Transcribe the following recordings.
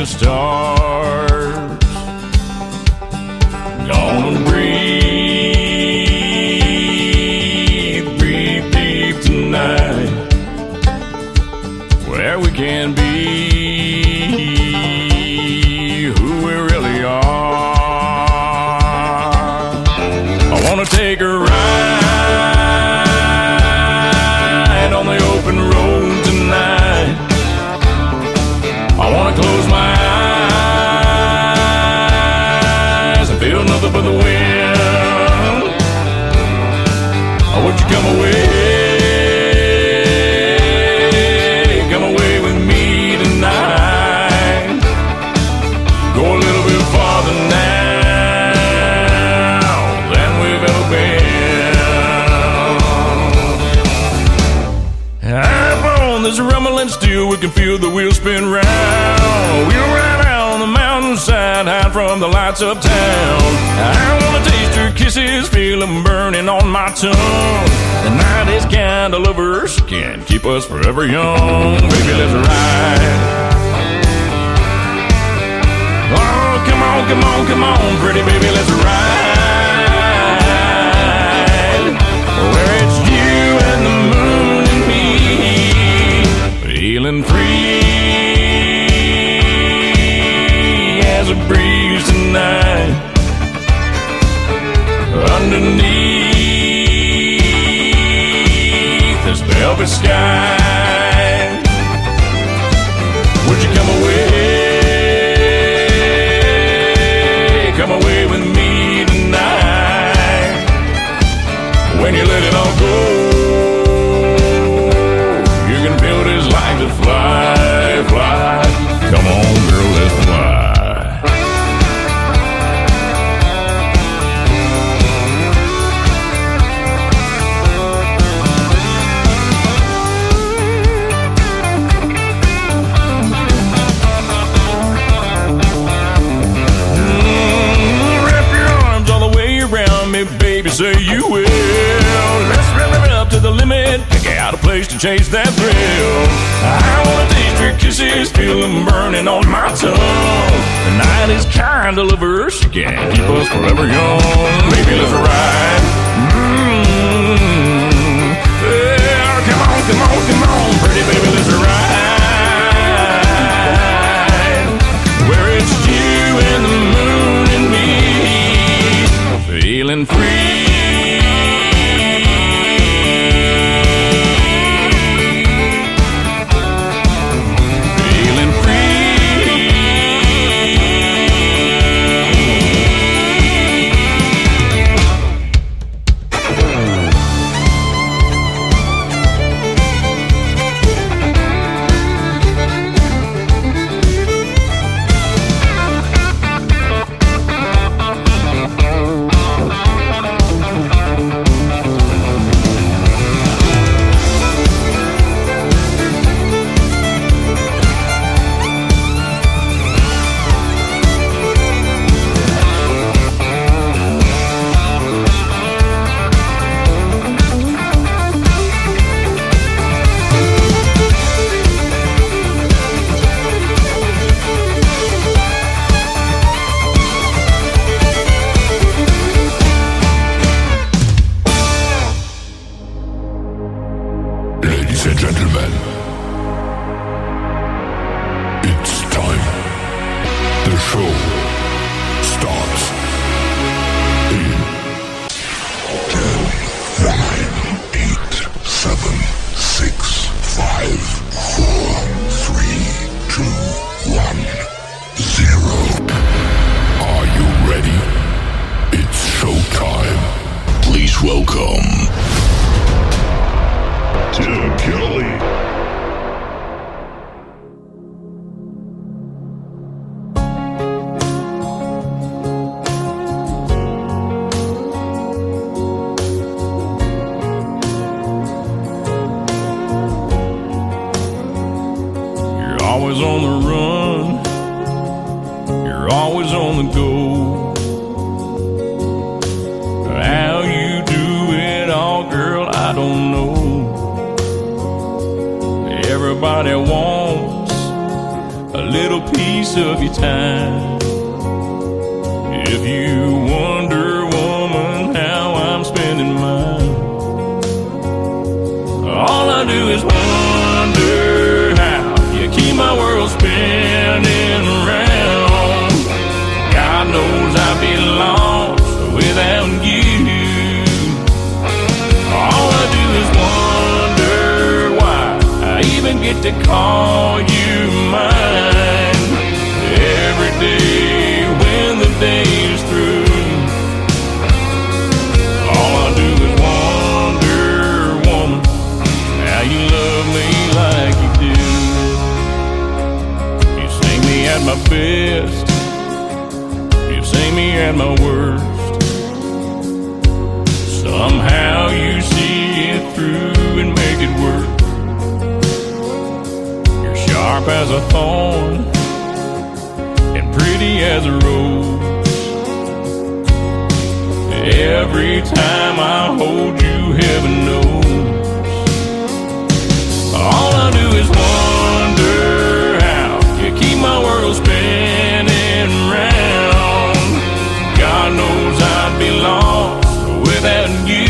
the stars. Gonna breathe deep tonight, where we can be who we really are. I wanna take a ride on the open road tonight. I wanna close my eyes and feel nothing but the wind. Would you come away? Come away with me tonight. Go a little bit farther now than we've ever been. Up on this rumbling stew, we can feel the wheels spin round. We'll ride out on the mountainside, hide from the lights of town. I wanna taste your kisses, feel them burning on my tongue. The night is kind of lovers, can't keep us forever young. Baby, let's ride. Oh, come on, come on, come on, pretty baby, let's ride. Where it's you and the moon and me, feeling free as a breeze tonight. Underneath this velvet sky, would you come away with me tonight? When you let it all go, you can feel this life that fly, fly. Come on, girl, let's fly. Baby, say you will. Let's rev it up to the limit, pick out a place to chase that thrill. I wanna taste your kisses, feel them burning on my tongue. The night is kind of lovers, you can't keep us forever young. Baby, let's ride. Yeah, come on, come on, come on, pretty baby, let's ride. Where it's you and the moon and me, feeling free. Feeling free. Ladies and gentlemen, it's time. The show starts in 10, 9, 8, 7, 6, 5, 4, 3, 2, 1, 0. Are you ready? It's showtime. Please welcome Tim Kelly. You're always on the run, you're always on the go. How you do it all, girl, I don't know. Everybody wants a little piece of your time. If you wonder, woman, how I'm spending mine, all I do is wonder how you keep my world spinning around. God knows I'd be lost without you. All I do is wonder why I even get to call you mine. Every day when the day is through, all I do is wonder, woman, how you love me like you do. You see me at my best, you see me at my worst. Somehow you see it through and make it work. You're sharp as a thorn and pretty as a rose. Every time I hold you, heaven knows. All I do is wonder how you keep my world spinning round. God knows I'd be lost without you.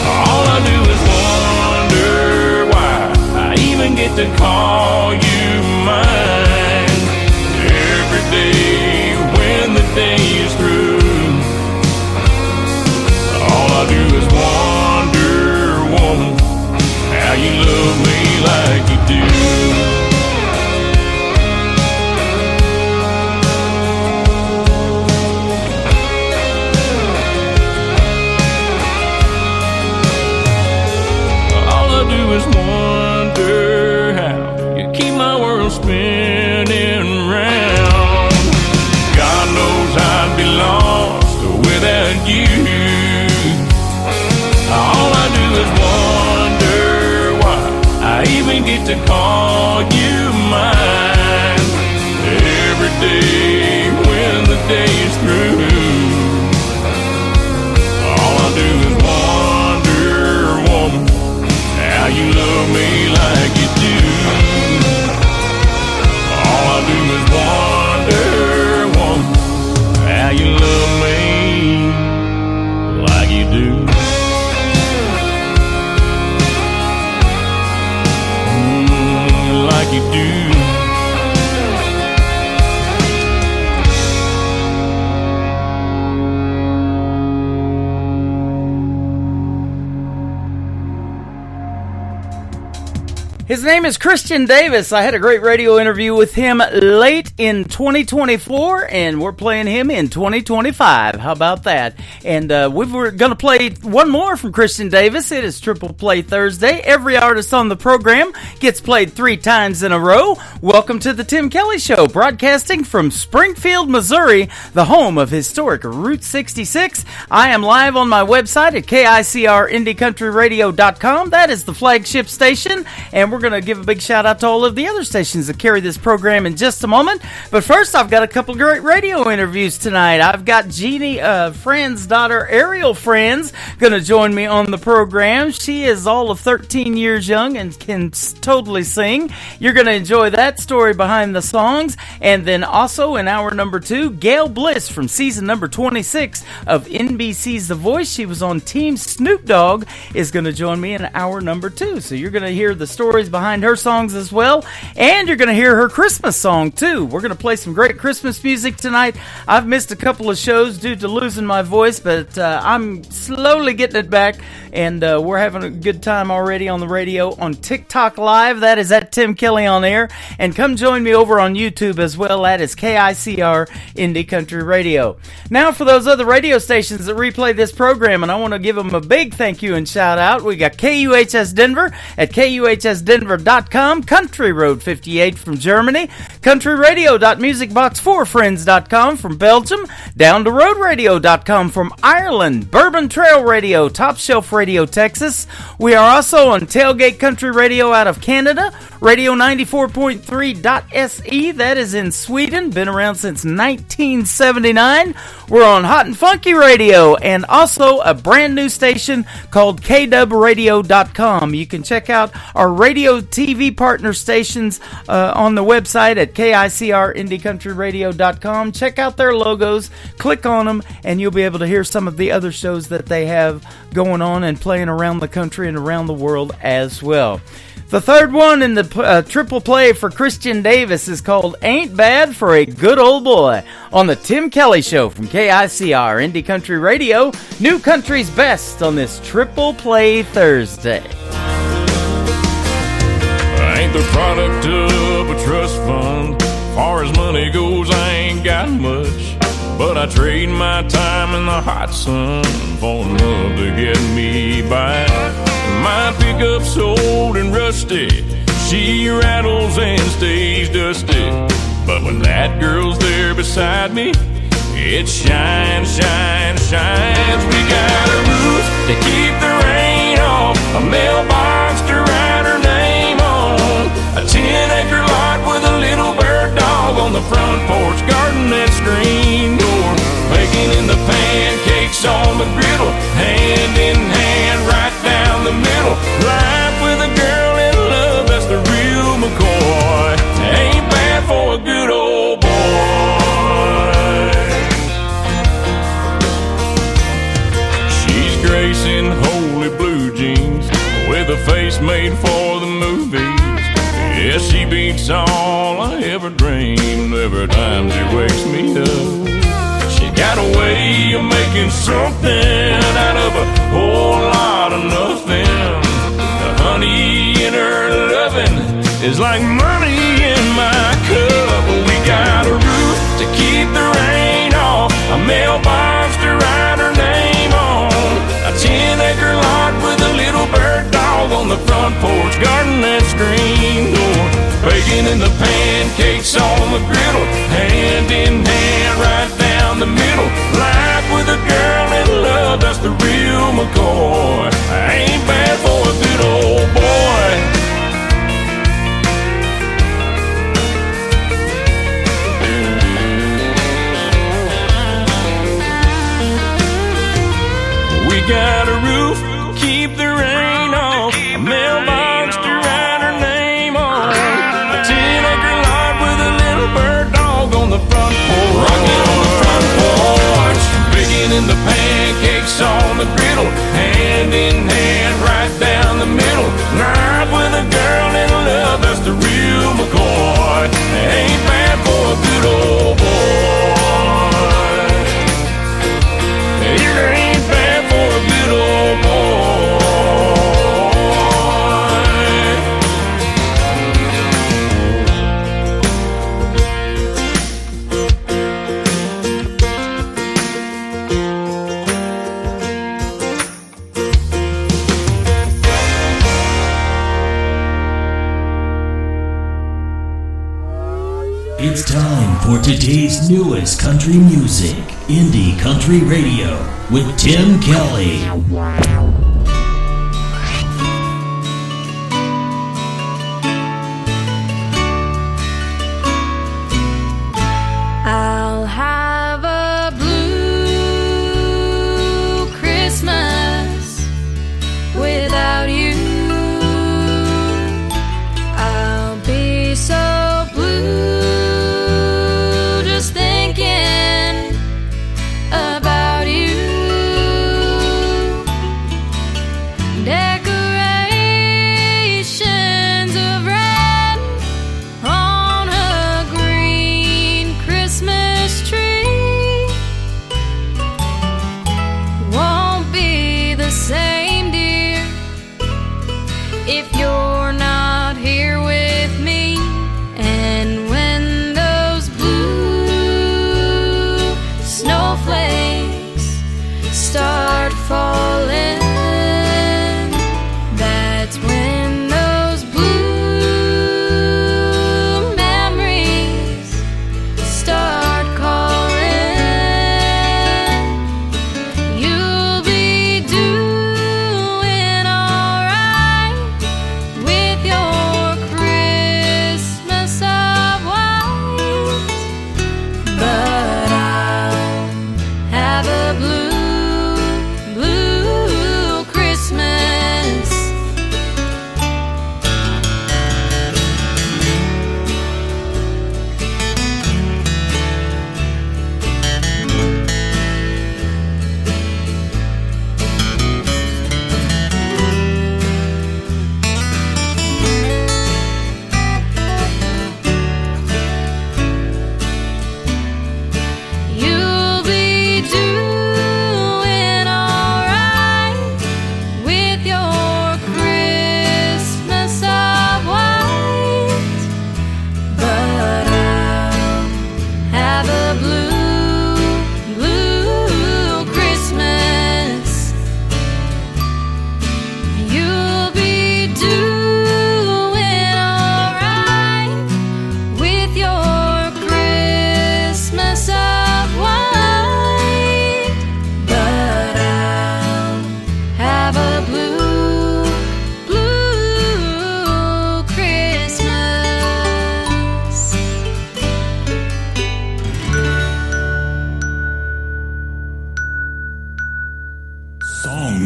All I do is wonder why I even get to call you mine. Every day when the day is through, all I do is wonder, woman, how you love me like you do. Is wonder how you keep my world spinning round. God knows I'd be lost without you. All I do is wonder why I even get to call you mine. Every day when the day is through, all I do is wonder, woman, how you love me like you do. All I do is wonder, woman, how you love me like you do. Like you do. His name is Christian Davis. I had a great radio interview with him late in 2024, and we're playing him in 2025. How about that? And we're going to play one more from Christian Davis. It is Triple Play Thursday. Every artist on the program gets played 3 times in a row. Welcome to the Tim Kelly Show, broadcasting from Springfield, Missouri, the home of historic Route 66. I am live on my website at KICRIndieCountryRadio.com. That is the flagship station, and we're going to give a big shout out to all of the other stations that carry this program in just a moment. But first, I've got a couple of great radio interviews tonight. I've got Jeannie Friend's daughter, Ariel Friends, going to join me on the program. She is all of 13 years young and can totally sing. You're going to enjoy that story behind the songs. And then also in hour number 2, Gail Bliss from season number 26 of NBC's The Voice. She was on Team Snoop Dogg, is going to join me in hour number 2. So you're going to hear the stories behind her songs as well, and you're going to hear her Christmas song too. We're going to play some great Christmas music tonight. I've missed a couple of shows due to losing my voice, but I'm slowly getting it back, and we're having a good time already on the radio on TikTok Live. That is at Tim Kelly on Air, and come join me over on YouTube as well. That is KICR Indie Country Radio. Now for those other radio stations that replay this program, and I want to give them a big thank you and shout out. We got KUHS Denver at KUHSdenver.com, Country Road 58 from Germany, countryradio.musicbox4friends.com from Belgium, down to roadradio.com from Ireland, Bourbon Trail Radio, Top Shelf Radio, Texas. We are also on Tailgate Country Radio out of Canada, Radio 94.3.se, that is in Sweden, been around since 1979. We're on Hot and Funky Radio, and also a brand new station called KWRadio.com. You can check out our radio radio TV partner stations on the website at KICRIndieCountryRadio.com. Check out their logos, click on them, and you'll be able to hear some of the other shows that they have going on and playing around the country and around the world as well. The third one in the triple play for Christian Davis is called Ain't Bad for a Good Old Boy on the Tim Kelly Show from KICR Indie Country Radio, New Country's Best on this Triple Play Thursday. I ain't the product of a trust fund. Far as money goes, I ain't got much. But I trade my time in the hot sun for love to get me by. My pickup's old and rusty. She rattles and stays dusty. But when that girl's there beside me, it shines, shines, shines. We got a roof to keep the rain off, a mailbox to write her name on, a 10-acre lot with a little bird dog on the front porch, garden that screen door, baking in the pancakes on the griddle, hand in hand right down the middle. Life with a girl in love, that's the real McCoy. Ain't bad for a good old boy. She's gracing holy blue jeans with a face made for the movies. Yeah, she beats all I ever dreamed every time she wakes me up. She got a way of making something out of a whole lot of nothing. The honey in her loving is like money in my cup. We got a roof to keep the rain off, a mailbox to write her name on, a 10-acre lot with a little bird dog on the front porch, garden that screen door, baking in the pancakes on the griddle, hand in hand right down the middle. Life with a girl in love, that's the real McCoy. Ain't bad for a good old boy. We got a roof, keep the rain off, a mailbox to write her name on, a 10-acre lot with a little bird dog on the front porch, rocking on the front porch, baking in the pancakes on the griddle, hand in hand right down the middle. Life with a girl in love, that's the real McCoy. Ain't bad for a good old boy. It ain't bad for a good old boy. It's time for today's newest country music, Indie Country Radio, with Tim Kelly. I'll have a blue Christmas without you. I'll be so blue just thinking about you.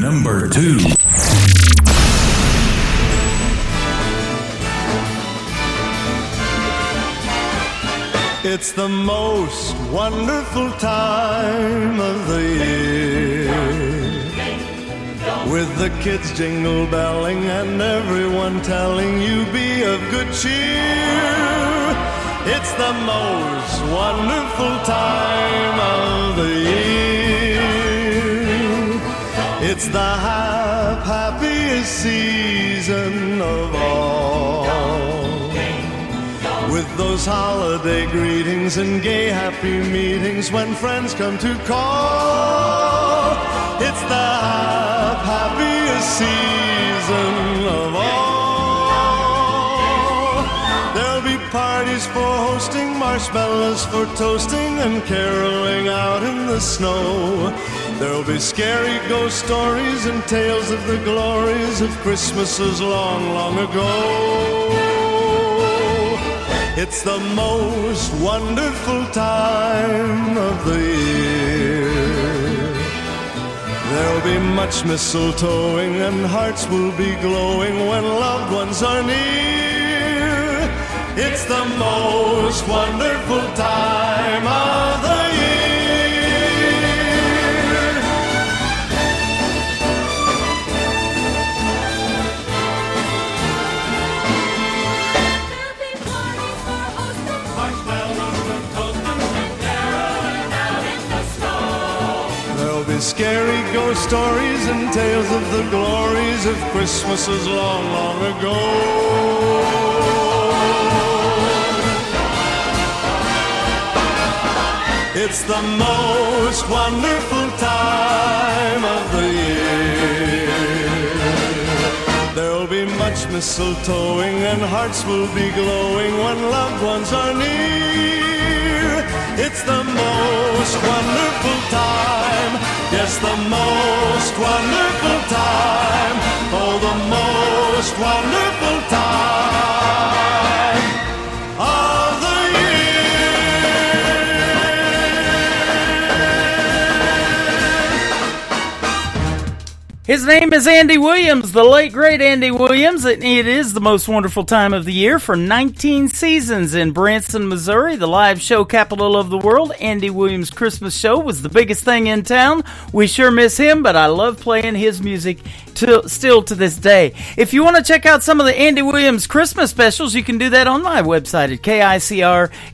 number 2. It's the most wonderful time of the year, with the kids jingle belling and everyone telling you be of good cheer. It's the most wonderful time of the year. It's the happiest season of all, with those holiday greetings and gay happy meetings when friends come to call. It's the happiest season of all. There'll be parties for hosting, marshmallows for toasting, and caroling out in the snow. There'll be scary ghost stories and tales of the glories of Christmases long, long ago. It's the most wonderful time of the year. There'll be much mistletoeing and hearts will be glowing when loved ones are near. It's the most wonderful time of the year. Scary ghost stories and tales of the glories of Christmases long, long ago. It's the most wonderful time of the year. There'll be much mistletoeing and hearts will be glowing when loved ones are near. It's the most wonderful time. Yes, the most wonderful time. Oh, the most wonderful time of the year. His name is Andy Williams, the late great Andy Williams, and it is the most wonderful time of the year. For 19 seasons in Branson, Missouri, the live show capital of the world, Andy Williams' Christmas show was the biggest thing in town. We sure miss him, but I love playing his music still to this day. If you want to check out some of the Andy Williams Christmas specials, you can do that on my website at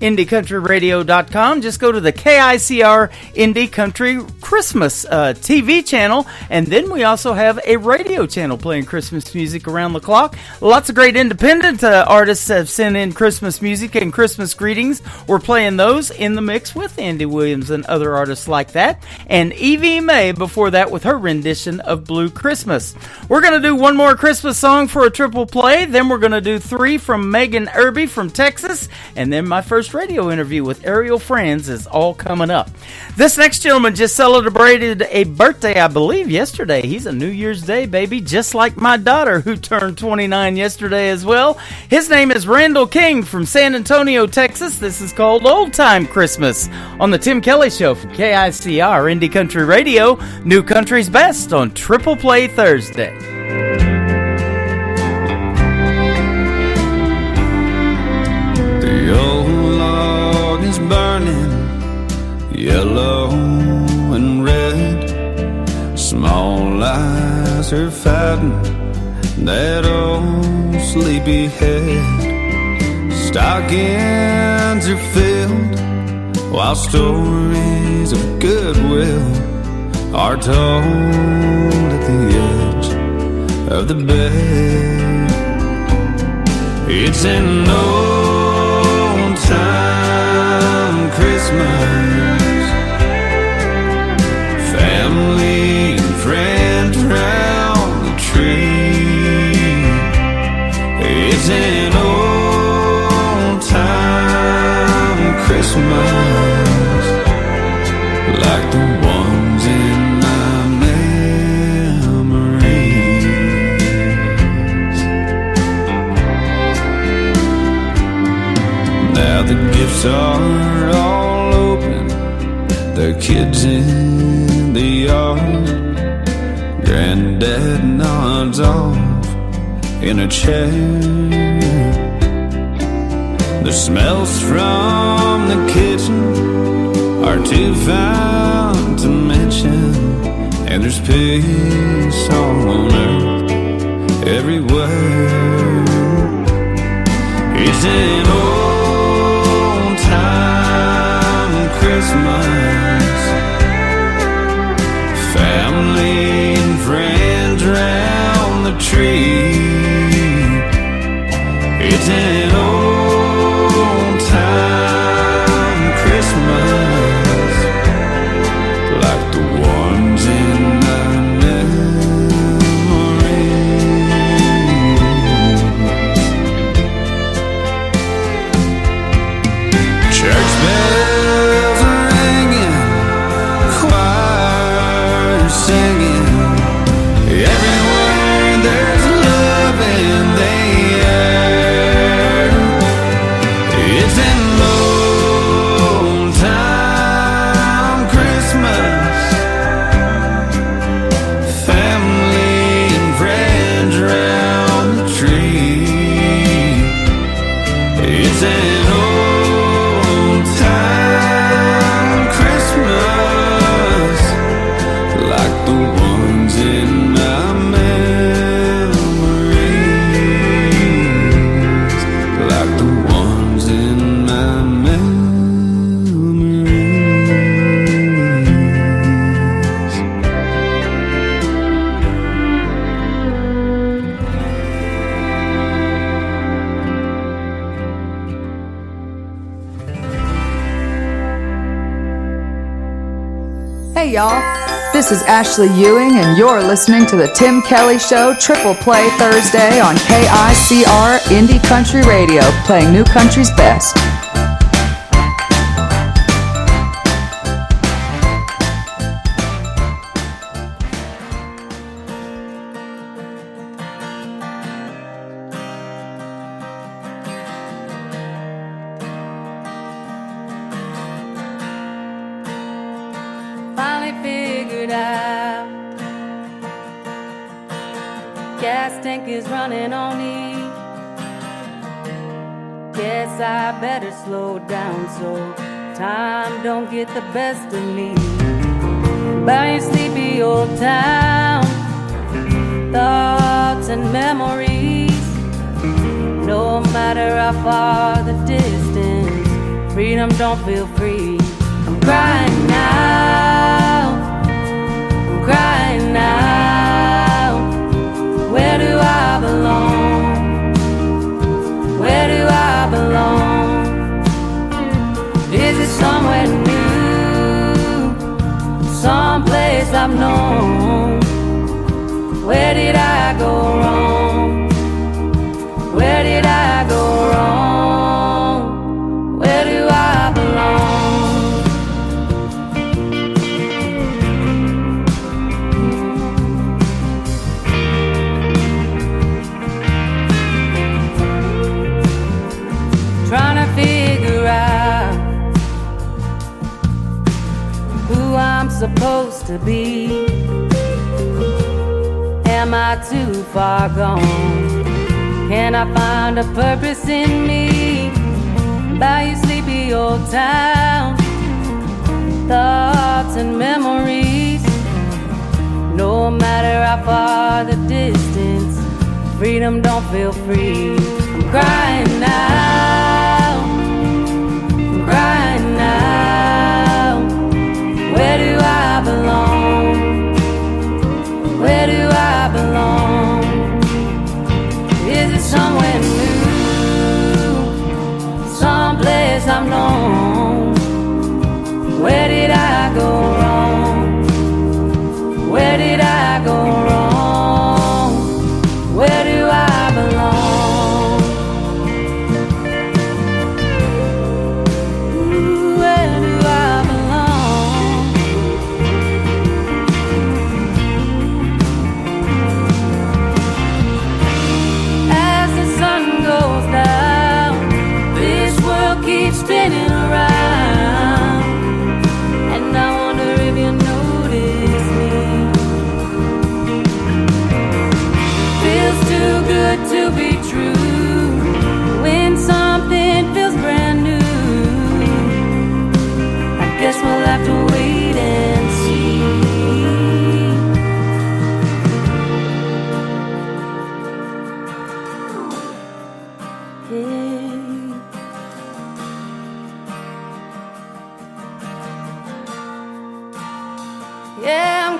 KICRIndieCountryRadio.com. Just go to the KICR Indie Country Christmas TV channel, and then we also have a radio channel playing Christmas music around the clock. Lots of great independent artists have sent in Christmas music and Christmas greetings. We're playing those in the mix with Andy Williams and other artists like that. And Evie May before that with her rendition of Blue Christmas. We're going to do one more Christmas song for a triple play. Then we're going to do 3 from Megan Irby from Texas. And then my first radio interview with Ariel Franz is all coming up. This next gentleman just celebrated a birthday, I believe, yesterday. He's a New Year's Day baby, just like my daughter, who turned 29 yesterday as well. His name is Randall King from San Antonio, Texas. This is called Old Time Christmas on the Tim Kelly Show from KICR Indie Country Radio, New Country's Best on Triple Play Thursday. The old log is burning, yellow and red. Small eyes are fighting that old sleepy head. Stockings are filled while stories of goodwill are told at the edge of the bed. It's an old time Christmas, family and friends round the tree. It's an old time Christmas, like the ones in my memories. Granddad nods off in a chair. The smells from the kitchen are too foul to mention, and there's peace on earth everywhere. It's an old time Christmas, family and friends round the tree. It's an old time Christmas, like the ones in my memories. Church bells are ringing, choir singing. Everywhere there's love in the air. It's an old time Christmas, family and friends round the tree. It's an old time Christmas, like the ones in my memories, like the ones in my memories. Hey y'all, this is Ashley Ewing and you're listening to the Tim Kelly Show Triple Play Thursday on KICR Indie Country Radio, playing new country's best. Finally figured out gas tank is running on E. Guess I better slow down so time don't get the best of me. By a sleepy old town, thoughts and memories. No matter how far the distance, freedom don't feel free. I'm crying now, I'm crying now. Where do I belong? Where do I belong? Is it somewhere new, someplace I've known? Where did I go wrong? Where did I go wrong? Where do I belong? Trying to figure out who I'm supposed to be. Am I too far gone? Can I find a purpose in me? By your sleepy old town, thoughts and memories. No matter how far the distance, freedom don't feel free. I'm crying now, I'm crying now. Where do I belong? Where do I belong? Is it somewhere new, someplace I've known? Where did I go wrong? Where did I go wrong? Where do I belong?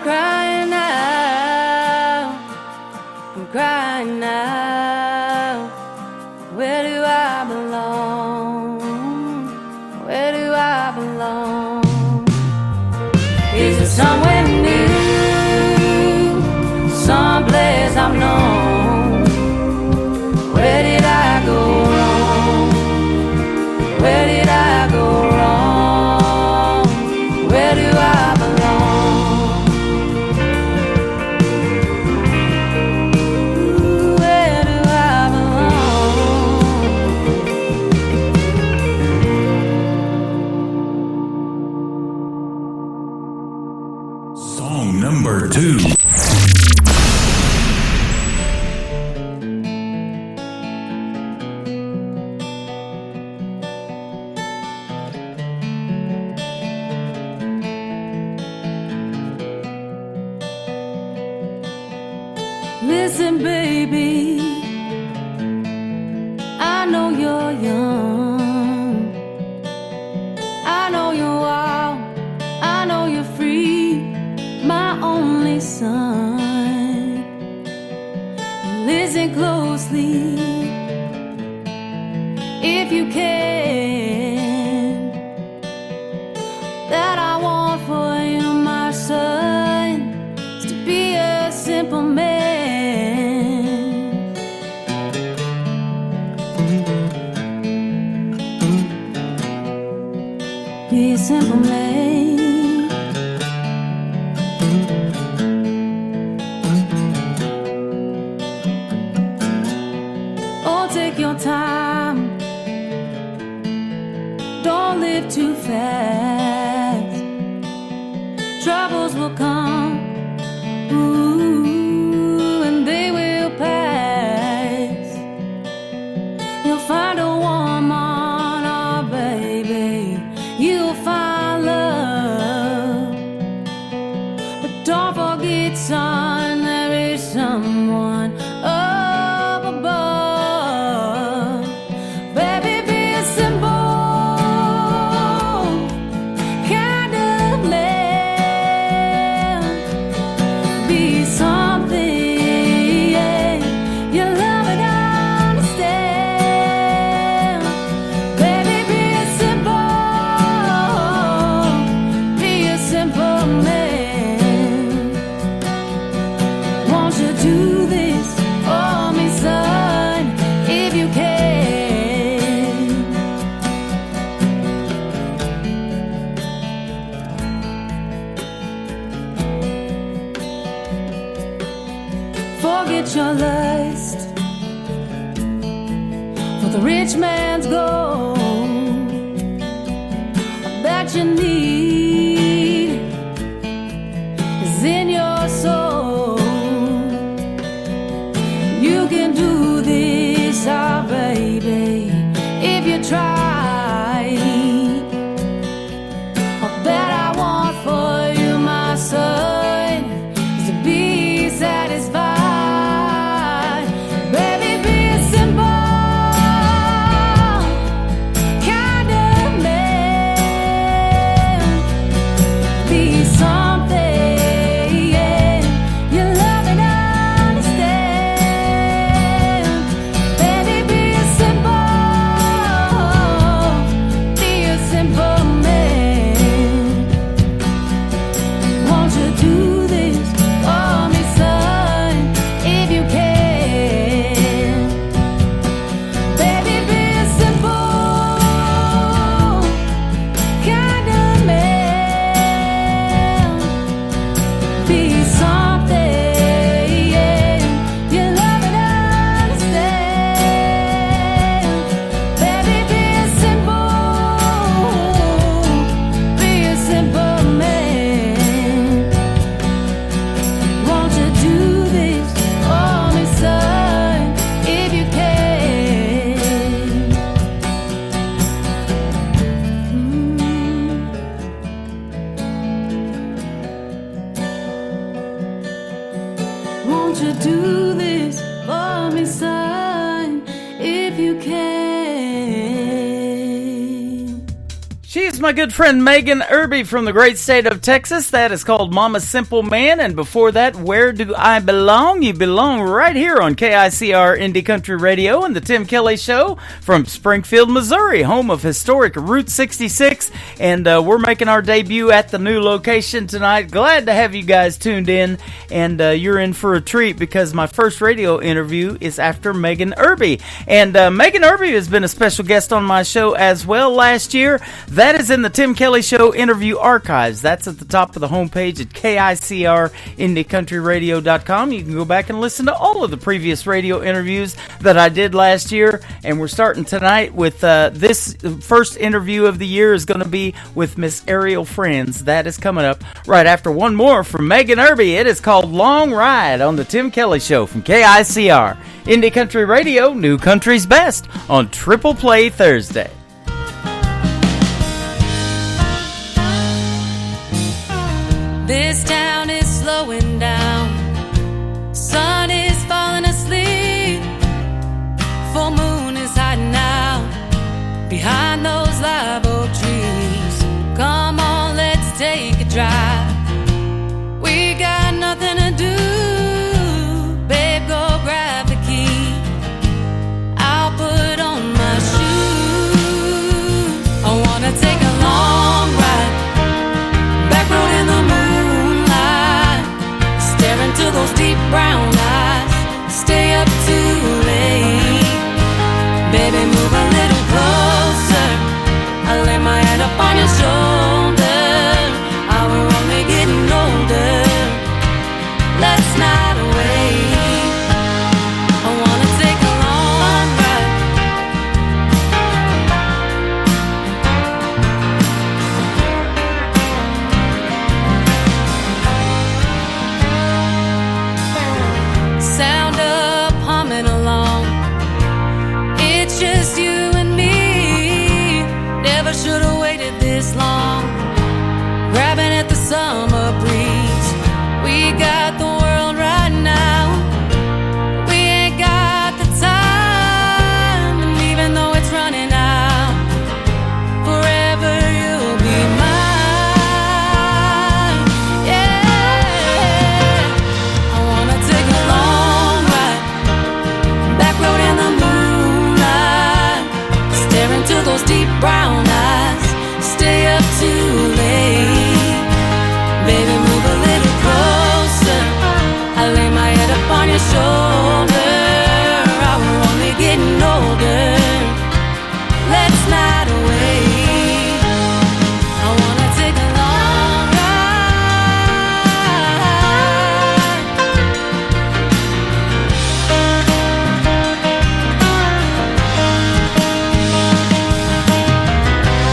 crying now, I'm crying now. Where do I belong? Where do I belong? Is it somewhere new, someplace I've known? Where did I go wrong? Where did I go wrong? Where do I belong? Ooh, where do I belong? Song number 2. Listen, baby, I know you're young, I know you're wild, I know you're free, my only son. Listen closely, if you can, that I want for you, my son, is to be a simple man. Be a simple man. Oh, take your time. Don't live too fast. Troubles will come. Ooh, and they will pass. You'll find a woman, oh baby. You'll find love, but don't forget, son, there is someone up above. Baby, be a simple kind of man. Be something, yeah, you love and understand. Baby, be a simple man. Won't you do this for me, son, if you can? Forget your lust for the rich man's gold that you need is in your soul. You can do this, oh baby, if you try. All that I want for you, my son, is to be satisfied. Baby, be a simple kind of man. Be something, yeah, you love and understand. Baby, be a simple man. Won't you do this for me, son, if you can? Baby, be a simple kind of man. Be something, yeah, you love and understand. Baby, be a simple man. Won't you do this for me, son, if you can? Won't you do this for me, son, if you can? She's my good friend Megan Irby from the great state of Texas. That is called Mama Simple Man. And before that, Where Do I Belong? You belong right here on KICR Indie Country Radio and the Tim Kelly Show from Springfield, Missouri, home of historic Route 66. And we're making our debut at the new location tonight. Glad to have you guys tuned in. And you're in for a treat because my first radio interview is after Megan Irby. And Megan Irby has been a special guest on my show as well last year. That is in the Tim Kelly Show interview archives. That's at the top of the homepage at KICRIndieCountryRadio.com. You can go back and listen to all of the previous radio interviews that I did last year. And we're starting tonight with this first interview of the year is going to be with Miss Ariel Friends. That is coming up right after one more from Megan Irby. It is called Long Ride on the Tim Kelly Show from KICR Indie Country Radio, New Country's Best on Triple Play Thursday. This town is slowing down. Sun is falling asleep. Full moon is hiding out behind those live oak trees. Come on, let's take a drive. We got nothing to do. Babe, go grab the key. I'll put on my shoes. I wanna take a long ride. Back road in the moonlight, staring to those deep brown eyes. Stay up too late. Baby, move a little closer. I lay my head up on your shoulder. We're only getting older. Let's not wait. I wanna take a long ride. Sound up, humming along. It's just you and me. Never should've waited this long. Grabbing at the summer breeze. We got the world right now. We ain't got the time. And even though it's running out, forever you'll be mine. Yeah, I wanna take a long ride. Back road in the moonlight, staring to those deep brown eyes. Stay up too late. Baby, move a little closer. I lay my head up on your shoulder. We're only getting older. Let's not wait. I wanna take a long ride.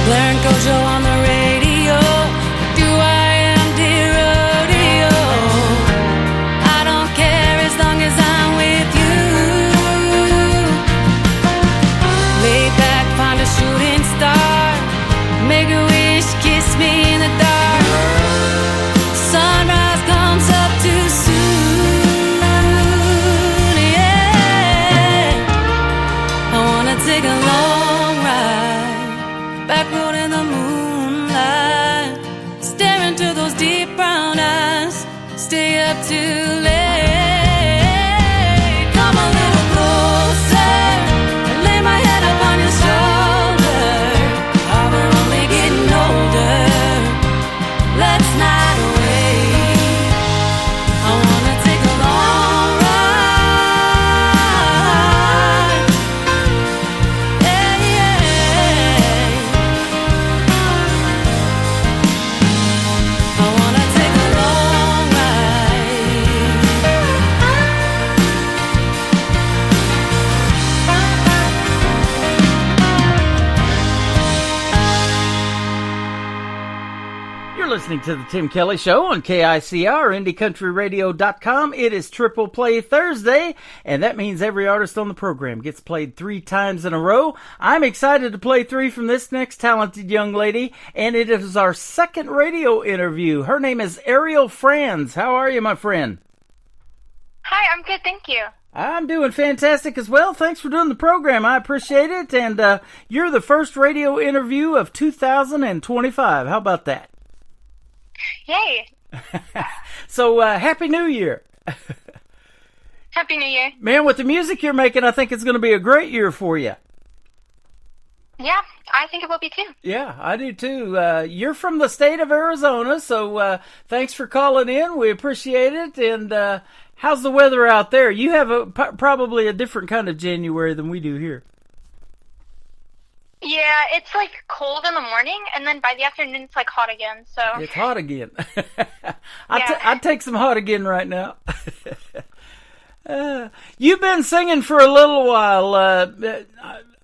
Blair and Kojo on the radio. Do I am dear rodeo? I don't care as long as I'm with you. Lay back, find a shooting star. Make a wish, kiss me in the dark. Sunrise comes up too soon. Yeah, I wanna take a long ride. Back road in the moonlight, staring to those deep brown eyes. Stay up too late. Come a little closer. Lay my head up on your shoulder. We're only getting older. Let's not wait. I wanna take a long ride. Yeah, yeah. I wanna take a long You're listening to the Tim Kelly Show on KICR, IndieCountryRadio.com. It is Triple Play Thursday, and that means every artist on the program gets played 3 times in a row. I'm excited to play 3 from this next talented young lady, and it is our second radio interview. Her name is Ariel Friends. How are you, my friend? Hi, I'm good, thank you. I'm doing fantastic as well. Thanks for doing the program. I appreciate it. And you're the first radio interview of 2025. How about that? Yay! So, Happy New Year. Happy New Year. Man, with the music you're making, I think it's going to be a great year for you. Yeah, I think it will be too. Yeah, I do too. You're from the state of Arizona, so thanks for calling in. We appreciate it. And how's the weather out there? You have probably a different kind of January than we do here. Yeah, it's like cold in the morning, and then by the afternoon it's like hot again. So it's hot again. I'd take some hot again right now. You've been singing for a little while.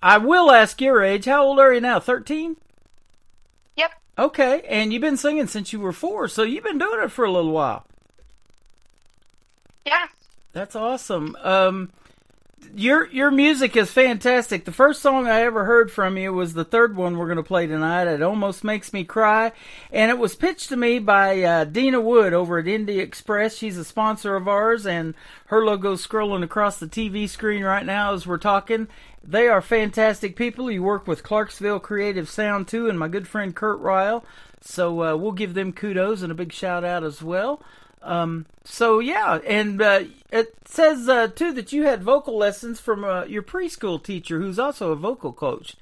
I will ask your age. How old are you now? 13? Yep. Okay, and you've been singing since you were 4, so you've been doing it for a little while. Yeah. That's awesome. Your music is fantastic. The first song I ever heard from you was the third one we're going to play tonight. It Almost Makes Me Cry. And it was pitched to me by Dina Wood over at Indie Express. She's a sponsor of ours, and her logo's scrolling across the TV screen right now as we're talking. They are fantastic people. You work with Clarksville Creative Sound, too, and my good friend Kurt Ryle. So we'll give them kudos and a big shout-out as well. So yeah, and it says too that you had vocal lessons from your preschool teacher, who's also a vocal coach.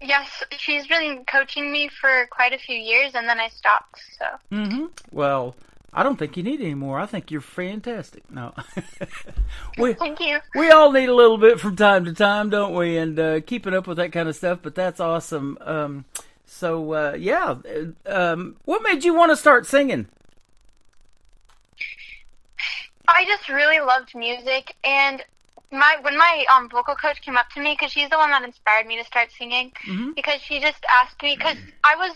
Yes, she's been coaching me for quite a few years, and then I stopped. So. Mm-hmm. Well, I don't think you need any more. I think you're fantastic. No. Thank you. We all need a little bit from time to time, don't we? And keeping up with that kind of stuff. But that's awesome. So, yeah, what made you want to start singing? I just really loved music, and when my vocal coach came up to me, because she's the one that inspired me to start singing, because she just asked me, because I was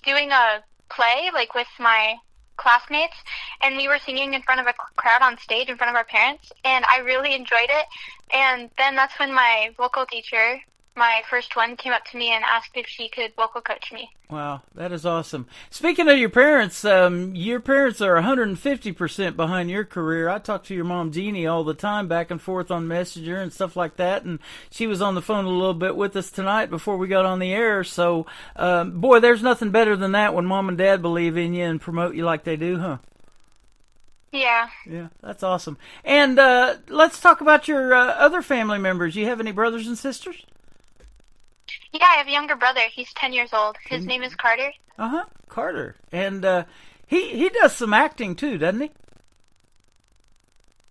doing a play, like, with my classmates, and we were singing in front of a crowd on stage in front of our parents, and I really enjoyed it, and then that's when my vocal teacher, my first one, came up to me and asked if she could vocal coach me. Wow, that is awesome. Speaking of your parents are 150% behind your career. I talk to your mom, Jeannie, all the time, back and forth on Messenger and stuff like that, and she was on the phone a little bit with us tonight before we got on the air, so, boy, there's nothing better than that when mom and dad believe in you and promote you like they do, huh? Yeah. Yeah, that's awesome. And let's talk about your other family members. You have any brothers and sisters? Yeah, I have a younger brother. He's 10 years old. His name is Carter. Uh-huh, Carter. And he does some acting, too, doesn't he?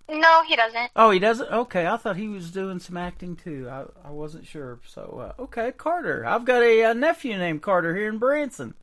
No, he doesn't. Oh, he doesn't? Okay, I thought he was doing some acting, too. I wasn't sure. So, okay, Carter. I've got a nephew named Carter here in Branson.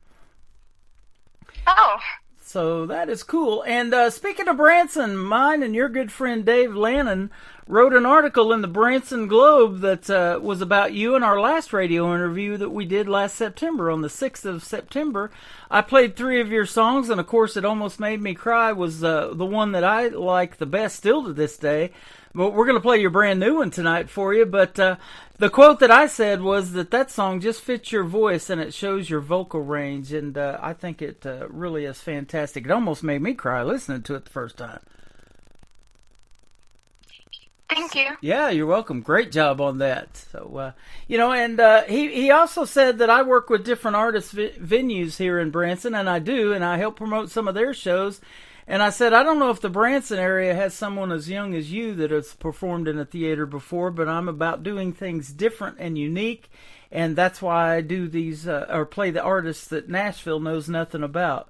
Oh. So that is cool. And speaking of Branson, mine and your good friend Dave Lannon wrote an article in the Branson Globe that was about you in our last radio interview that we did last September, on the 6th of September. I played 3 of your songs, and of course It Almost Made Me Cry was the one that I like the best still to this day. But we're going to play your brand new one tonight for you. But the quote that I said was that song just fits your voice and it shows your vocal range. And I think it really is fantastic. It almost made me cry listening to it the first time. Thank you. Yeah, you're welcome. Great job on that. So, and he also said that I work with different artist venues here in Branson, and I do, and I help promote some of their shows. And I said, I don't know if the Branson area has someone as young as you that has performed in a theater before, but I'm about doing things different and unique, and that's why I do these, or play the artists that Nashville knows nothing about.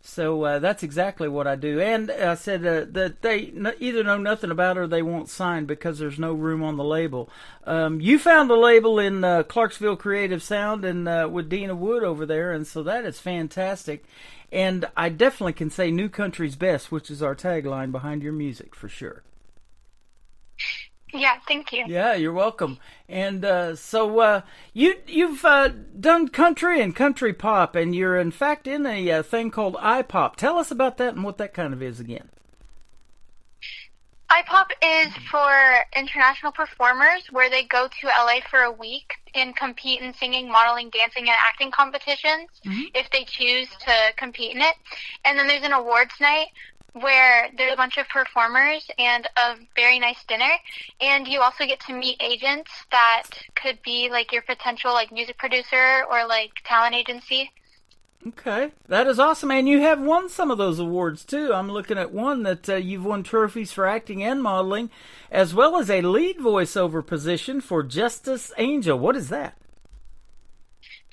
So that's exactly what I do. And I said that they either know nothing about it or they won't sign because there's no room on the label. You found the label in Clarksville Creative Sound and with Dina Wood over there, and so that is fantastic. And I definitely can say New Country's Best, which is our tagline behind your music for sure. Yeah, thank you. Yeah, you're welcome. And so you've done country and country pop, and you're in fact in a thing called iPop. Tell us about that and what that kind of is again. iPop is for international performers where they go to LA for a week and compete in singing, modeling, dancing, and acting competitions if they choose to compete in it. And then there's an awards night where there's a bunch of performers and a very nice dinner, and you also get to meet agents that could be like your potential like music producer or like talent agency. Okay, that is awesome, and you have won some of those awards too. I'm looking at one that you've won trophies for acting and modeling, as well as a lead voiceover position for Justice Angel. What is that?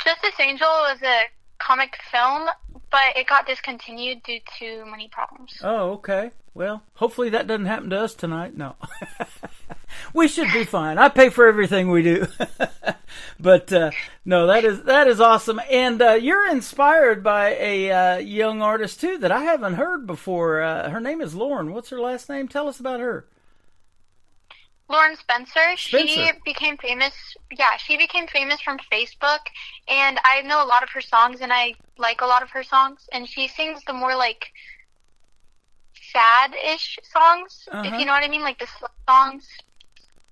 Justice Angel was a comic film, but it got discontinued due to money problems. Oh, okay. Well, hopefully that doesn't happen to us tonight. No. We should be fine. I pay for everything we do. But no, that is awesome. And you're inspired by a young artist too that I haven't heard before. Her name is Lauren. What's her last name? Tell us about her. Lauren Spencer. She became famous. Yeah, she became famous from Facebook, and I know a lot of her songs, and I like a lot of her songs. And she sings the more like sad-ish songs, if you know what I mean, like the slow songs.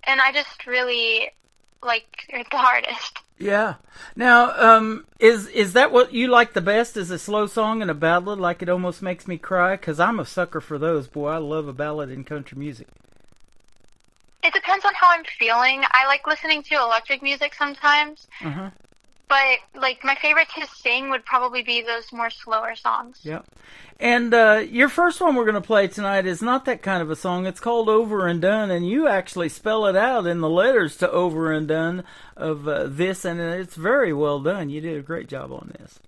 And I just really like the artist. Yeah. Now, is that what you like the best? Is a slow song and a ballad? Like it almost makes me cry? Because I'm a sucker for those. Boy, I love a ballad in country music. It depends on how I'm feeling. I like listening to electric music sometimes. But, like, my favorite to sing would probably be those more slower songs. Yep. And your first one we're going to play tonight is not that kind of a song. It's called Over and Done, and you actually spell it out in the letters to Over and Done of this, and it's very well done. You did a great job on this.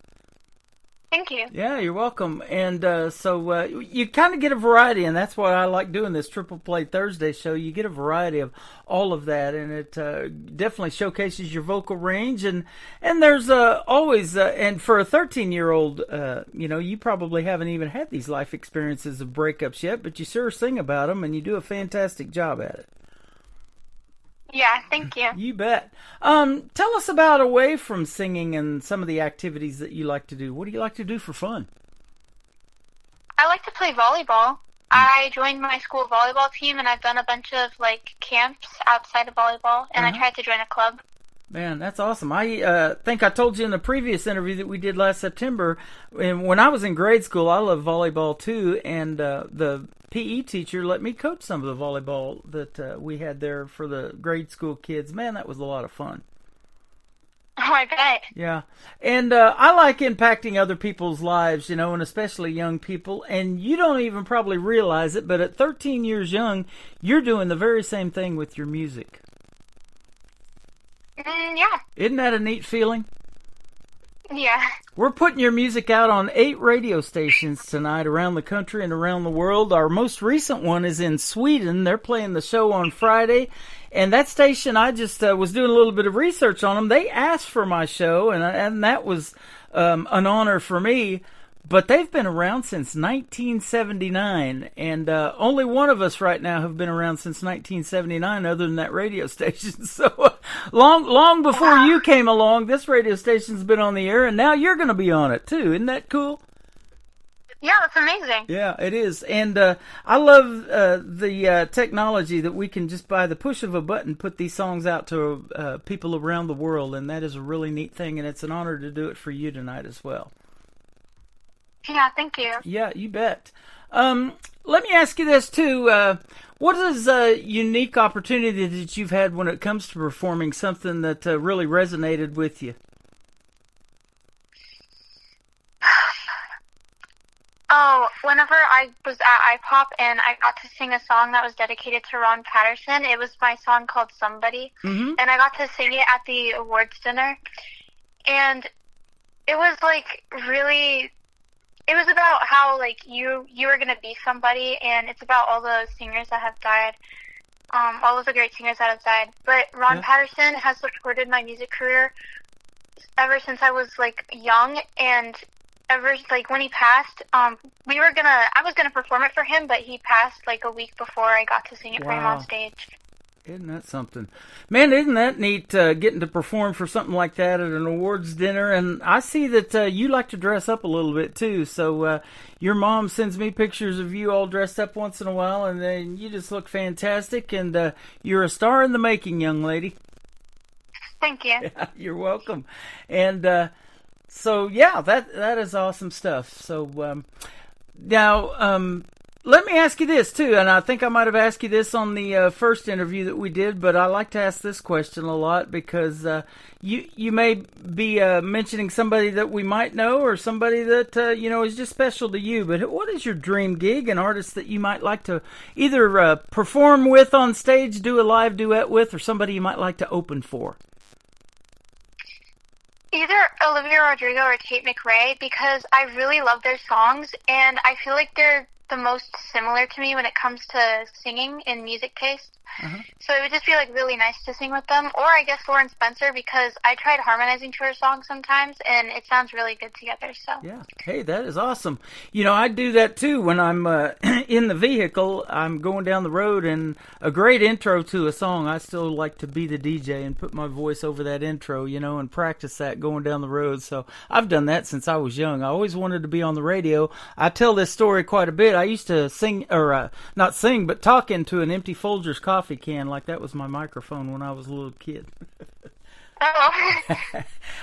Thank you. Yeah, you're welcome. And so you kind of get a variety, and that's why I like doing this Triple Play Thursday show. You get a variety of all of that, and it definitely showcases your vocal range. And there's always, and for a 13-year-old, you probably haven't even had these life experiences of breakups yet, but you sure sing about them, and you do a fantastic job at it. Yeah, thank you. You bet. Tell us about away from singing and some of the activities that you like to do. What do you like to do for fun? I like to play volleyball. I joined my school volleyball team, and I've done a bunch of like camps outside of volleyball, and I tried to join a club. Man, that's awesome. I think I told you in the previous interview that we did last September, and when I was in grade school, I loved volleyball too, and the PE teacher let me coach some of the volleyball that we had there for the grade school kids. Man, that was a lot of fun. Oh, I bet. Yeah. And I like impacting other people's lives, and especially young people. And you don't even probably realize it, but at 13 years young, you're doing the very same thing with your music. Yeah. Isn't that a neat feeling? Yeah. We're putting your music out on 8 radio stations tonight around the country and around the world. Our most recent one is in Sweden. They're playing the show on Friday. And that station, I just was doing a little bit of research on them. They asked for my show, and that was an honor for me. But they've been around since 1979, and only one of us right now have been around since 1979 other than that radio station. So long before you came along, this radio station's been on the air, and now you're going to be on it, too. Isn't that cool? Yeah, that's amazing. Yeah, it is. And I love the technology that we can just by the push of a button put these songs out to people around the world, and that is a really neat thing, and it's an honor to do it for you tonight as well. Yeah, thank you. Yeah, you bet. Let me ask you this, too. What is a unique opportunity that you've had when it comes to performing, something that really resonated with you? Oh, whenever I was at IPOP and I got to sing a song that was dedicated to Ron Patterson, it was my song called Somebody, and I got to sing it at the awards dinner, and it was, like, really... It was about how, like, you were going to be somebody, and it's about all the singers that have died, all of the great singers that have died. But Ron Patterson has supported my music career ever since I was, like, young, and ever, like, when he passed, I was going to perform it for him, but he passed, like, a week before I got to sing it for him on stage. Isn't that something? Man, isn't that neat, getting to perform for something like that at an awards dinner? And I see that you like to dress up a little bit, too. So your mom sends me pictures of you all dressed up once in a while, and then you just look fantastic. And you're a star in the making, young lady. Thank you. Yeah, you're welcome. And so, yeah, that is awesome stuff. So now... Let me ask you this, too, and I think I might have asked you this on the first interview that we did, but I like to ask this question a lot because you may be mentioning somebody that we might know or somebody that, is just special to you, but what is your dream gig, an artist that you might like to either perform with on stage, do a live duet with, or somebody you might like to open for? Either Olivia Rodrigo or Tate McRae, because I really love their songs, and I feel like they're the most similar to me when it comes to singing in music taste. So it would just be like really nice to sing with them. Or I guess Lauren Spencer, because I tried harmonizing to her songs sometimes and it sounds really good together. So yeah, hey, that is awesome. I do that too when I'm in the vehicle. I'm going down the road, and a great intro to a song, I still like to be the DJ and put my voice over that intro, and practice that going down the road. So I've done that since I was young. I always wanted to be on the radio. I tell this story quite a bit. I used to sing, or not sing, but talk into an empty Folgers coffee can, like that was my microphone when I was a little kid.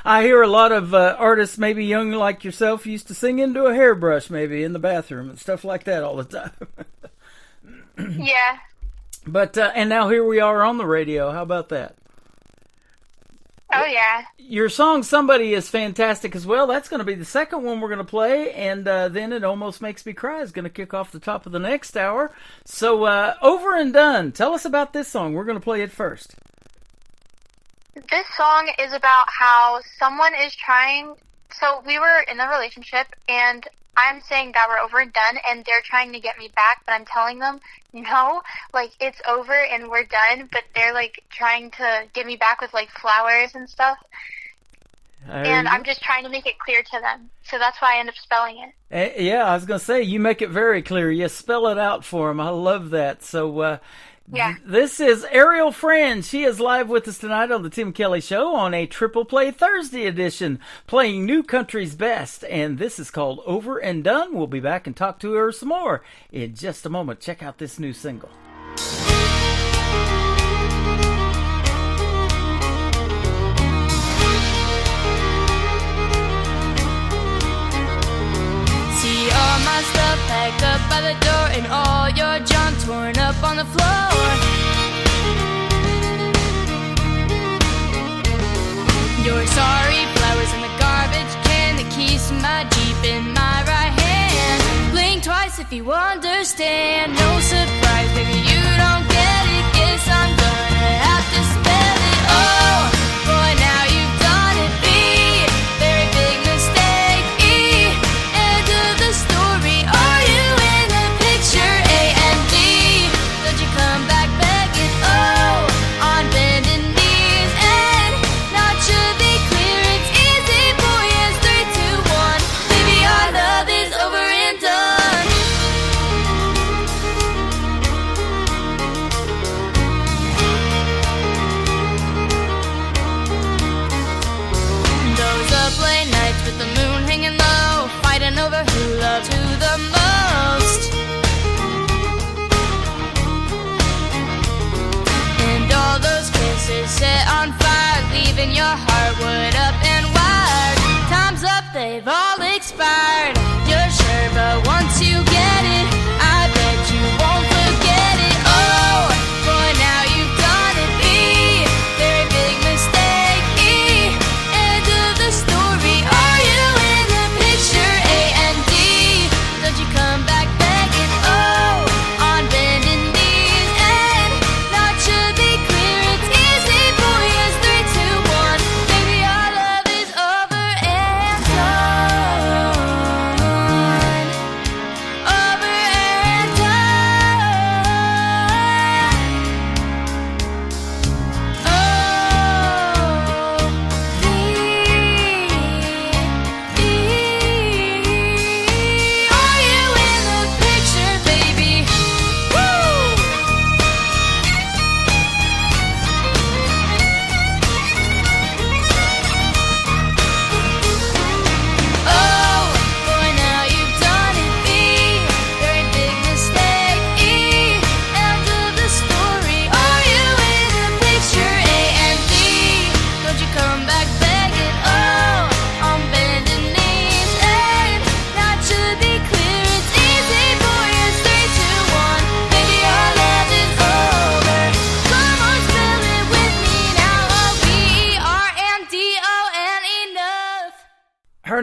I hear a lot of artists, maybe young like yourself, used to sing into a hairbrush maybe in the bathroom and stuff like that all the time. Yeah. But and now here we are on the radio. How about that? Oh, yeah. Your song, Somebody, is fantastic as well. That's going to be the second one we're going to play, and then It Almost Makes Me Cry is going to kick off the top of the next hour. So, Over and Done. Tell us about this song. We're going to play it first. This song is about how someone is trying... So, we were in a relationship, and I'm saying that we're over and done, and they're trying to get me back, but I'm telling them, no, like, it's over and we're done, but they're, like, trying to get me back with, like, flowers and stuff. And I'm just trying to make it clear to them. So that's why I end up spelling it. Yeah, I was going to say, you make it very clear. You spell it out for them. I love that. So, yeah. This is Ariel Friend. She is live with us tonight on the Tim Kelly Show on a Triple Play Thursday edition, playing New Country's Best. And this is called Over and Done. We'll be back and talk to her some more in just a moment. Check out this new single. See all my stuff packed up by the door and all your junk torn up on the floor. Your sorry flowers in the garbage can, the keys to my Jeep in my right hand. Blink twice if you understand. No surprise, baby, you don't get it. Guess I'm gonna have to spell it. Oh, boy, now you've done it. B, very big mistake. E, end of the story. Are you in the picture? A and D, don't you come back begging? Oh, on bending knees and not sure they clear. It's easy for you. 3, 2, 1. Baby, our love is over and done.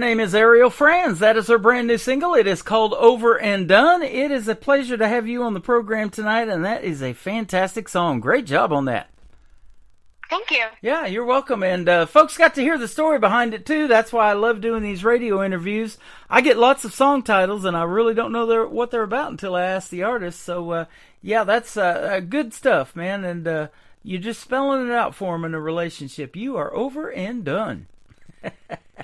name is Ariel Franz. That is her brand new single. It is called Over and Done. It is a pleasure to have you on the program tonight, and that is a fantastic song. Great job on that. Thank you. Yeah, you're welcome. And folks got to hear the story behind it, too. That's why I love doing these radio interviews. I get lots of song titles, and I really don't know what they're about until I ask the artist. So, yeah, that's good stuff, man. And you're just spelling it out for them in a relationship. You are over and done.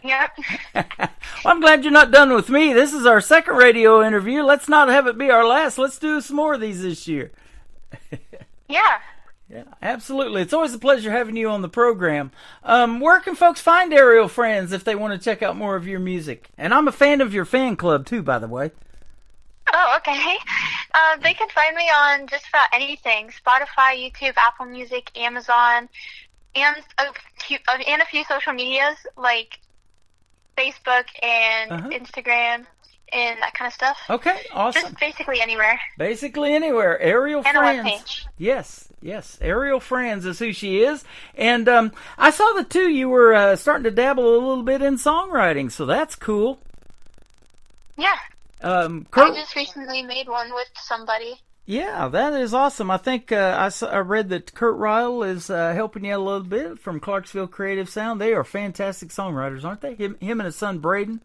Yep. Well, I'm glad you're not done with me. This is our second radio interview. Let's not have it be our last. Let's do some more of these this year. Yeah. Yeah, absolutely. It's always a pleasure having you on the program. Where can folks find Ariel Franz if they want to check out more of your music? And I'm a fan of your fan club, too, by the way. Oh, okay. They can find me on just about anything. Spotify, YouTube, Apple Music, Amazon, and a few social medias like Facebook and Instagram and that kind of stuff. Okay, awesome. Just basically anywhere. Basically anywhere. Ariel and Franz. a webpage. Yes. Ariel Franz is who she is. And I saw that, too. You were starting to dabble a little bit in songwriting, so that's cool. Yeah. Kurt, I just recently made one with somebody. Yeah, that is awesome. I think I read that Kurt Ryle is helping you a little bit from Clarksville Creative Sound. They are fantastic songwriters, aren't they? Him and his son, Braden.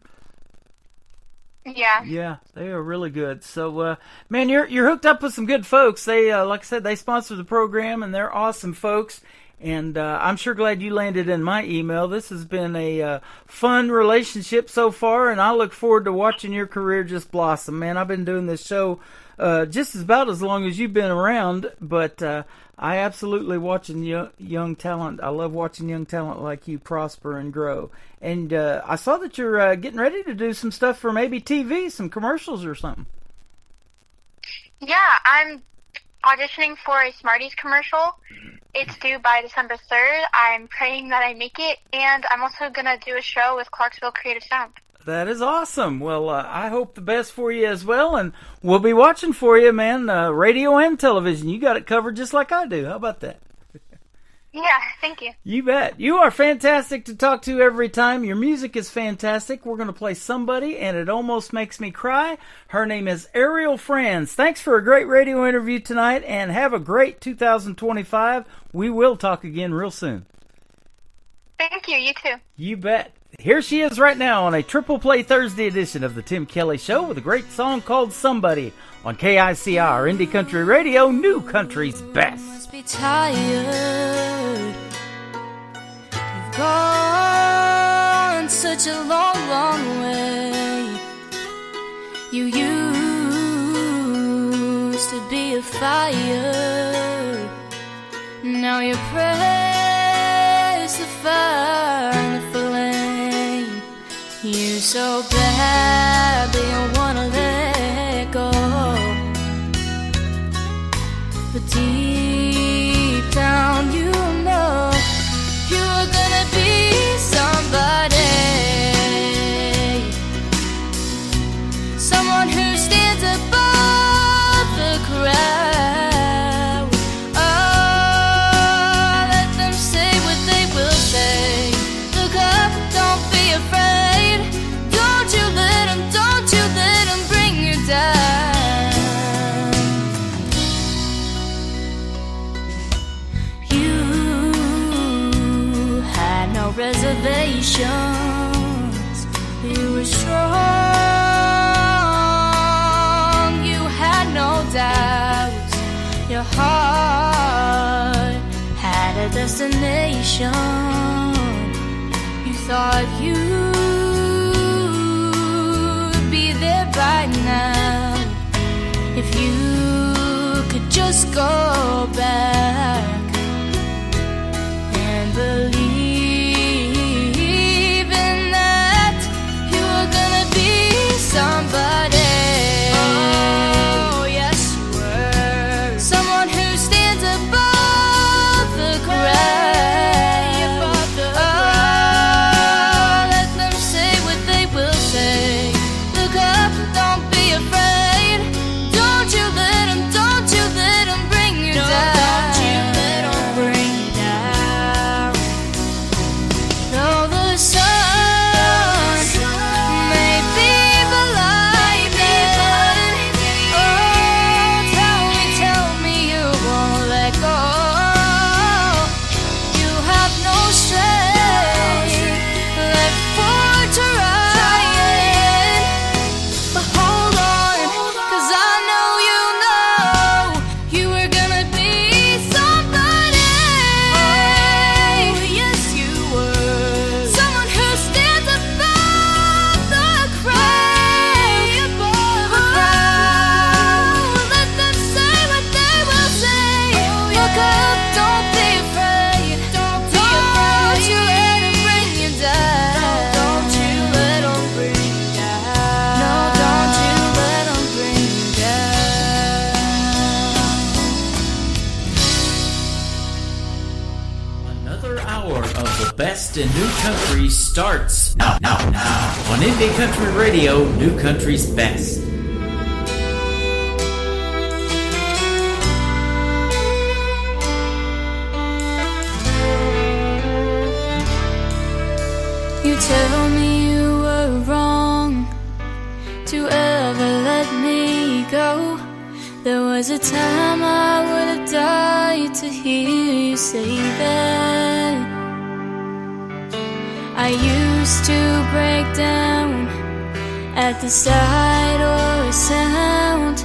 Yeah. Yeah, they are really good. So, man, you're hooked up with some good folks. They, like I said, they sponsor the program, and they're awesome folks. And I'm sure glad you landed in my email. This has been a fun relationship so far, and I look forward to watching your career just blossom. Man, I've been doing this show just about as long as you've been around, but I absolutely watching young talent. I love watching young talent like you prosper and grow. And I saw that you're getting ready to do some stuff for maybe TV, some commercials or something. Yeah, I'm auditioning for a Smarties commercial. It's due by December 3rd. I'm praying that I make it, and I'm also going to do a show with Clarksville Creative Sound. That is awesome. Well, I hope the best for you as well, and we'll be watching for you, man, radio and television. You got it covered just like I do. How about that? Yeah, thank you. You bet. You are fantastic to talk to every time. Your music is fantastic. We're going to play somebody, and it almost makes me cry. Her name is Ariel Franz. Thanks for a great radio interview tonight, and have a great 2025. We will talk again real soon. Thank you. You too. You bet. Here she is right now on a Triple Play Thursday edition of the Tim Kelly Show with a great song called Somebody on KICR Indie Country Radio, New Country's Best. Must be tired. You've gone such a long, long way. You used to be a fire. Now you press the fire and the flame. You so badly wanna let go, but deep down you know you're gonna be somebody, someone who stands above the crowd. Oh, let them say what they will say. Look up, don't be afraid. Don't you let them bring you down. You had no reservations. You were strong. You had no doubts. Your heart had a destination. You thought you'd be there by now if you could just go back and believe in that you were gonna be somebody. Oh, yes you were. Someone who stands above the crowd. Oh, let them say what they will say. Look up, don't be afraid. Don't you let them bring you down. Don't you let best in new country starts now. On Indie Country Radio, New Country's Best. You tell me you were wrong to ever let me go. There was a time I would have died to hear you say that. I used to break down at the sight or sound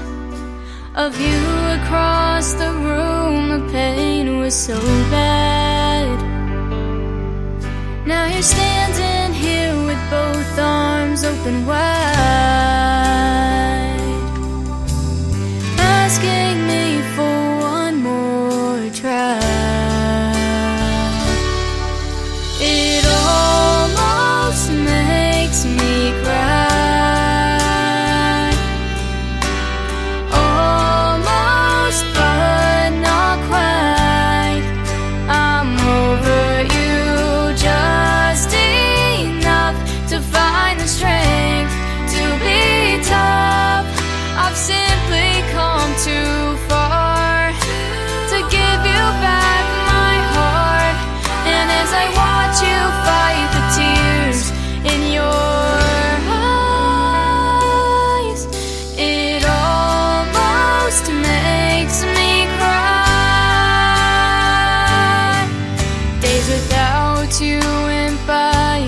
of you across the room. The pain was so bad. Now you're standing here with both arms open wide, asking me for one more try. It almost makes me cry, almost but not quite. I'm over you just enough to find the strength to be tough. I've simply come too far to give you back my heart. And as I watch you fight the tears in your eyes, it almost makes me cry. Days without you went by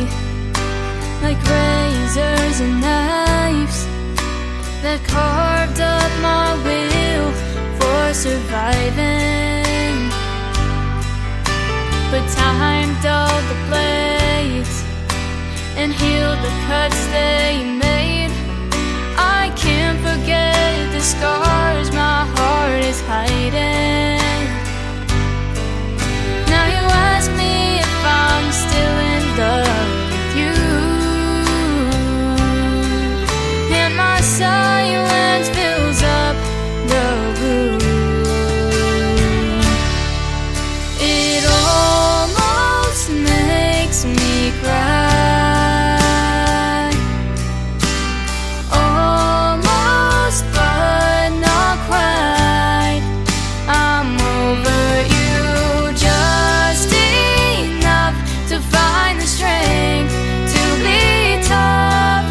like razors and knives that carved up my will for surviving. But time dulled the blades and healed the cuts they made. I can't forget the scars my heart is hiding. Now you ask me if I'm still in love with you, and my silence fills up the room. It almost makes me cry, almost but not quite. I'm over you just enough to find the strength to be tough.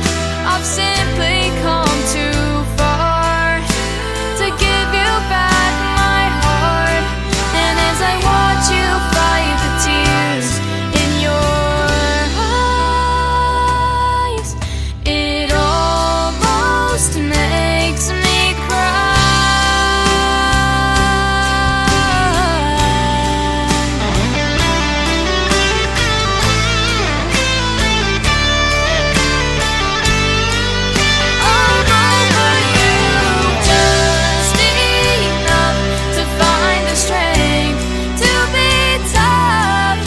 I've simply come too far to give you back my heart. And as I watch you fight the tears in your eyes, it almost makes me cry. I'm over you just enough to find the strength to be tough.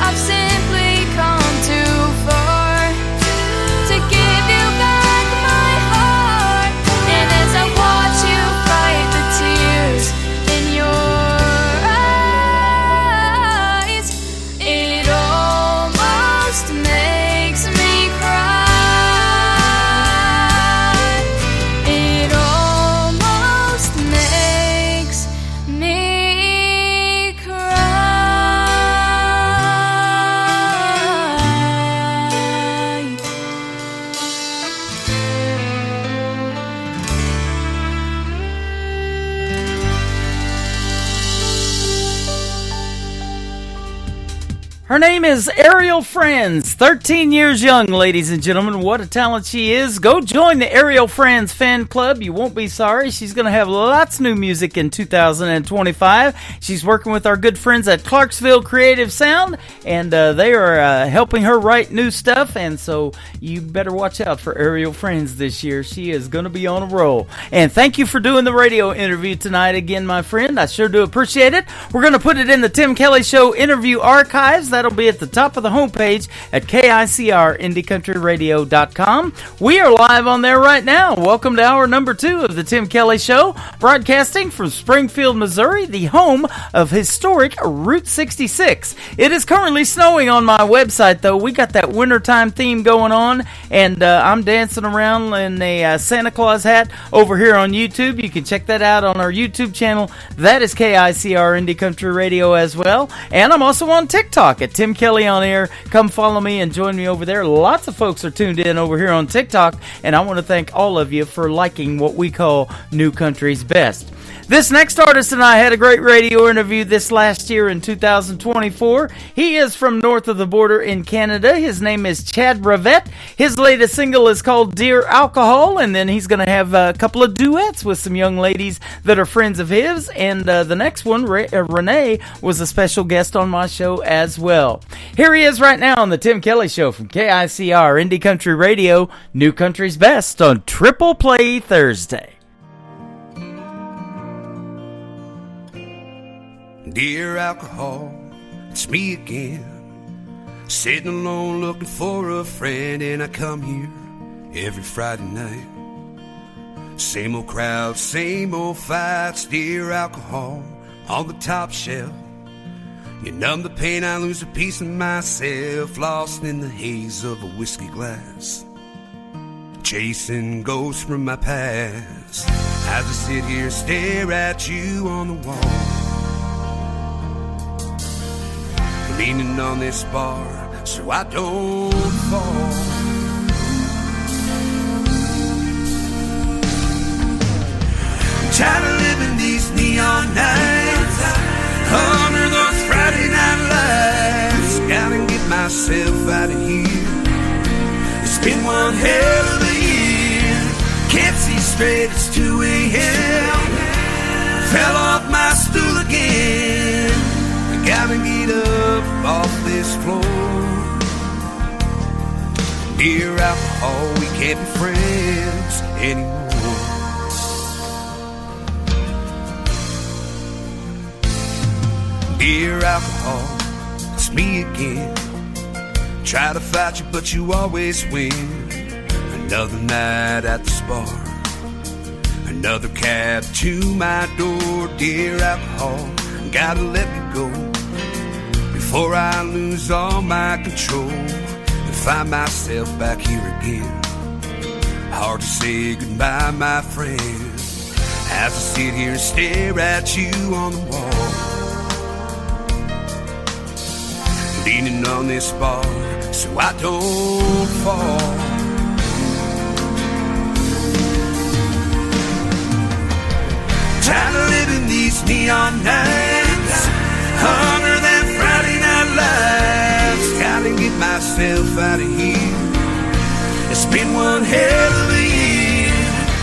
I've simply come too far to give you back my heart. And as I watch you fight the tears in your eyes, it almost makes me cry. It almost makes me cry. Her name is Ariel Friends, 13 years young, ladies and gentlemen. What a talent she is. Go join the Ariel Friends fan club. You won't be sorry. She's going to have lots of new music in 2025. She's working with our good friends at Clarksville Creative Sound, and they are helping her write new stuff, and so you better watch out for Ariel Friends this year. She is going to be on a roll. And thank you for doing the radio interview tonight again, my friend. I sure do appreciate it. We're going to put it in the Tim Kelly Show interview archives. That'll be at the top of the homepage at KICRIndieCountryRadio.com. We are live on there right now. Welcome to hour number 2 of the Tim Kelly Show, broadcasting from Springfield, Missouri, the home of historic Route 66. It is currently snowing on my website, though. We got that wintertime theme going on, and I'm dancing around in a Santa Claus hat over here on YouTube. You can check that out on our YouTube channel. That is KICR Indie Country Radio as well. And I'm also on TikTok at Tim Kelly on Air. Come follow me and join me over there. Lots of folks are tuned in over here on TikTok, and I want to thank all of you for liking what we call New Country's Best. This next artist and I had a great radio interview this last year in 2024. He is from north of the border in Canada. His name is Chad Bravett. His latest single is called Dear Alcohol, and then he's going to have a couple of duets with some young ladies that are friends of his. And the next one, Renee, was a special guest on my show as well. Here he is right now on the Tim Kelly Show from KICR Indie Country Radio, New Country's Best on Triple Play Thursday. Dear alcohol, it's me again, sitting alone looking for a friend, and I come here every Friday night. Same old crowd, same old fights. Dear alcohol, on the top shelf. You numb the pain, I lose a piece of myself, lost in the haze of a whiskey glass, chasing ghosts from my past. As I sit here, stare at you on the wall, leaning on this bar so I don't fall. I'm tired of living these neon nights under those Friday night lights. Gotta get myself out of here. It's been one hell of a year. Can't see straight, it's 2 a.m. Fell off my stool again. Gotta get up off this floor. Dear alcohol, we can't be friends anymore. Dear alcohol, it's me again. Try to fight you, but you always win. Another night at the bar, another cab to my door. Dear alcohol, gotta let me go before I lose all my control and find myself back here again. Hard to say goodbye, my friend, as I sit here and stare at you on the wall, leaning on this bar so I don't fall. Tired of living these neon nights under that Friday night lights. Gotta get myself out of here. It's been one hell of a year.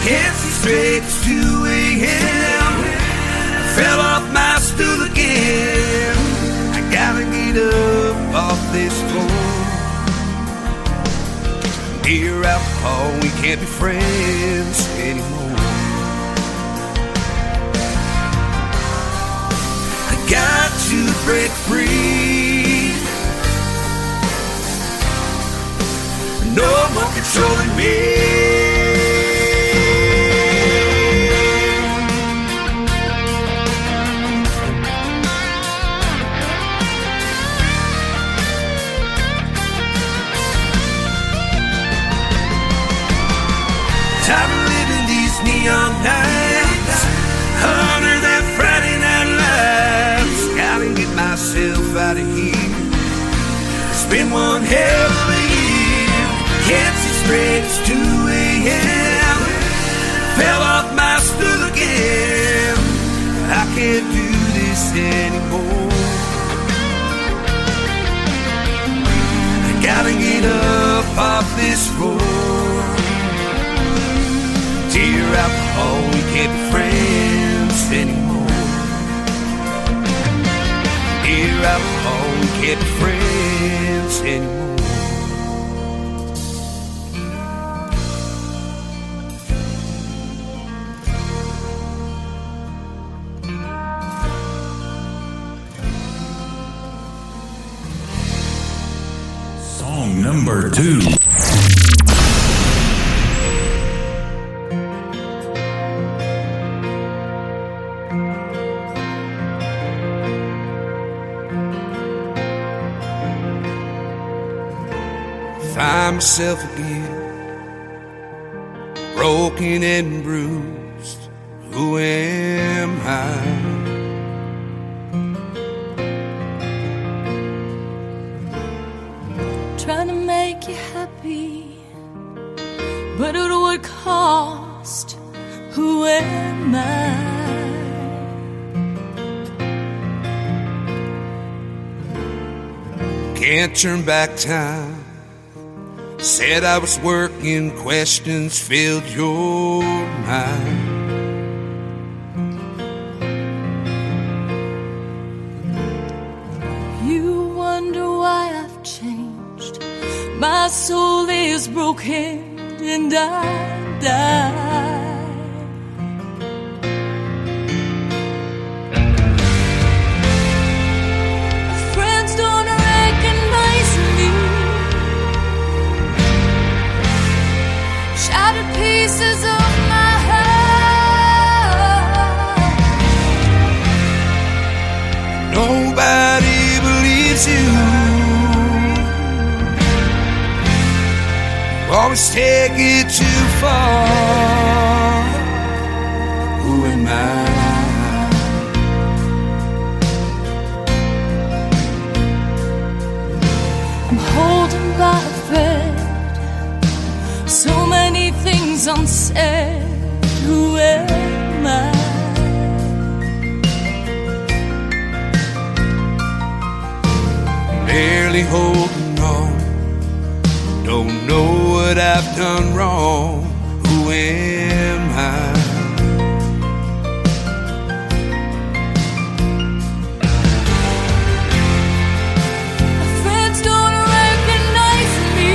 Can't see straight, it's 2 a.m. I fell off my stool again. I gotta get up off this floor. Dear alcohol, we can't be friends anymore. Got to break free. No more controlling me. Tired of living these neon nights under that Friday night lights. Gotta get myself out of here. It's been one hell of a year. Can't see straight, it's 2 a.m. Fell off my stool again. I can't do this anymore. I gotta get up off this floor. Dear alcohol, we can't be friends anymore. Dear alcohol, we can't be friends anymore. Number 2. Find myself again, broken and bruised. Who am I? Trying to make you happy, but at what cost? Who am I? Can't turn back time. Said I was working, questions filled your mind. You wonder why I've changed. My soul is broken and I die. Friends don't recognize me. Shattered pieces of my heart. Nobody believes you. Always take it too far. Who am I? I'm holding by a thread. So many things unsaid. Who am I? Barely holding on. Don't know what I've done wrong. Who am I? Friends don't recognize me.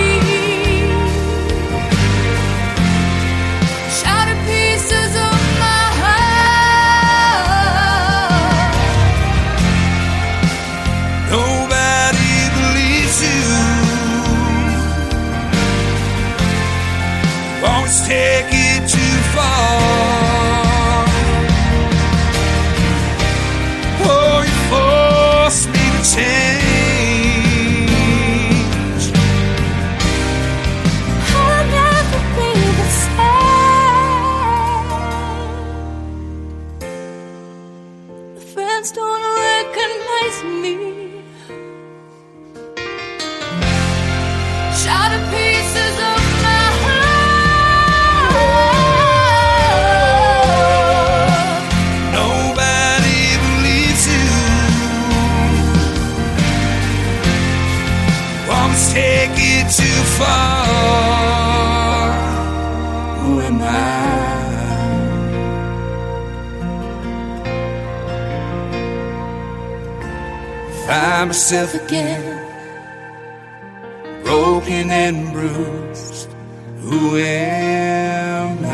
Shattered pieces of my heart. Nobody believes you. Always take it too far. Oh, you force me to change. I'll never be the same. Friends don't recognize me. Shattered pieces of my heart. Nobody believes you. Always take it too far. Who am I? Find myself again, broken and bruised. Who am I?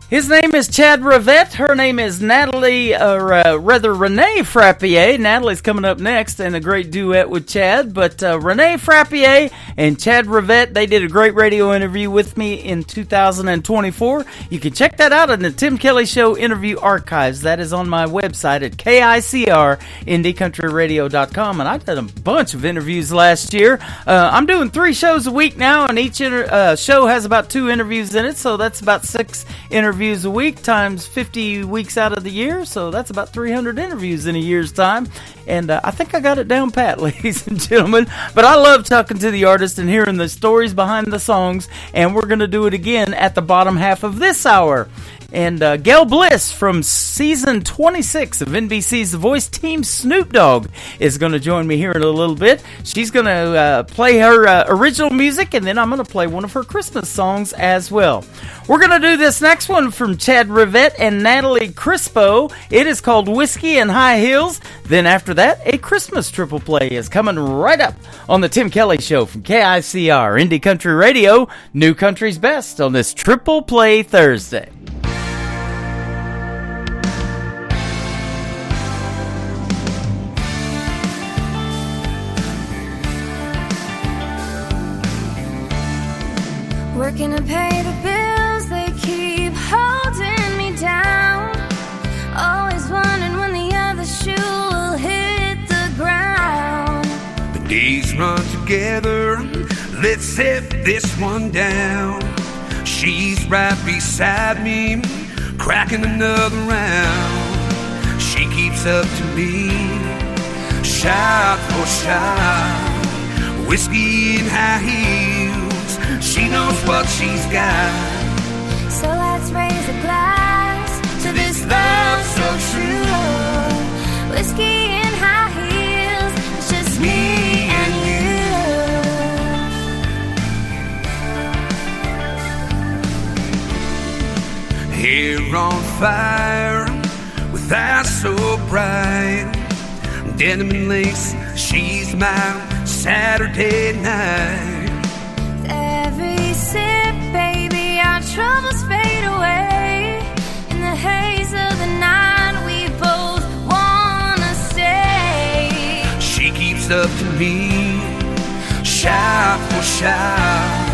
His name is Chad Rivette. Her name is Natalie, Renee Frappier. Natalie's coming up next in a great duet with Chad. But Renee Frappier and Chad Rivette, they did a great radio interview with me in 2024. You can check that out in the Tim Kelly Show interview archives. That is on my website at KICR-IndieCountryRadio.com. And I did a bunch of interviews last year. I'm doing 3 shows a week now, and each show has about 2 interviews in it. So that's about 6 interviews a week times 50 weeks out of the year, so that's about 300 interviews in a year's time, and I think I got it down pat, ladies and gentlemen. But I love talking to the artist and hearing the stories behind the songs, and we're going to do it again at the bottom half of this hour. And Gail Bliss from season 26 of NBC's The Voice Team Snoop Dogg is going to join me here in a little bit. She's going to play her original music, and then I'm going to play one of her Christmas songs as well. We're going to do this next one from Chad Rivette and Natalie Crispo. It is called Whiskey and High Heels. Then after that, a Christmas triple play is coming right up on the Tim Kelly Show from KICR, Indie Country Radio, New Country's Best on this Triple Play Thursday. working to pay the bills, they keep holding me down. Always wondering when the other shoe will hit the ground. The days run together, let's set this one down. She's right beside me, cracking another round. She keeps up to me, shot for shot, whiskey and high heels. She knows what she's got. So let's raise a glass to this love so true. Whiskey and high heels, it's just me and you. Hair on fire, with eyes so bright, denim and lace, she's my Saturday night. With every sip, baby, our troubles fade away. In the haze of the night, we both wanna stay. She keeps up to me, shot for shot,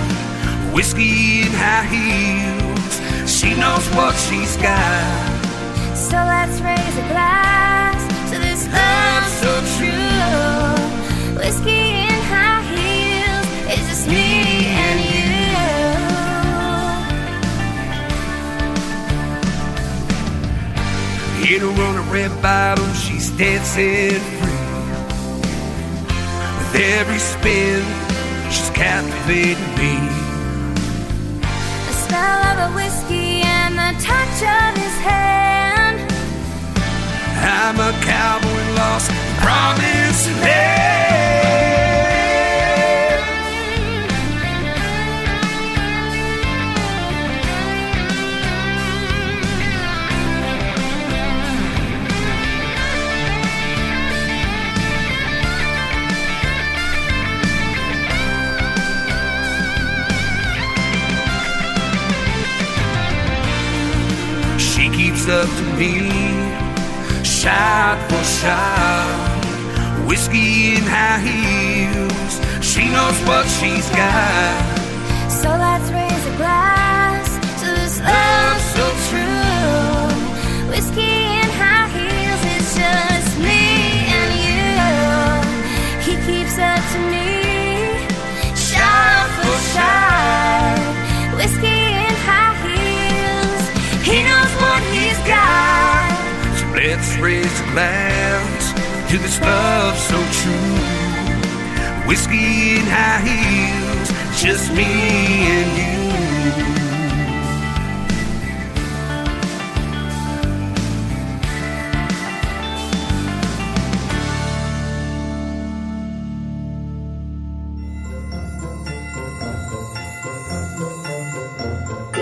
whiskey and high heels. She knows what she's got. So let's raise a glass to this love so true. Whiskey and high heels, it's just me and you. Hit her on a red bottom, she's dancing free. With every spin, she's captivating me. The smell of the whiskey and the touch of his hand. I'm a cowboy lost in promised land. She keeps up to me, shot for shot, whiskey and high heels. She knows what she's got. So let's raise a glass to this love so true. Whiskey and high heels, it's just me and you. He keeps up to me, shot for shot, whiskey and high heels. He knows what he's got. Let's raise a glass to this love so true. Whiskey and high heels, just me and you.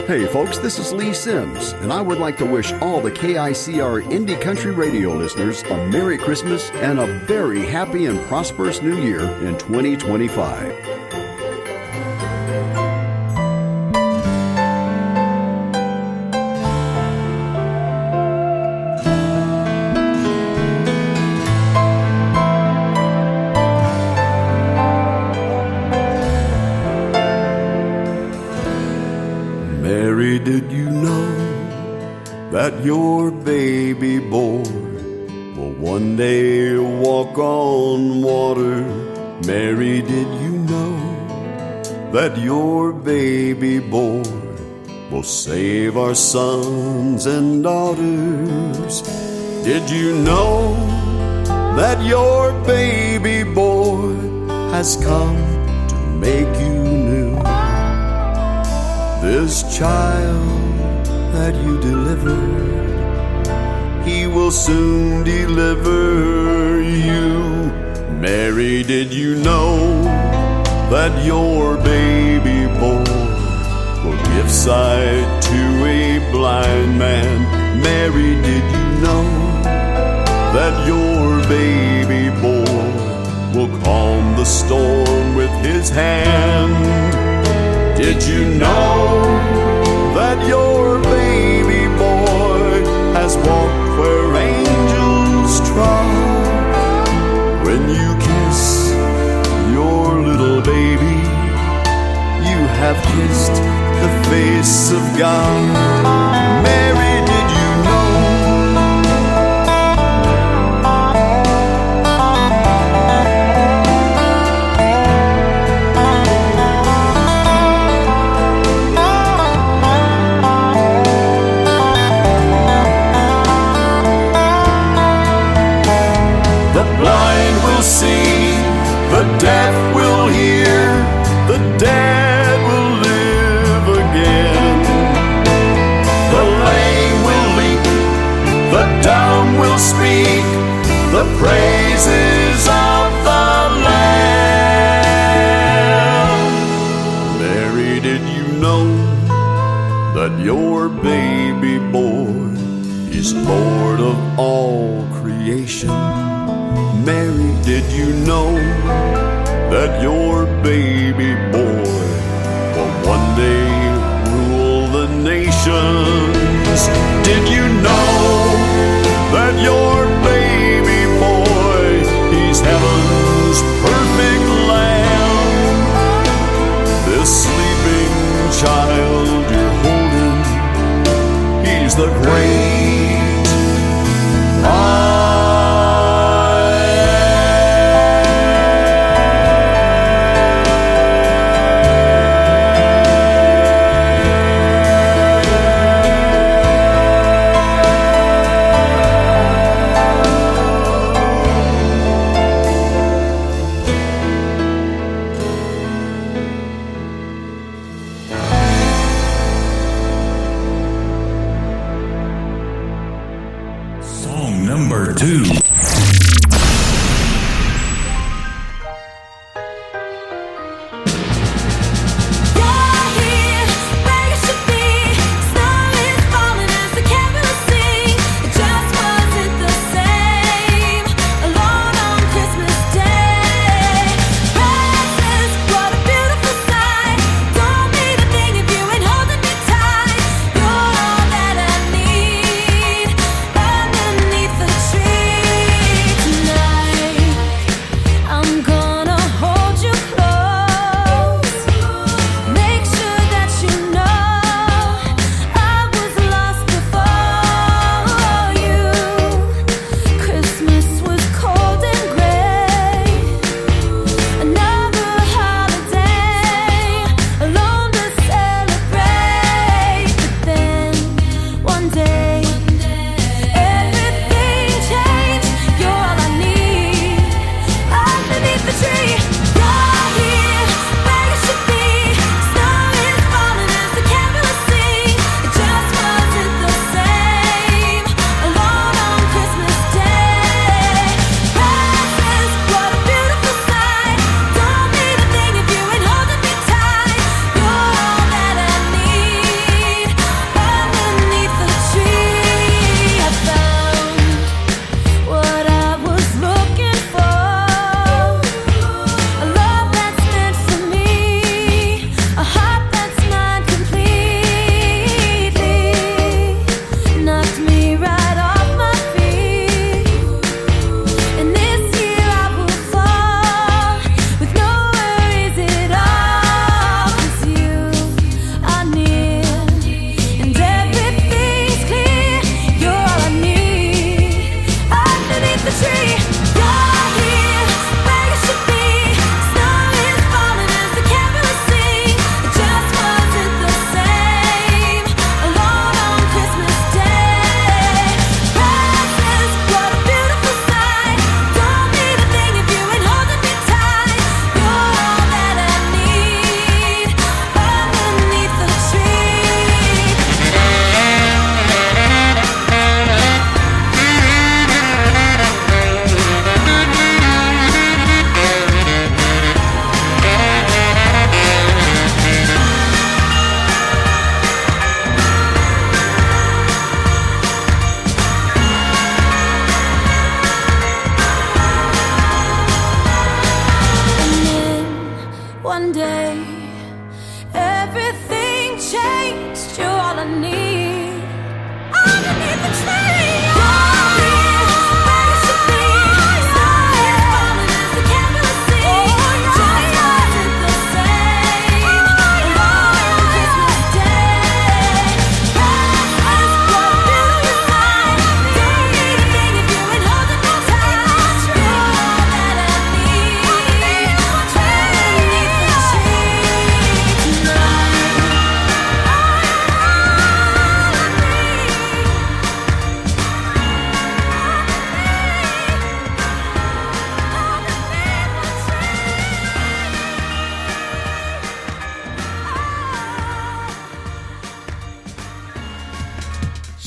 Hey folks, this is Lee Sims, and I would like to wish all the KICR Indie Country Radio listeners a Merry Christmas and a very happy and prosperous New Year in 2025. Mary, did you know that your baby boy will one day walk on water? Mary, did you know that your baby boy will save our sons and daughters? Did you know that your baby boy has come to make you new? This child that you delivered, he will soon deliver you. Mary, did you know that your baby boy will give sight to a blind man? Mary, did you know that your baby boy will calm the storm with his hand? Did you know that your baby boy has walked where angels trod? When you kiss your little baby, you have kissed grace of God. Mary, did you know? The blind will see, the deaf will hear, the dead will live again. The lame will leap, the dumb will speak, the praises of the Lamb. Mary, did you know that your baby boy is Lord of all creation? Mary, did you know that your baby boy will one day rule the nations? Did you know that your baby boy, he's heaven's perfect lamb? This sleeping child you're holding, he's the great I Song number 2.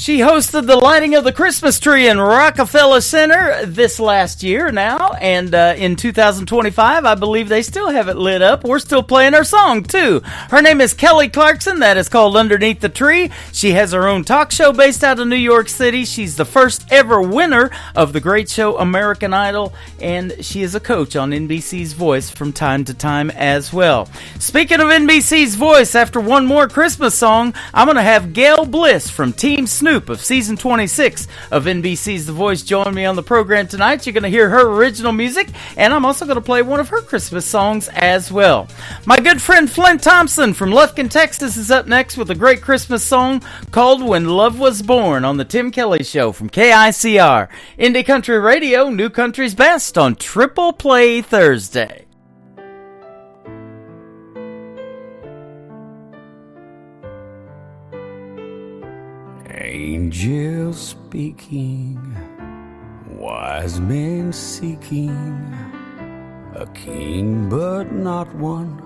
She hosted the lighting of the Christmas tree in Rockefeller Center this last year now, and in 2025, I believe they still have it lit up. We're still playing her song, too. Her name is Kelly Clarkson. That is called Underneath the Tree. She has her own talk show based out of New York City. She's the first ever winner of the great show American Idol, and she is a coach on NBC's Voice from time to time as well. Speaking of NBC's Voice, after one more Christmas song, I'm going to have Gail Bliss from Team Snoop of season 26 of NBC's The Voice join me on the program tonight. You're going to hear her original music, and I'm also going to play one of her Christmas songs as well. My good friend Flint Thompson from Lufkin, Texas is up next with a great Christmas song called When Love Was Born on the Tim Kelly Show from KICR. Indie Country Radio, New Country's Best on Triple Play Thursday. Angels speaking, wise men seeking, a king but not one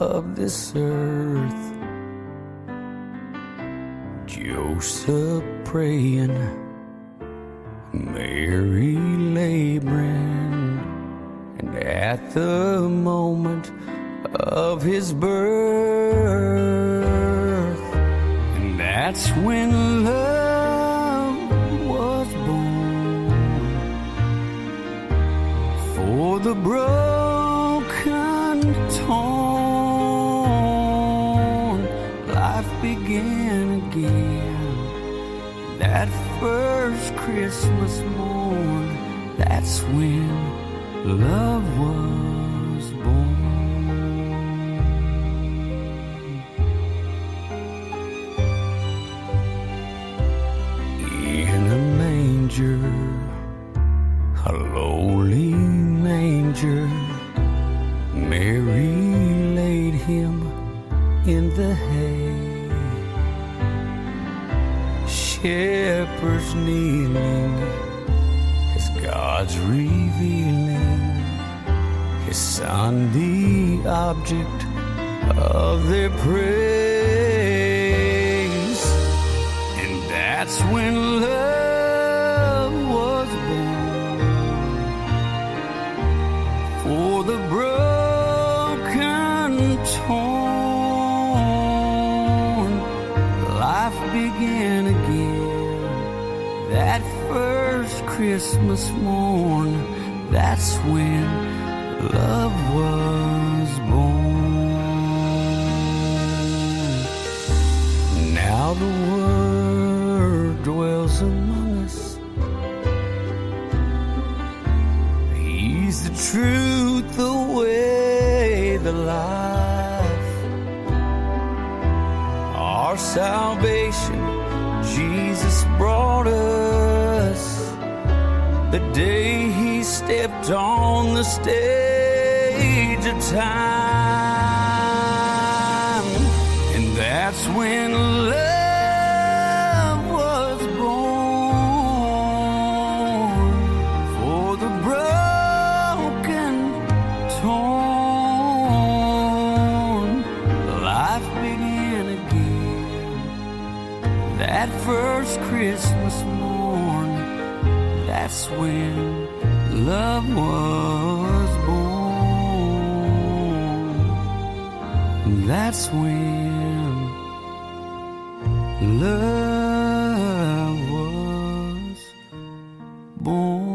of this earth. Joseph praying, Mary laboring, and at the moment of his birth, and that's when love was born. For the broken, torn, life began again. That first Christmas morn, that's when love was born. In a manger, a lowly manger, Mary laid him in the hay. Shepherds kneeling as God's revealing his son, the object of their praise. And that's when love was born. For the broken, torn, life began again. That first Christmas morn, that's when love was born. Now the Word dwells among us. He's the truth, the way, the life. Our salvation Jesus brought us the day he stepped on the stage of time. And that's when love was born. For the broken, torn, life began again. That first Christmas morn, that's when love was born. That's when love was born.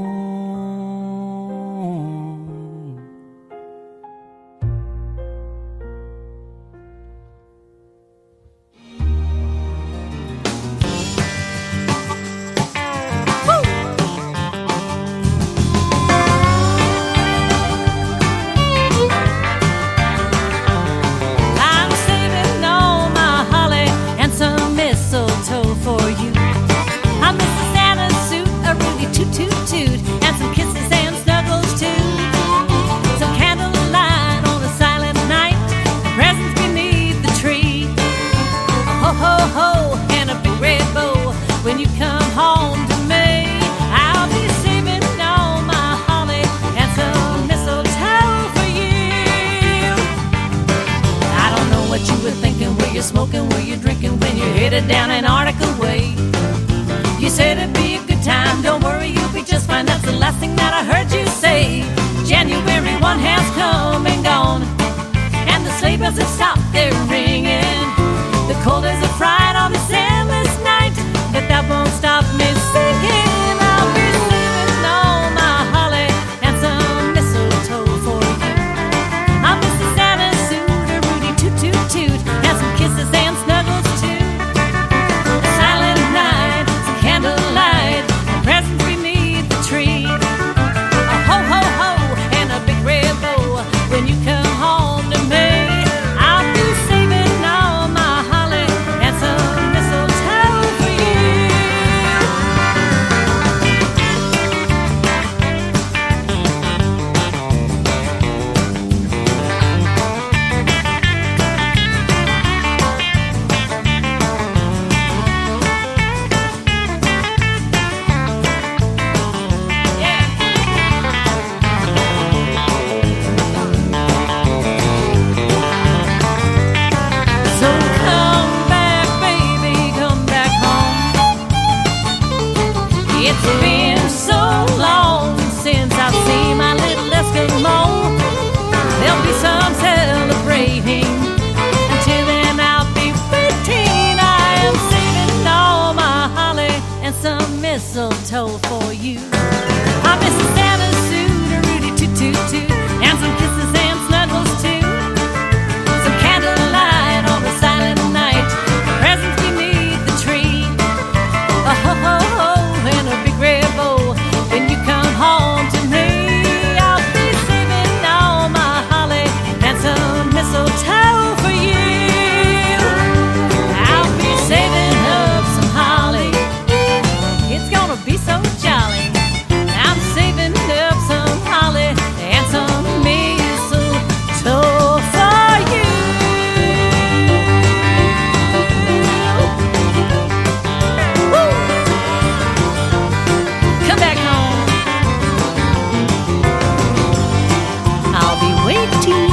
Smoking, were you drinking when you're headed down Antarctica way? doesn't stop their ringing. The cold as a fright on this endless night, but that won't stop me singing. I'll be saving all my holly and some mistletoe for you. I'll miss the Santa suit, a Rudy toot toot toot, and some kisses and snuggles too. A silent night, some candlelight, presents beneath the tree. A ho ho ho and a big red bow when you come home to me. I'll be saving all my holly and some mistletoe for you. So come back, baby, come back home. It's been so long since I've seen my little Eskimo. There'll be some celebrating. Until then, I'll be 15. I am saving all my holly and some mistletoe for you. I miss the Santa suit, a Rudy toot toot toot, and some kisses and snuggles too. Some candlelight on a silent night, presents beneath the tree. A ho ho ho and a big red bow when you come home to me. I'll be saving all my holly and some mistletoe for you. I'll be saving up some holly. It's gonna be so jolly. I'm saving up some holly and some mistletoe for you. Woo! Come back home. I'll be waiting.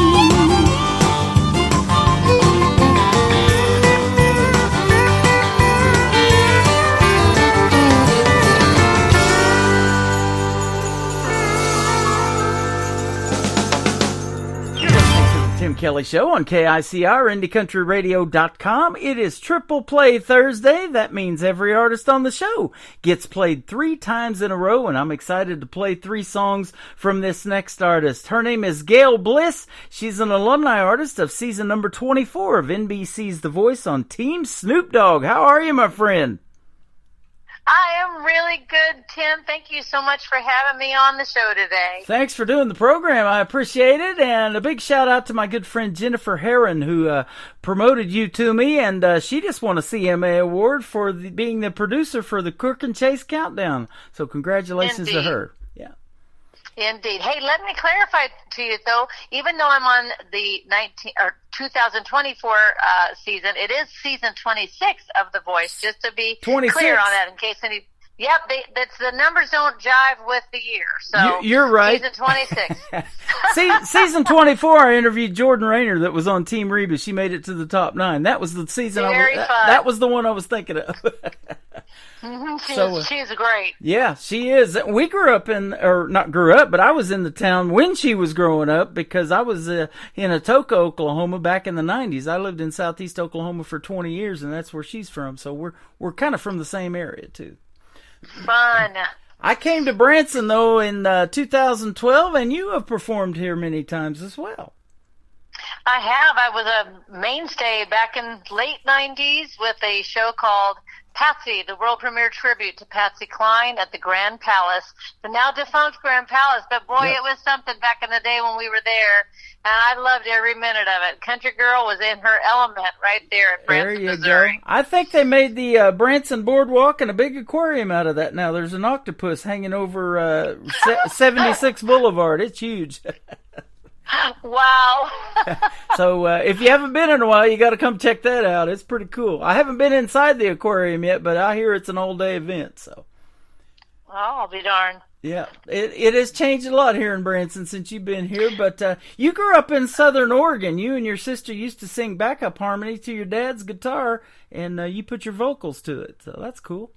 You're listening to the Tim Kelly Show on KICR, IndieCountryRadio.com. It is Triple Play Thursday. That means every artist on the show gets played 3 times in a row, and I'm excited to play 3 songs from this next artist. Her name is Gail Bliss. She's an alumni artist of season number 24 of NBC's The Voice on Team Snoop Dogg. How are you, my friend? I am really good, Tim. Thank you so much for having me on the show today. Thanks for doing the program. I appreciate it. And a big shout out to my good friend Jennifer Herron, who promoted you to me. And she just won a CMA award for being the producer for the Crook and Chase Countdown. So congratulations to her. Yeah. Indeed. Hey, let me clarify to you, though. Even though I'm on the 2024 season, it is season 26 of The Voice, just to be 26. clear on that in case any... Yep, that's the numbers don't jive with the year. So you're right. Season 26. Season 24, I interviewed Jordan Rayner that was on Team Reba. She made it to the top 9. That was the season. Very fun. That was the one I was thinking of. She's great. Yeah, she is. We grew up not grew up, but I was in the town when she was growing up because I was in Atoka, Oklahoma back in the 90s. I lived in southeast Oklahoma for 20 years, and that's where she's from. So we're kind of from the same area, too. Fun. I came to Branson, though, in 2012, and you have performed here many times as well. I have. I was a mainstay back in late 90s with a show called Patsy, the world premiere tribute to Patsy Cline at the Grand Palace, the now defunct Grand Palace. But boy, It was something back in the day when we were there, and I loved every minute of it. Country Girl was in her element right there at Branson, Missouri. Go. I think they made the Branson Boardwalk and a big aquarium out of that now. There's an octopus hanging over 76 Boulevard. It's huge. Wow. So if you haven't been in a while, you got to come check that out. It's pretty cool. I haven't been inside the aquarium yet, but I hear it's an all-day event. So. Oh, I'll be darned. Yeah, it has changed a lot here in Branson since you've been here, but you grew up in Southern Oregon. You and your sister used to sing backup harmony to your dad's guitar, and you put your vocals to it, so that's cool.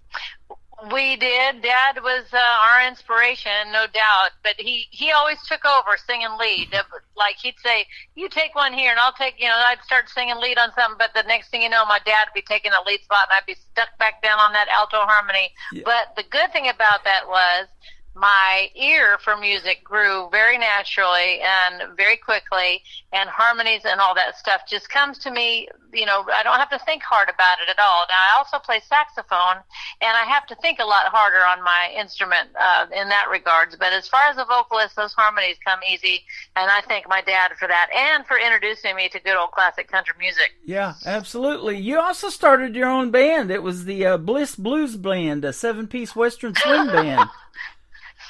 We did. Dad was our inspiration, no doubt. But he always took over singing lead. Like he'd say, "You take one here, and I'll take." I'd start singing lead on something, but the next thing you know, my dad would be taking a lead spot, and I'd be stuck back down on that alto harmony. Yeah. But the good thing about that was my ear for music grew very naturally and very quickly, and harmonies and all that stuff just comes to me. I don't have to think hard about it at all. Now, I also play saxophone, and I have to think a lot harder on my instrument in that regards. But as far as a vocalist, those harmonies come easy, and I thank my dad for that and for introducing me to good old classic country music. Yeah, absolutely. You also started your own band. It was the Bliss Blues Band, a 7-piece Western swing band.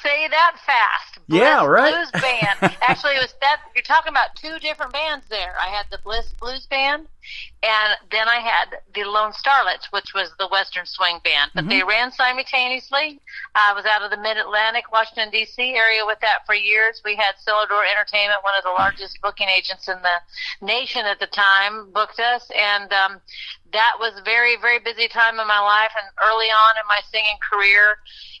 Say that fast. Yeah, right. Blues Band. Actually, it was that. You're talking about two different bands there. I had the Bliss Blues Band, and then I had the Lone Starlets, which was the Western Swing Band. But they ran simultaneously. I was out of the Mid-Atlantic, Washington, D.C. area with that for years. We had Celador Entertainment, one of the largest booking agents in the nation at the time, booked us, and that was a very, very busy time in my life and early on in my singing career.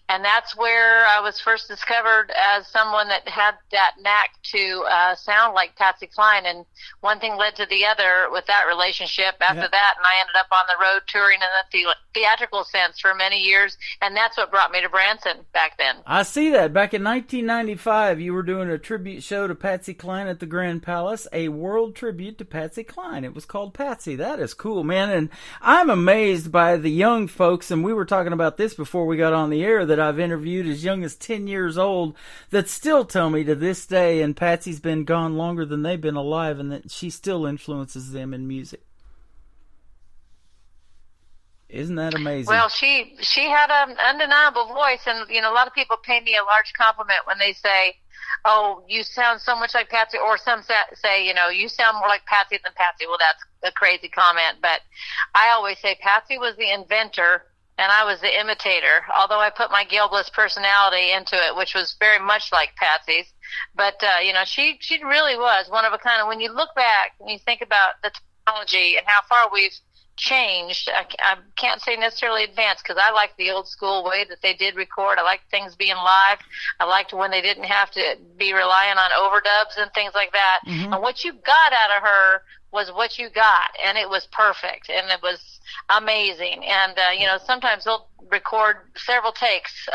And that's where I was first discovered as someone that had that knack to sound like Patsy Cline. And one thing led to the other with that relationship after that. And I ended up on the road touring in the theatrical sense for many years. And that's what brought me to Branson back then. I see that. Back in 1995, you were doing a tribute show to Patsy Cline at the Grand Palace, a world tribute to Patsy Cline. It was called Patsy. That is cool, man. And I'm amazed by the young folks, and we were talking about this before we got on the air, that I've interviewed as young as 10 years old that still tell me to this day, and Patsy's been gone longer than they've been alive, and that she still influences them in music. Isn't that amazing? Well, she had an undeniable voice, and a lot of people pay me a large compliment when they say, "Oh, you sound so much like Patsy," or some say, "You sound more like Patsy than Patsy." Well, that's a crazy comment, but I always say Patsy was the inventor and I was the imitator, although I put my Gail Bliss personality into it, which was very much like Patsy's. But, she really was one of a kind. And when you look back and you think about the technology and how far we've changed, I can't say necessarily advanced, because I like the old school way that they did record. I liked things being live. I liked when they didn't have to be relying on overdubs and things like that. And what you got out of her was what you got, and it was perfect, and it was amazing. And sometimes they'll record several takes,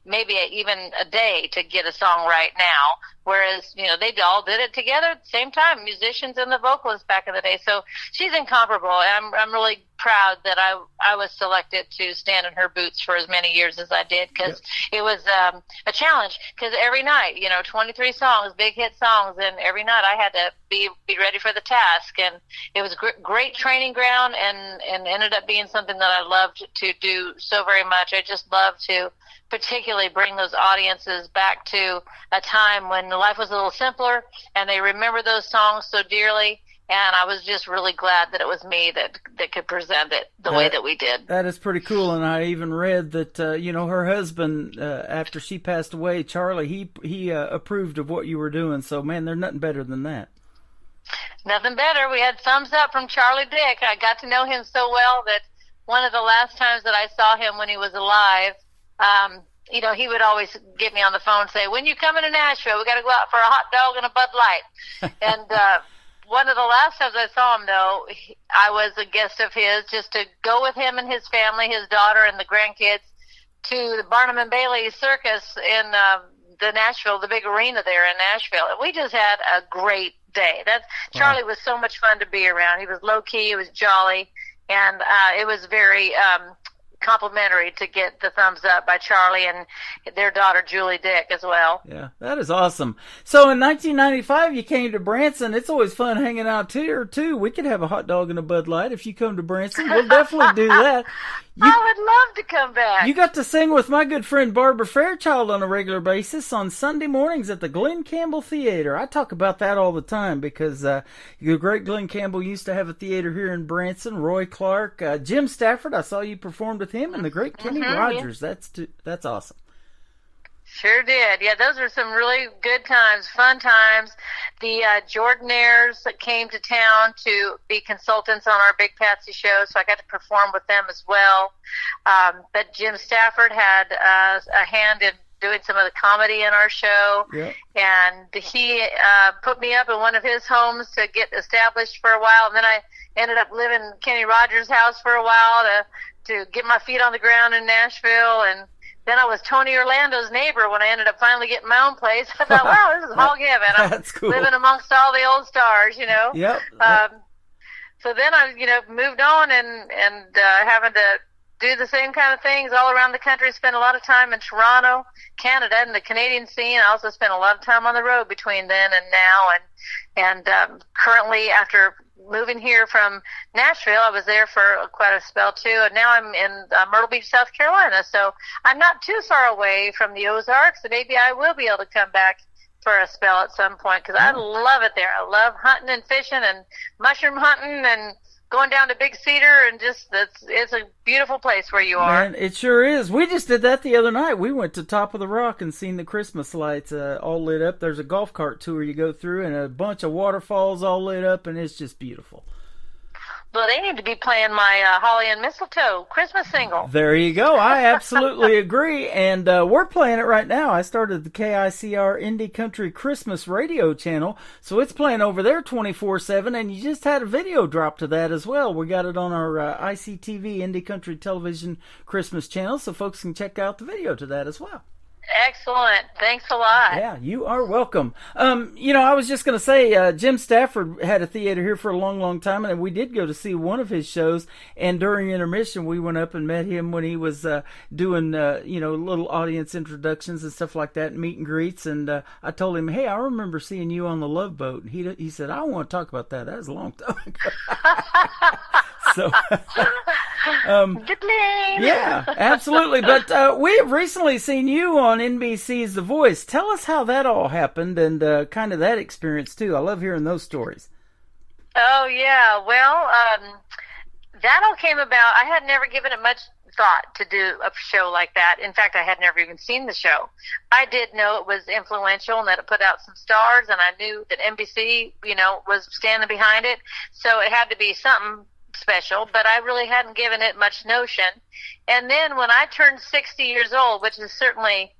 maybe even a day to get a song right now, whereas they all did it together at the same time, musicians and the vocalists back in the day. So she's incomparable. I'm really proud that I was selected to stand in her boots for as many years as I did, because it was a challenge, because every night 23 songs, big hit songs, and every night I had to be ready for the task. And it was great training ground, and ended up being something that I loved to do so very much. I just love to particularly bring those audiences back to a time when life was a little simpler, and they remember those songs so dearly. And I was just really glad that it was me that could present it the way that we did. That is pretty cool. And I even read that, her husband, after she passed away, Charlie, he approved of what you were doing. So, man, there's nothing better than that. Nothing better. We had thumbs up from Charlie Dick. I got to know him so well that one of the last times that I saw him when he was alive, he would always get me on the phone and say, "When you coming to Nashville, we got to go out for a hot dog and a Bud Light." And one of the last times I saw him, though, I was a guest of his, just to go with him and his family, his daughter and the grandkids, to the Barnum and Bailey Circus in the Nashville, the big arena there in Nashville. And we just had a great day. Charlie was so much fun to be around. He was low key, he was jolly, and it was very complimentary to get the thumbs up by Charlie and their daughter Julie Dick as well. Yeah, that is awesome. So in 1995 you came to Branson. It's always fun hanging out here too. We could have a hot dog and a Bud Light if you come to Branson. We'll definitely do that. I would love to come back. You got to sing with my good friend Barbara Fairchild on a regular basis on Sunday mornings at the Glen Campbell Theater. I talk about that all the time because the great Glen Campbell used to have a theater here in Branson. Roy Clark, Jim Stafford, I saw you performed with him, and the great Kenny Rogers. Yeah. That's awesome. Sure did. Yeah, those were some really good times, fun times. The Jordanaires that came to town to be consultants on our Big Patsy show, so I got to perform with them as well. But Jim Stafford had a hand in doing some of the comedy in our show. Yep. And he put me up in one of his homes to get established for a while. And then I ended up living in Kenny Rogers' house for a while to get my feet on the ground in Nashville. And then I was Tony Orlando's neighbor when I ended up finally getting my own place. I thought, wow, this is hog heaven. I'm cool. Living amongst all the old stars, you know. Yep. So then I, moved on and having to do the same kind of things all around the country. Spent a lot of time in Toronto, Canada, and the Canadian scene. I also spent a lot of time on the road between then and now. And currently, after moving here from Nashville, I was there for quite a spell too, and now I'm in Myrtle Beach, South Carolina. So I'm not too far away from the Ozarks, and maybe I will be able to come back for a spell at some point, because I love it there. I love hunting and fishing and mushroom hunting and going down to Big Cedar, and just it's a beautiful place where you are. Man, it sure is. We just did that the other night. We went to Top of the Rock and seen the Christmas lights all lit up. There's a golf cart tour you go through, and a bunch of waterfalls all lit up, and it's just beautiful. Well, they need to be playing my Holly and Mistletoe Christmas single. There you go. I absolutely agree. And we're playing it right now. I started the KICR Indie Country Christmas radio channel, so it's playing over there 24/7, and you just had a video drop to that as well. We got it on our ICTV Indie Country Television Christmas channel, so folks can check out the video to that as well. Excellent. Thanks a lot. Yeah, you are welcome. I was just going to say, Jim Stafford had a theater here for a long, long time, and we did go to see one of his shows, and during intermission, we went up and met him when he was doing, little audience introductions and stuff like that, meet and greets, and I told him, hey, I remember seeing you on the Love Boat, and he said, I don't want to talk about that. That was a long time ago. So, yeah, absolutely. But we have recently seen you on NBC's The Voice. Tell us how that all happened and kind of that experience too. I love hearing those stories. Oh yeah, well, that all came about. I had never given it much thought to do a show like that. In fact, I had never even seen the show. I did know it was influential and that it put out some stars, and I knew that NBC, was standing behind it. So it had to be something special, but I really hadn't given it much notion. And then when I turned 60 years old, which is certainly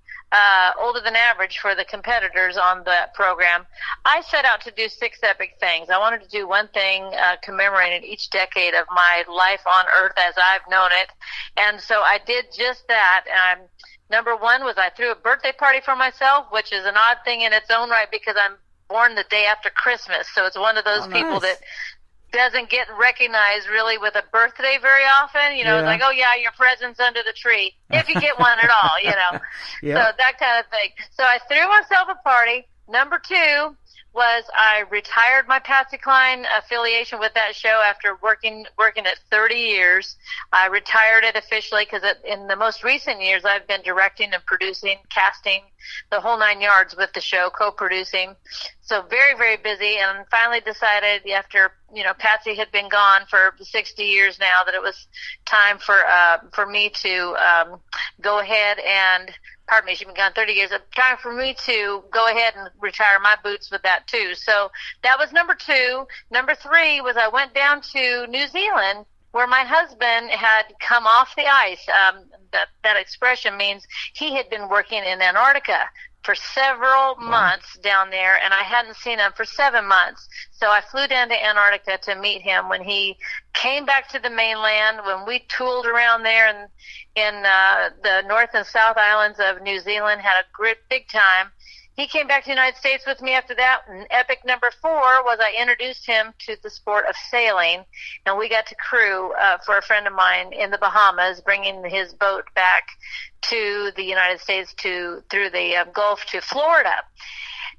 older than average for the competitors on the program, I set out to do 6 epic things. I wanted to do one thing commemorating each decade of my life on Earth as I've known it. And so I did just that. Number 1 was I threw a birthday party for myself, which is an odd thing in its own right because I'm born the day after Christmas. So it's one of those people that doesn't get recognized really with a birthday very often. It's like, oh yeah, your present's under the tree, if you get one at all, So that kind of thing. So I threw myself a party. Number 2 was I retired my Patsy Cline affiliation with that show after working it 30 years. I retired it officially because in the most recent years I've been directing and producing, casting, the whole 9 yards with the show, co-producing. So very, very busy, and finally decided after, Patsy had been gone for 60 years now that it was time for me to go ahead and, pardon me, she's been gone 30 years. It's time for me to go ahead and retire my boots with that too. So that was number 2. Number 3 was I went down to New Zealand where my husband had come off the ice. That expression means he had been working in Antarctica for several months down there, and I hadn't seen him for 7 months. So I flew down to Antarctica to meet him when he came back to the mainland, when we tooled around there in the North and South Islands of New Zealand, had a great big time. He came back to the United States with me after that, and epic number 4 was I introduced him to the sport of sailing, and we got to crew for a friend of mine in the Bahamas, bringing his boat back to the United States through the Gulf to Florida.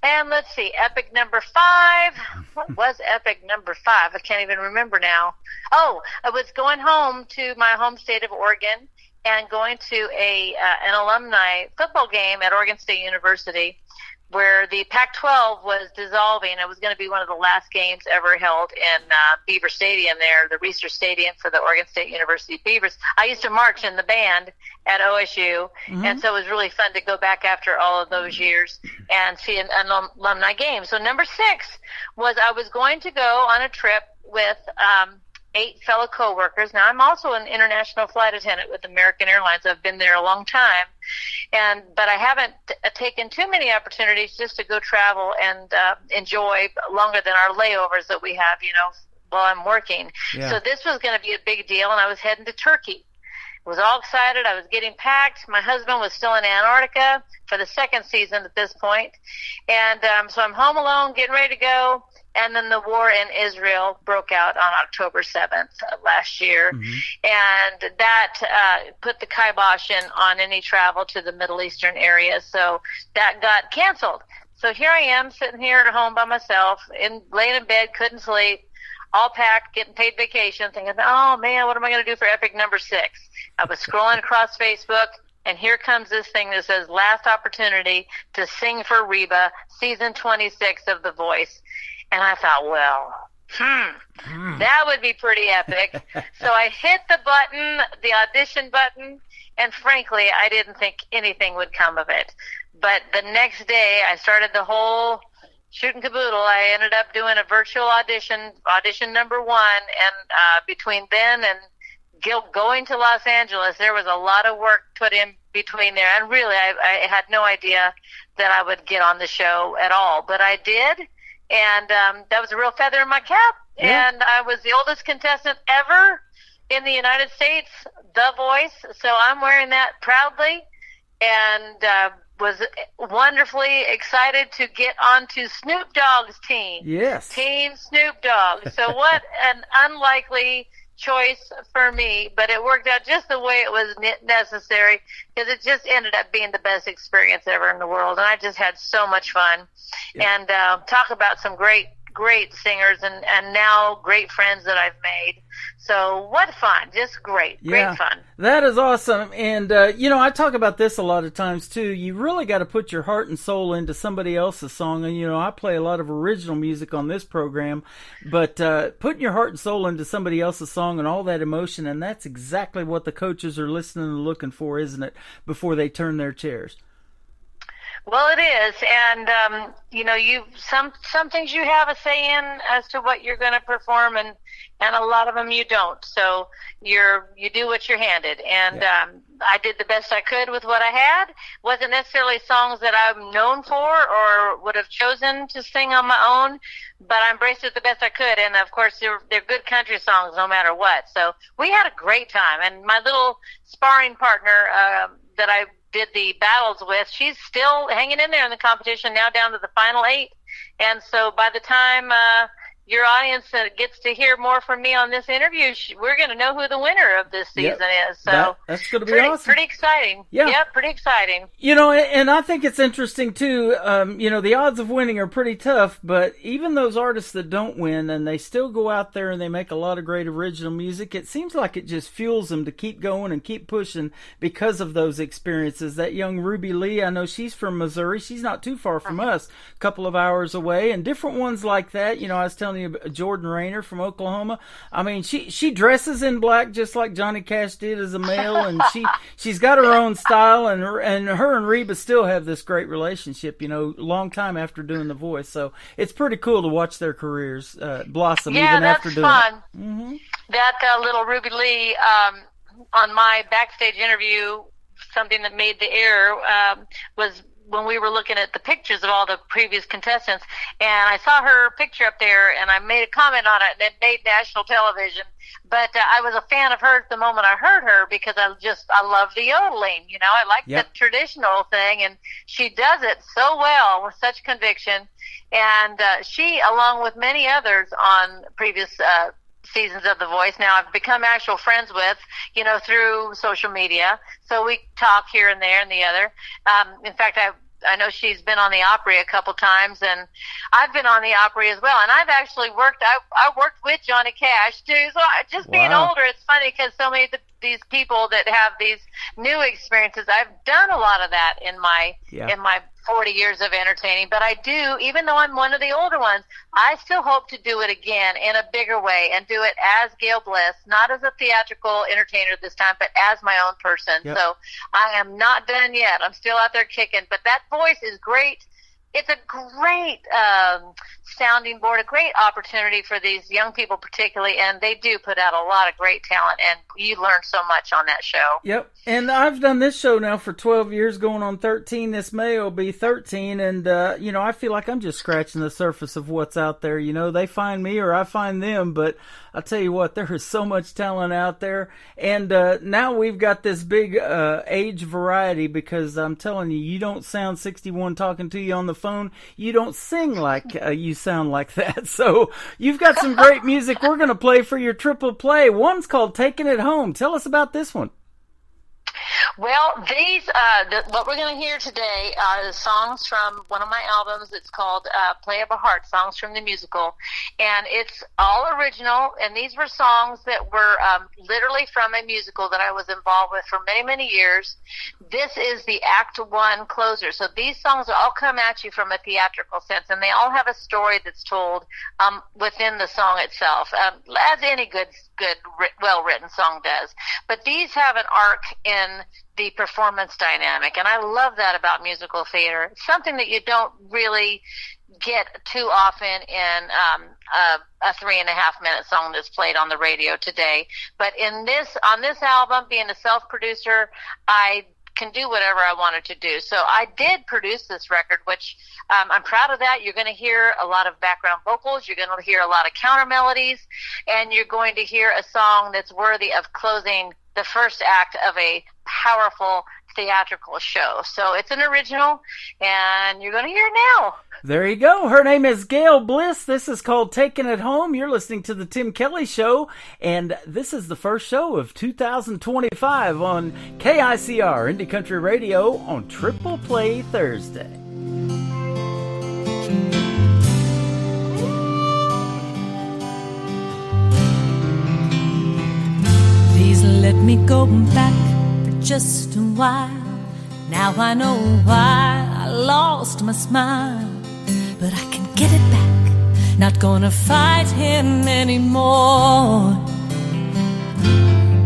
And let's see, epic number 5. What was epic number 5? I can't even remember now. Oh, I was going home to my home state of Oregon and going to an alumni football game at Oregon State University where the Pac-12 was dissolving. It was going to be one of the last games ever held in Beaver Stadium there, the Reister Stadium for the Oregon State University Beavers. I used to march in the band at OSU, and so it was really fun to go back after all of those years and see an alumni game. So number 6 was I was going to go on a trip with 8 fellow coworkers. Now, I'm also an international flight attendant with American Airlines. I've been there a long time, but I haven't taken too many opportunities just to go travel and enjoy longer than our layovers that we have, while I'm working. Yeah. So this was going to be a big deal, and I was heading to Turkey. I was all excited. I was getting packed. My husband was still in Antarctica for the second season at this point. And so I'm home alone, getting ready to go. And then the war in Israel broke out on October 7th last year. And that put the kibosh on any travel to the Middle Eastern area. So that got canceled. So here I am sitting here at home by myself, laying in bed, couldn't sleep, all packed, getting paid vacation, thinking, oh, man, what am I going to do for Epic number 6? I was scrolling across Facebook, and here comes this thing that says last opportunity to sing for Reba, season 26 of The Voice. And I thought, well, that would be pretty epic. So I hit the button, the audition button, and frankly, I didn't think anything would come of it. But the next day, I started the whole shoot and caboodle. I ended up doing a virtual audition number 1, and between then and going to Los Angeles, there was a lot of work put in between there. And really, I had no idea that I would get on the show at all. But I did. And that was a real feather in my cap. Yeah. And I was the oldest contestant ever in the United States, The Voice. So I'm wearing that proudly, and was wonderfully excited to get onto Snoop Dogg's team. Yes. Team Snoop Dogg. So what an unlikely choice for me, but it worked out just the way it was necessary, because it just ended up being the best experience ever in the world, and I just had so much fun. Yeah. And talk about some great singers and now great friends that I've made. So what fun, just great fun. That is awesome. And I talk about this a lot of times too. You really got to put your heart and soul into somebody else's song. And I play a lot of original music on this program, but putting your heart and soul into somebody else's song and all that emotion, and that's exactly what the coaches are listening and looking for, isn't it, before they turn their chairs? Well, it is, and you some things you have a say in as to what you're going to perform, and a lot of them you don't. So you do what you're handed, and I did the best I could with what I had. Wasn't necessarily songs that I'm known for or would have chosen to sing on my own, but I embraced it the best I could. And of course, they're good country songs no matter what. So we had a great time, and my little sparring partner that I did the battles with, she's still hanging in there in the competition, now down to the final 8. And so by the time your audience gets to hear more from me on this interview, we're going to know who the winner of this season is. So that's going to be awesome. Pretty exciting. Yeah, pretty exciting. And I think it's interesting too. The odds of winning are pretty tough, but even those artists that don't win and they still go out there and they make a lot of great original music, it seems like it just fuels them to keep going and keep pushing because of those experiences. That young Ruby Lee, I know she's from Missouri. She's not too far from us, a couple of hours away, and different ones like that. I was telling you, Jordan Rayner from Oklahoma. I mean, she dresses in black just like Johnny Cash did as a male, and she's got her own style, and her and Reba still have this great relationship, long time after doing The Voice. So it's pretty cool to watch their careers blossom even after doing it. Mm-hmm. That little Ruby Lee on my backstage interview, something that made the air was when we were looking at the pictures of all the previous contestants, and I saw her picture up there, and I made a comment on it, and it made national television. But I was a fan of hers the moment I heard her, because I love the yodeling. I like the traditional thing, and she does it so well with such conviction. And she, along with many others on previous seasons of The Voice, now I've become actual friends with, through social media. So we talk here and there and the other. In fact, I know she's been on the Opry a couple times, and I've been on the Opry as well. And I've actually worked with Johnny Cash too. So just being older, it's funny because so many of these people that have these new experiences. I've done a lot of that in my 40 years of entertaining, but I do, even though I'm one of the older ones, I still hope to do it again in a bigger way and do it as Gail Bliss, not as a theatrical entertainer this time, but as my own person. Yep. So I am not done yet. I'm still out there kicking, but that voice is great. It's a great sounding board, a great opportunity for these young people particularly, and they do put out a lot of great talent, and you learn so much on that show. Yep, and I've done this show now for 12 years, going on 13. This May will be 13, and, I feel like I'm just scratching the surface of what's out there. They find me or I find them, but I'll tell you what, there is so much talent out there, and now we've got this big age variety, because I'm telling you, you don't sound 61 talking to you on the phone. You don't sing like you sound like that. So you've got some great music we're going to play for your triple play. One's called Taking It Home. Tell us about this one. Well, what we're going to hear today are songs from one of my albums. It's called Play of a Heart, Songs from the Musical. And it's all original, and these were songs that were literally from a musical that I was involved with for many, many years. This is the Act 1 closer. So these songs all come at you from a theatrical sense, and they all have a story that's told within the song itself, as any good, well-written song does. But these have an arc in the performance dynamic, and I love that about musical theater. It's something that you don't really get too often in a 3.5-minute song that's played on the radio today. But on this album, being a self-producer, I can do whatever I wanted to do. So I did produce this record, which I'm proud of that. You're going to hear a lot of background vocals. You're going to hear a lot of counter melodies, and you're going to hear a song that's worthy of closing the first act of a powerful theatrical show. So it's an original, and you're going to hear it now. There you go. Her name is Gail Bliss. This is called Taking It Home. You're listening to The Tim Kelly Show, and this is the first show of 2025 on KICR Indie Country Radio on Triple Play Thursday. Please let me go back for just a while. Now I know why I lost my smile, but I can get it back. Not gonna fight him anymore.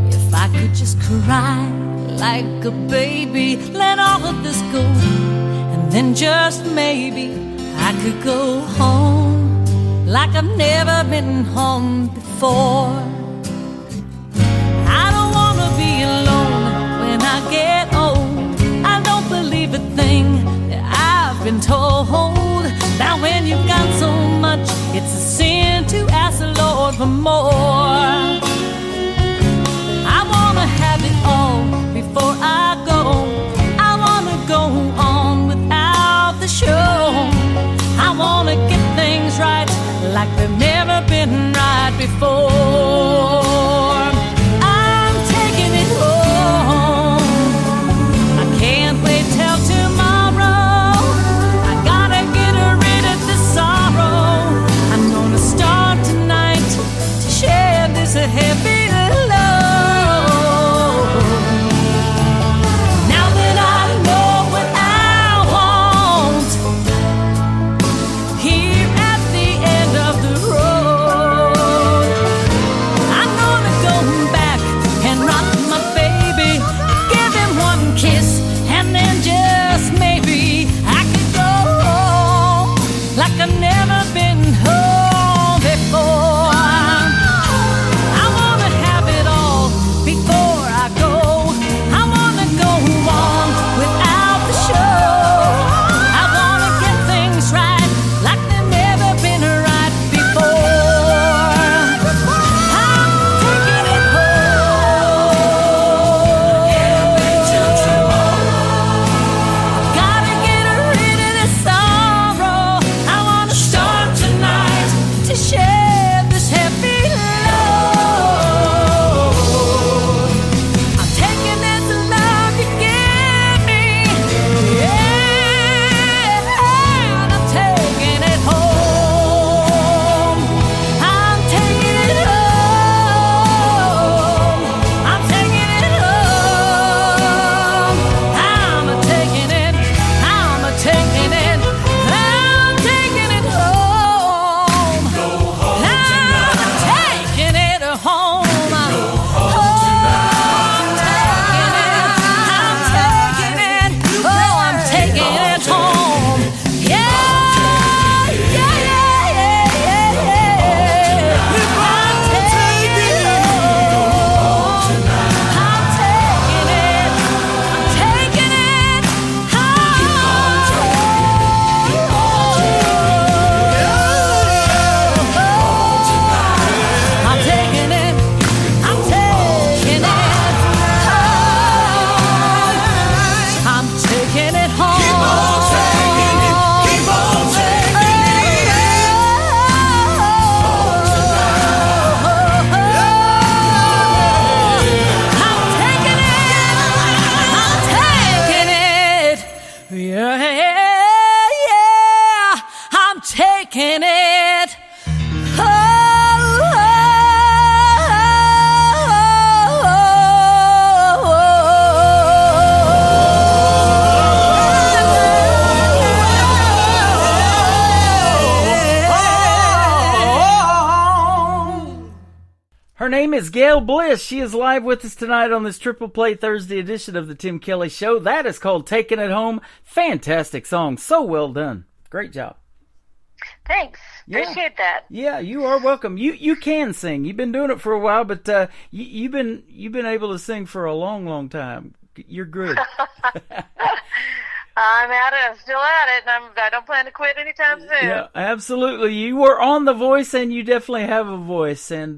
If I could just cry like a baby, let all of this go, and then just maybe I could go home like I've never been home before. I don't wanna be alone when I get old. I don't believe a thing that I've been told. Now when you've got so much, it's a sin to ask the Lord for more. I wanna have it all before I go. I wanna go on without the show. I wanna get things right like they've never been right before. I'm taking it home. I can't wait till tomorrow. I gotta get rid of the sorrow. I'm gonna start tonight to share this heavy load. Now that I know what I want, here at the end of the road, I'm name is Gail Bliss. She is live with us tonight on this Triple Play Thursday edition of the Tim Kelly Show. That is called Taking It Home. Fantastic song. So well done. Great job. Thanks. Appreciate that. Yeah, you are welcome. You can sing. You've been doing it for a while, but you've been able to sing for a long, long time. You're good. I'm at it. I'm still at it, and I don't plan to quit anytime soon. Yeah, absolutely. You were on The Voice, and you definitely have a voice. And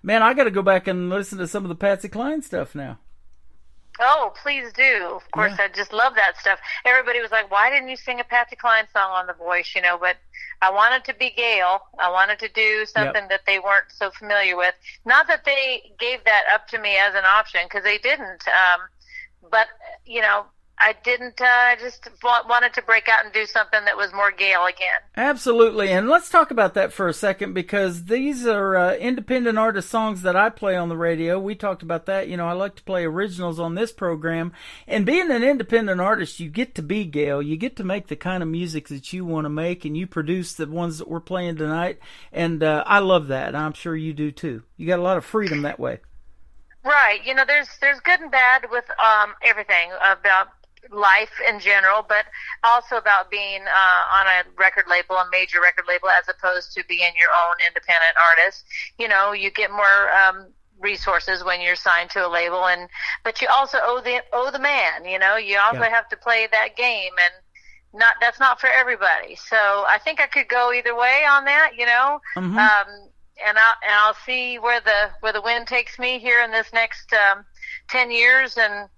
man, I got to go back and listen to some of the Patsy Cline stuff now. Oh, please do. Of course, I just love that stuff. Everybody was like, why didn't you sing a Patsy Cline song on The Voice, but I wanted to be Gail. I wanted to do something that they weren't so familiar with. Not that they gave that up to me as an option, because they didn't. But, I didn't. I just wanted to break out and do something that was more Gail again. Absolutely. And let's talk about that for a second, because these are independent artist songs that I play on the radio. We talked about that. I like to play originals on this program. And being an independent artist, you get to be Gail. You get to make the kind of music that you want to make, and you produce the ones that we're playing tonight. And I love that. I'm sure you do too. You got a lot of freedom that way. Right. There's good and bad with everything about life in general, but also about being on a record label, a major record label, as opposed to being your own independent artist. You get more resources when you're signed to a label, but you also owe the man. You also have to play that game, and that's not for everybody. So I think I could go either way on that. Mm-hmm. And I'll see where the wind takes me here in this next 10 years, and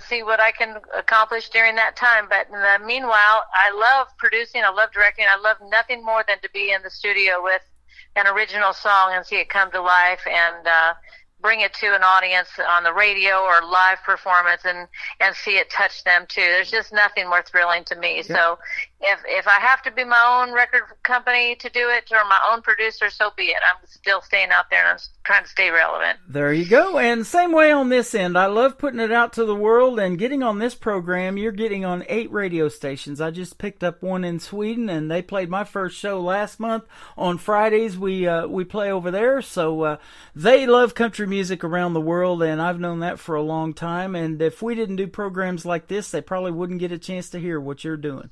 see what I can accomplish during that time. But in the meanwhile, I love producing, I love directing, I love nothing more than to be in the studio with an original song and see it come to life, and bring it to an audience on the radio or live performance, and see it touch them too. There's just nothing more thrilling to me. Yeah. So if I have to be my own record company to do it, or my own producer, so be it. I'm still staying out there, and I'm trying to stay relevant. There you go. And same way on this end. I love putting it out to the world, and getting on this program. You're getting on 8 radio stations. I just picked up one in Sweden, and they played my first show last month. On Fridays, we play over there. So they love country music around the world, and I've known that for a long time. And if we didn't do programs like this, they probably wouldn't get a chance to hear what you're doing.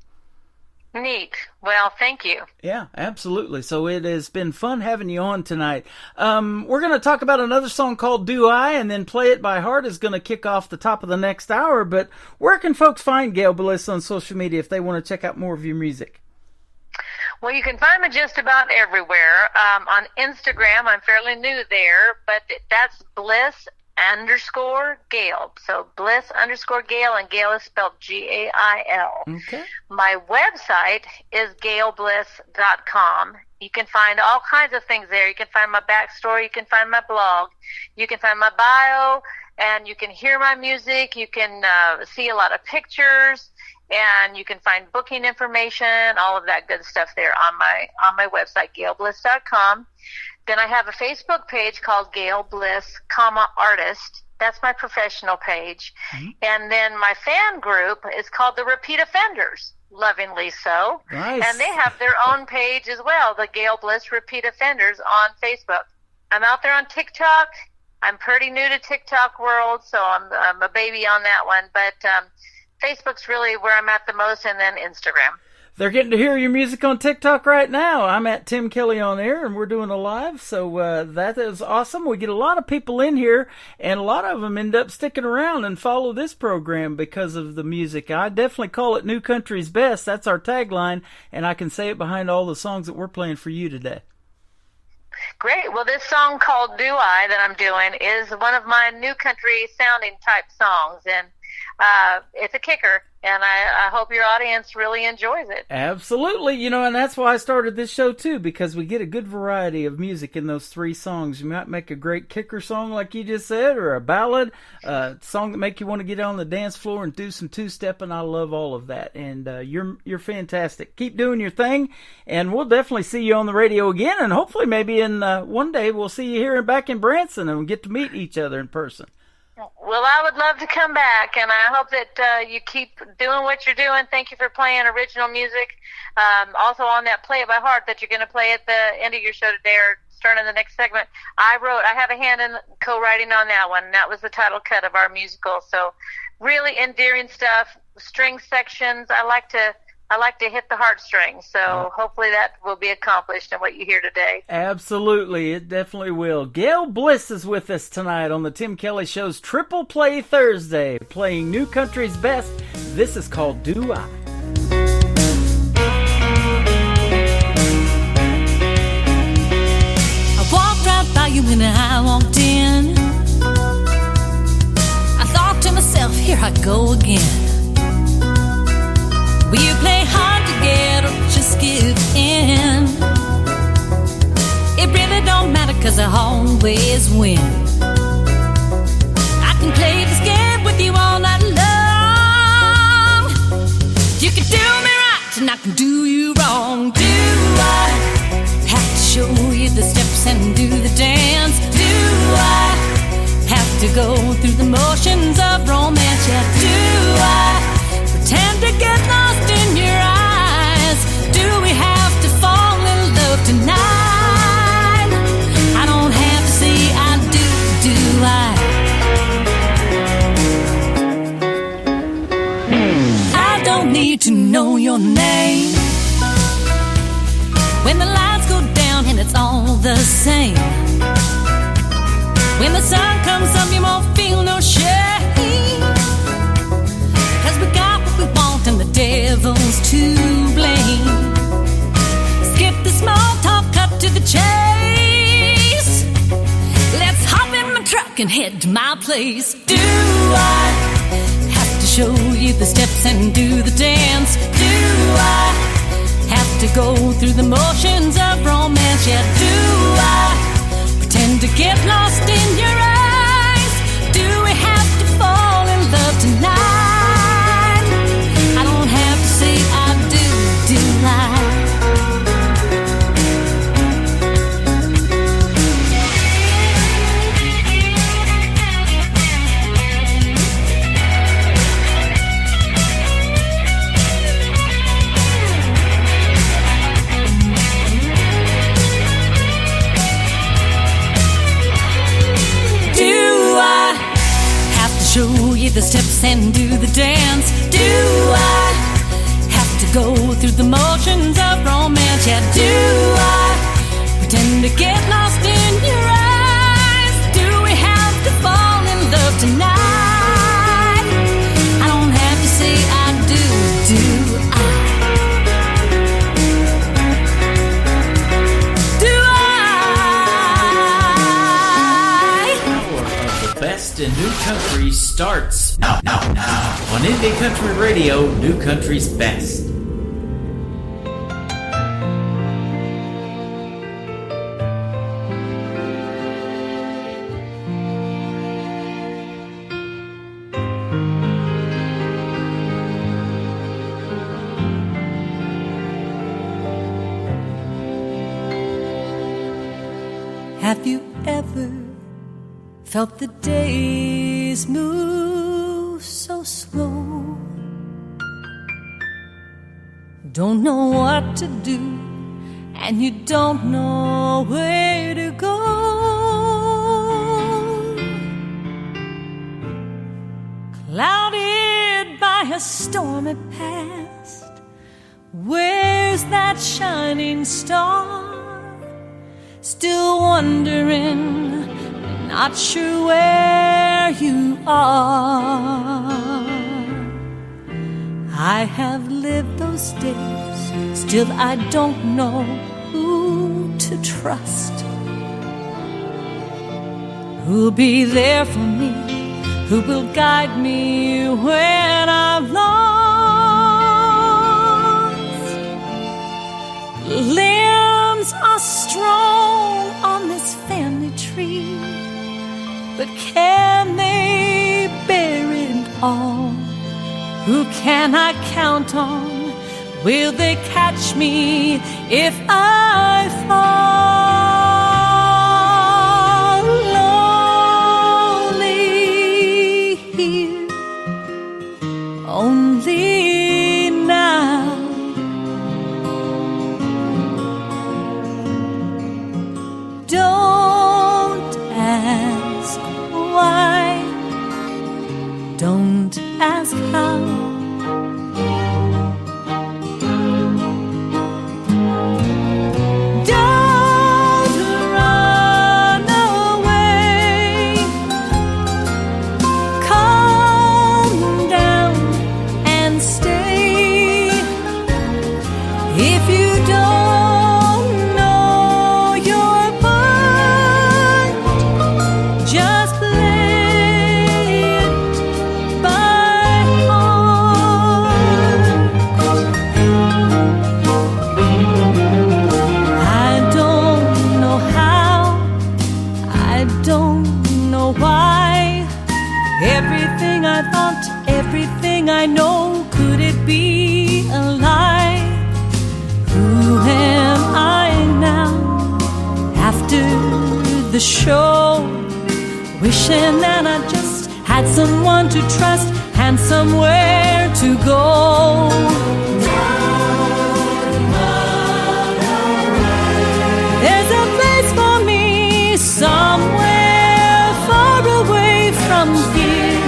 Neat. Well, thank you. Yeah, absolutely. So it has been fun having you on tonight. We're going to talk about another song called Do I, and then Play It by Heart is going to kick off the top of the next hour. But where can folks find Gail Bliss on social media if they want to check out more of your music? Well, you can find me just about everywhere. On Instagram, I'm fairly new there, but that's Bliss_Gail. So Bliss_Gail, and Gail is spelled Gail. Okay. My website is gailbliss.com. You can find all kinds of things there. You can find my backstory. You can find my blog. You can find my bio, and you can hear my music. You can see a lot of pictures, and you can find booking information, all of that good stuff there on my website, gailbliss.com. Then I have a Facebook page called Gail Bliss, Artist. That's my professional page. Mm-hmm. And then my fan group is called the Repeat Offenders, lovingly so. Nice. And they have their own page as well, the Gail Bliss Repeat Offenders on Facebook. I'm out there on TikTok. I'm pretty new to TikTok world, so I'm a baby on that one. But Facebook's really where I'm at the most, and then Instagram. They're getting to hear your music on TikTok right now. I'm at Tim Kelly on Air, and we're doing a live, so that is awesome. We get a lot of people in here, and a lot of them end up sticking around and follow this program because of the music. I definitely call it New Country's Best. That's our tagline, and I can say it behind all the songs that we're playing for you today. Great. Well, this song called Do I that I'm doing is one of my new country sounding type songs, and it's a kicker, and I hope your audience really enjoys it. Absolutely. And that's why I started this show too, because we get a good variety of music in those 3 songs. You might make a great kicker song like you just said, or a ballad, a song that make you want to get on the dance floor and do some two-stepping. I love all of that, and you're fantastic. Keep doing your thing, and we'll definitely see you on the radio again, and hopefully maybe in one day we'll see you here back in Branson and we'll get to meet each other in person. Well, I would love to come back, and I hope that you keep doing what you're doing. Thank you for playing original music. Also on that Play It by Heart that you're going to play at the end of your show today or starting the next segment, I have a hand in co-writing on that one. That was the title cut of our musical. So really endearing stuff, string sections. I like to hit the heartstrings, so hopefully that will be accomplished in what you hear today. Absolutely, it definitely will. Gail Bliss is with us tonight on the Tim Kelly Show's Triple Play Thursday, playing New Country's best. This is called Do I. I walked right by you when I walked in. I thought to myself, here I go again. Will you play hard to get or just give in? It really don't matter, 'cause I always win. I can play this game with you all night long. You can do me right and I can do you wrong. Do I have to show you the steps and do the dance? Do I have to go through the motions of romance? Yeah, do I pretend to get lost in your eyes? Do we have to fall in love tonight? I don't have to say I do, do I? I don't need to know your name. When the lights go down and it's all the same. When the sun comes up you won't feel no shame. 'Cause we got what we want and the devil's to blame. Skip the small talk, cut to the chase. Let's hop in my truck and head to my place. Do I have to show you the steps and do the dance? Do I have to go through the motions of romance? Yeah, do I pretend to get lost in your eyes? Do we have to fall in love tonight? I don't have to say I do, do I? Show you the steps and do the dance? Do I have to go through the motions of romance? Yeah, do I pretend to get lost in your eyes? Do we have to fall in love tonight? I don't have to say I do, do I? Do The best in new country starts now on Indie Country Radio, New Country's best. Have you ever felt the days move so slow? Don't know what to do, and you don't know where to go. Clouded by a stormy past, where's that shining star? Still wondering, not sure where you are. I have lived those days, still I don't know who to trust. Who'll be there for me, who will guide me when I'm lost. Limbs are strong on this family tree, but can they bear it all? Who can I count on? Will they catch me if I fall? Lonely ask how. Don't run away. Calm down and stay. If you don't know your part, just play it by heart. I don't know how, I don't know why. Everything I thought, everything I know, could it be a lie? Who am I now after the show? Wishing that I just had someone to trust and somewhere to go. There's a place for me somewhere far away from here.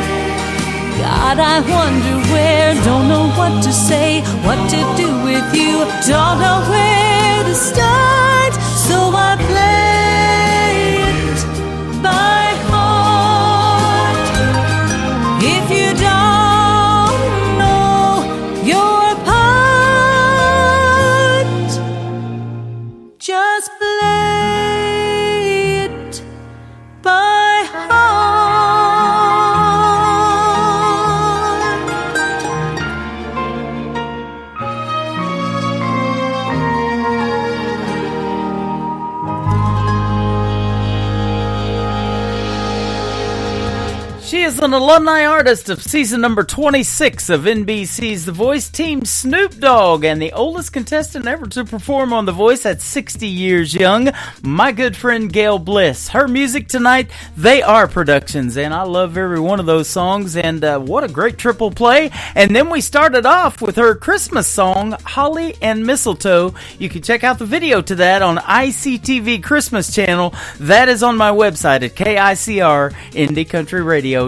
God, I wonder where. Don't know what to say, what to do with you. Don't know where to start, so I play it by heart. If you don't know your part, just play it by heart. She is an alumni artist of season number 26 of NBC's The Voice, Team Snoop Dogg, and the oldest contestant ever to perform on The Voice at 60 years young, my good friend Gail Bliss. Her music tonight, They Are Productions, and I love every one of those songs, and what a great triple play. And then we started off with her Christmas song, Holly and Mistletoe. You can check out the video to that on ICTV Christmas channel. That is on my website at KICR-IndieCountryRadio.com.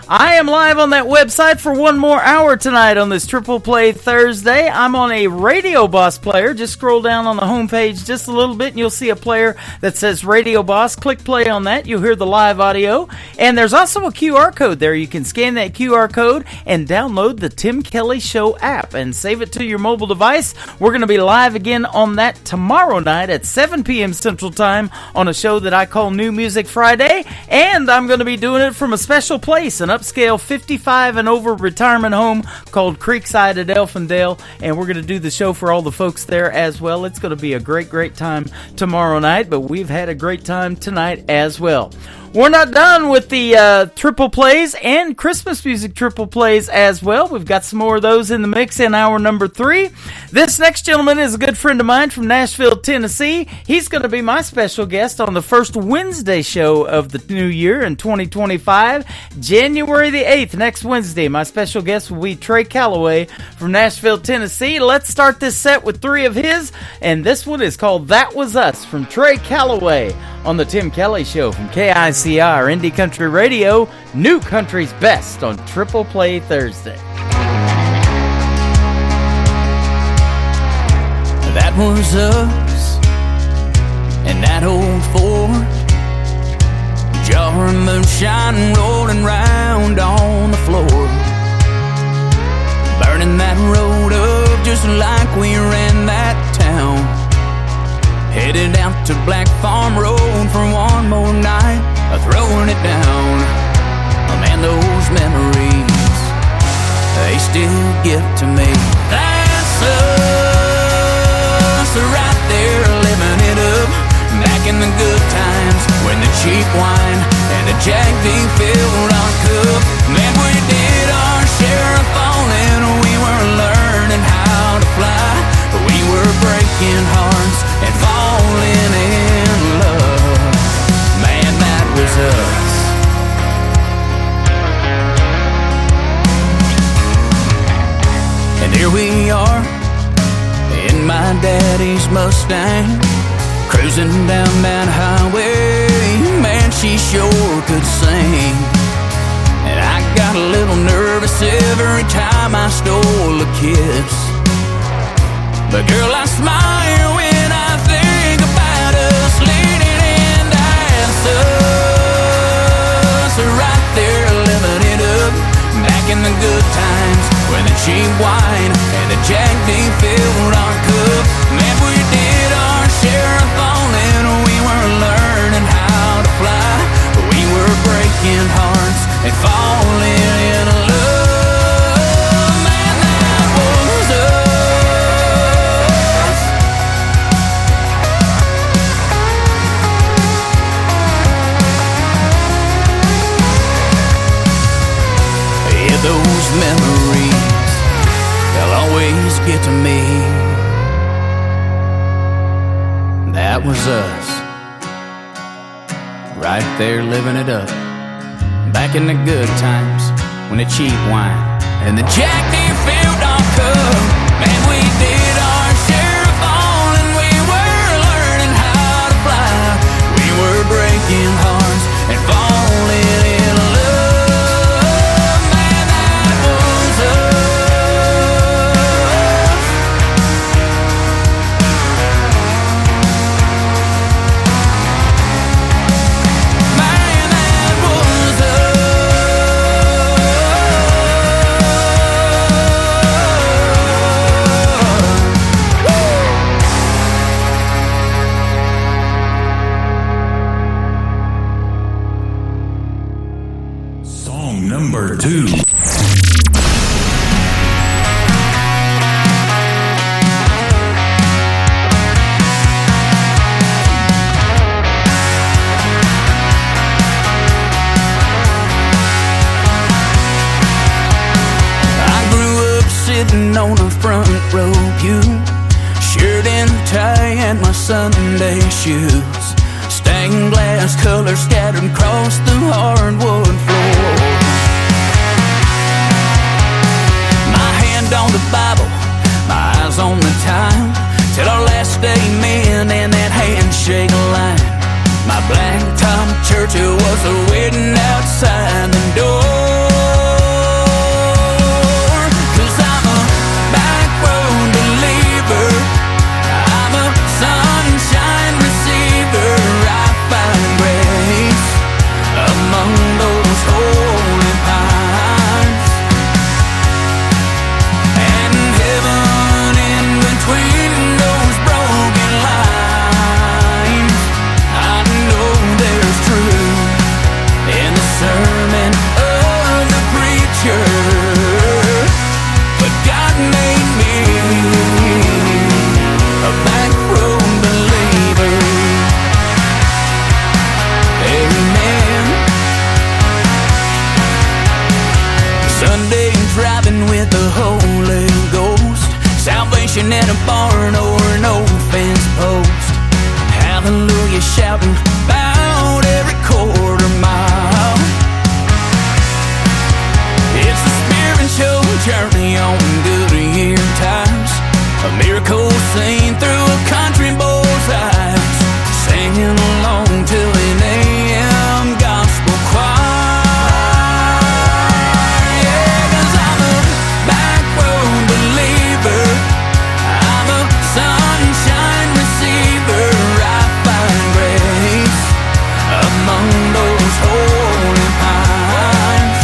I am live on that website for one more hour tonight on this Triple Play Thursday. I'm on a Radio Boss player. Just scroll down on the homepage just a little bit and you'll see a player that says Radio Boss. Click play on that. You'll hear the live audio. And there's also a QR code there. You can scan that QR code and download the Tim Kelly Show app and save it to your mobile device. We're going to be live again on that tomorrow night at 7 p.m. Central Time on a show that I call New Music Friday. And I'm going to be doing it from a special place, an upscale 55 and over retirement home called Creekside at Elfindale, and we're going to do the show for all the folks there as well. It's going to be a great time tomorrow night, but we've had a great time tonight as well. We're not done with the triple plays and Christmas music triple plays as well. We've got some more of those in the mix in hour number 3. This next gentleman is a good friend of mine from Nashville, Tennessee. He's going to be my special guest on the first Wednesday show of the new year in 2025, January the 8th, next Wednesday. My special guest will be Trey Calloway from Nashville, Tennessee. Let's start this set with 3 of his, and this one is called That Was Us from Trey Calloway on the Tim Kelly Show from KICR Indie Country Radio, New Country's Best on Triple Play Thursday. That was us and that old Ford, jar of moonshine rolling round on the floor, burning that road up just like we ran that town. Headed out to Black Farm Road for one more night of throwing it down. Oh man, those memories, they still get to me. That's us, right there living it up, back in the good times when the cheap wine and the Jack D filled our cup. Man, we did our share of falling, we were learning how to fly, we were breaking hearts and falling in love. Man, that was us. And here we are in my daddy's Mustang, cruising down that highway. Man, she sure could sing. And I got a little nervous every time I stole a kiss. But girl, I smile when I think about us leaning in to ask us. Right there living it up, back in the good times, when the cheap wine and the Jack D filled our cup. Man, we did our share of falling, we were learning how to fly. We were breaking hearts and falling in love. Man, that was us. Yeah, those memories, they'll always get to me. That was us, right there living it up, back in the good times, when the cheap wine and the Jack D filled our cup. Man, we did our share of falling, we were learning how to fly. We were breaking hearts and falling in love. Man, that was us. Man, that was Song number 2. I grew up sitting on a front row pew, shirt and tie and my Sunday shoes, stained glass colors scattered across the hardwood floor. My hand on the Bible, my eyes on the time, till our last amen and that handshake line. My blacktop church was waiting outside the door. 'Cause I'm a back road believer, I'm a sunshine receiver. I find grace among those holy pines, and heaven in between those broken lines. I know there's truth in the sermon of the preacher, but God made me a back road believer. Amen. Sunday driving with the Holy Ghost, salvation in a barn or an old fence post. Hallelujah shouting about every quarter mile. It's a spiritual journey on good year times, a miracle seen through a country boy's eyes, singing along to an AM gospel choir. Yeah, 'cause I'm a back road believer, I'm a sunshine receiver. I find grace among those holy pines,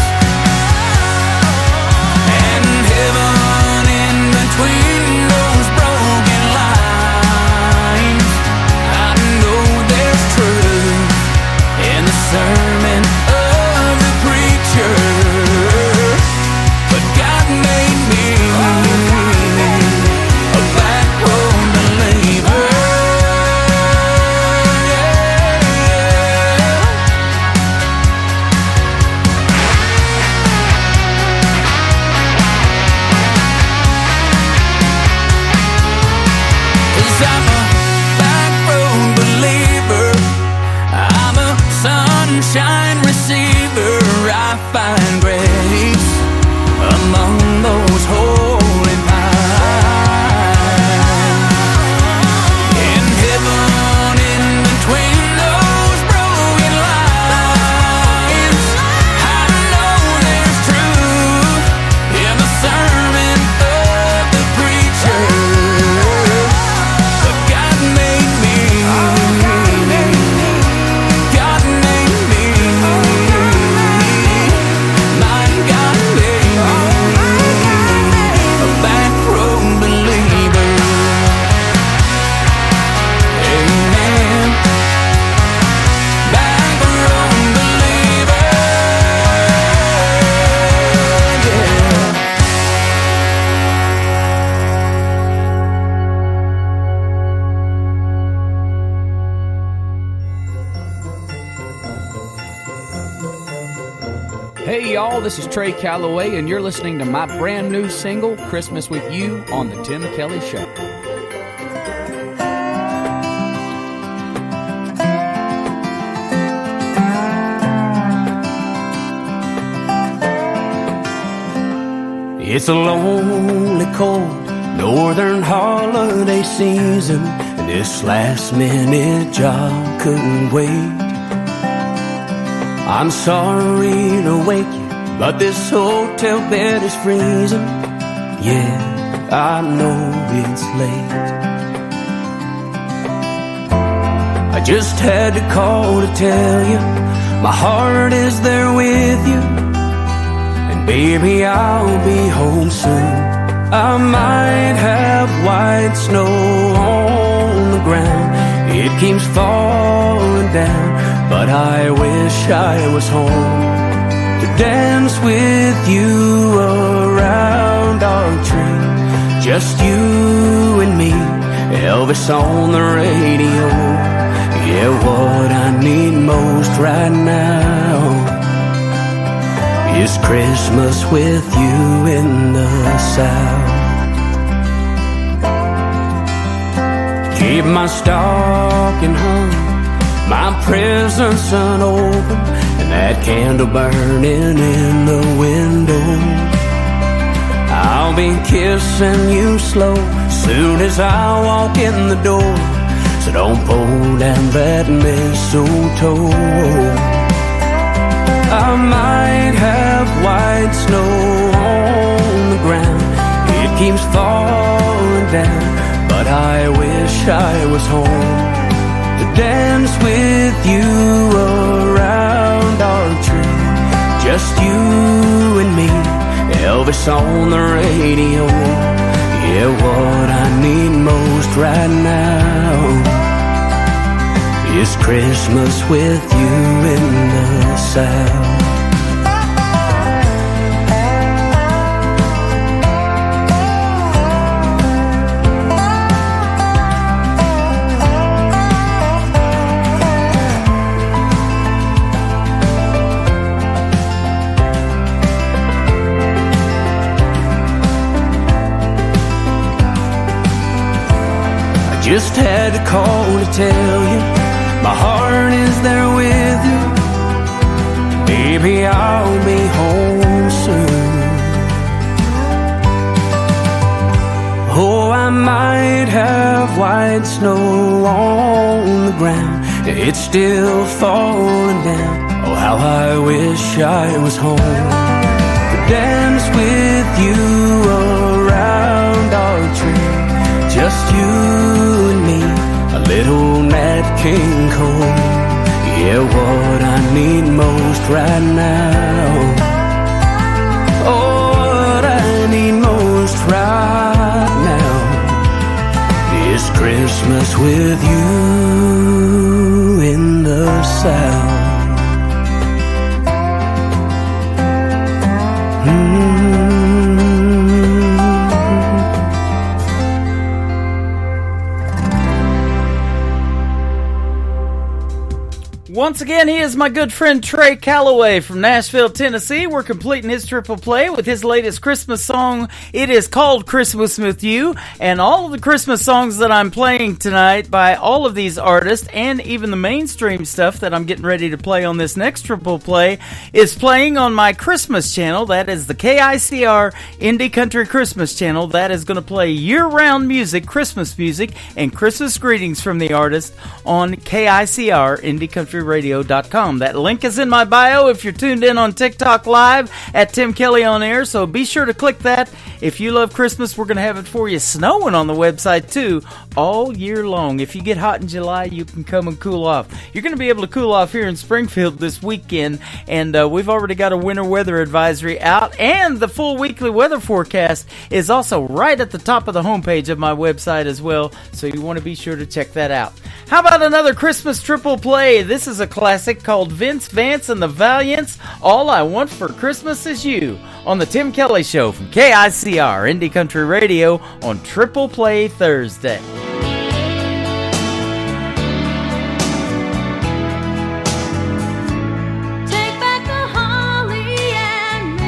and heaven in between those broken lines. this is Trey Calloway, and you're listening to my brand new single, Christmas With You, on The Tim Kelly Show. It's a lonely, cold, northern holiday season, and this last-minute job couldn't wait. I'm sorry to wake you, but this hotel bed is freezing. Yeah, I know it's late. I just had to call to tell you my heart is there with you. Baby, I'll be home soon. I might have white snow on the ground. It keeps falling down, but I wish I was home to dance with you around our tree. Just you and me, Elvis on the radio. Yeah, what I need most right now is Christmas with you in the South. Keep my stocking hung, my presents unopened, and that candle burning in the window. I'll be kissing you slow soon as I walk in the door, so don't pull down that mistletoe. I might have white snow on the ground. It keeps falling down, but I wish I was home to dance with you around our tree. Just you and me, Elvis on the radio. Yeah, what I need most right now is Christmas with you in the South. I just had to call to tell you my heart is there with you. Baby, I'll be home soon. Oh, I might have white snow on the ground. It's still falling down. Oh, how I wish I was home to dance with you around our tree. Just you and me, a little Nat King Cole. Yeah, what I need most right now. Oh, what I need most right now is Christmas with you in the South. Once again, he is my good friend Trey Calloway from Nashville, Tennessee. We're completing his triple play with his latest Christmas song. It is called Christmas With You, and all of the Christmas songs that I'm playing tonight by all of these artists, and even the mainstream stuff that I'm getting ready to play on this next triple play, is playing on my Christmas channel. That is the KICR Indie Country Christmas channel. That is going to play year-round music, Christmas music, and Christmas greetings from the artist on KICR Indie Country Radio.com. That link is in my bio if you're tuned in on TikTok Live at Tim Kelly On Air, so be sure to click that. If you love Christmas, we're going to have it for you snowing on the website too all year long. If you get hot in July, you can come and cool off. You're going to be able to cool off here in Springfield this weekend, and we've already got a winter weather advisory out, and the full weekly weather forecast is also right at the top of the homepage of my website as well, so you want to be sure to check that out. How about another Christmas triple play? This is a classic called Vince Vance and the Valiants, All I Want for Christmas Is You, on the Tim Kelly Show from KICR Indie Country Radio on Triple Play Thursday. Take back the holly and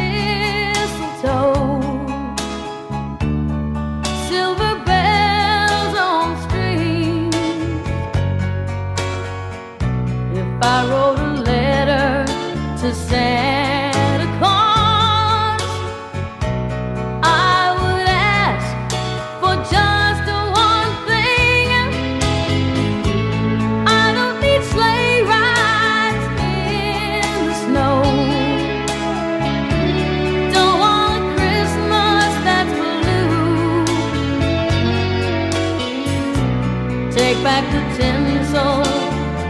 back the tinsel,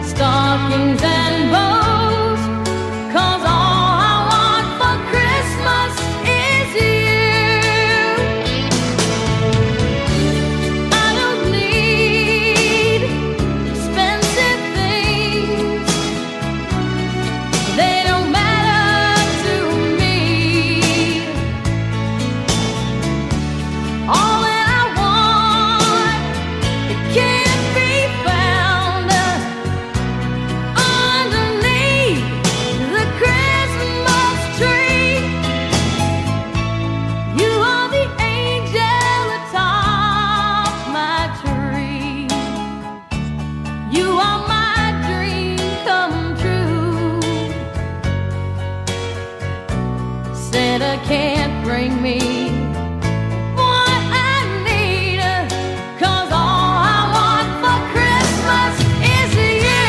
stockings and bows, 'cause all I want for Christmas is you. I don't need expensive things, they don't matter to me. All that I want, it can't be found underneath the Christmas tree. You are the angel atop my tree. You are my dream come true. Santa can't bring me what I need, 'cause all I want for Christmas is you.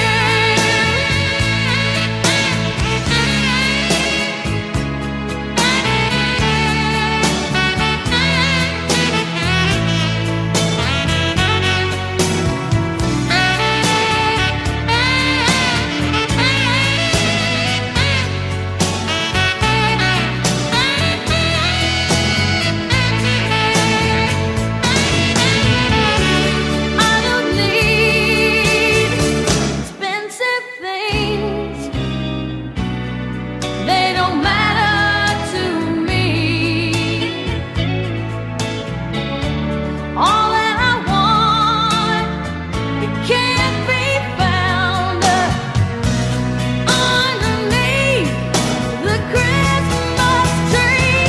I don't need expensive things, they don't matter to me. All that I want, it can't be found underneath the Christmas tree.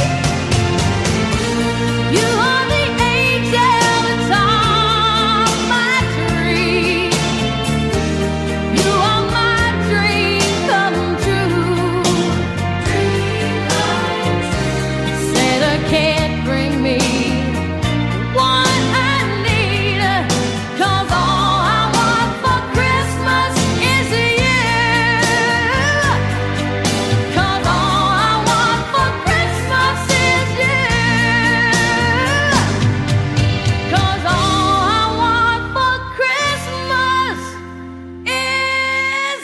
You are the angel atop my tree. You are my dream come true. Santa can't bring me what I need, 'cause all I want for Christmas is you. 'Cause all I want for Christmas is you. 'Cause all I want for Christmas is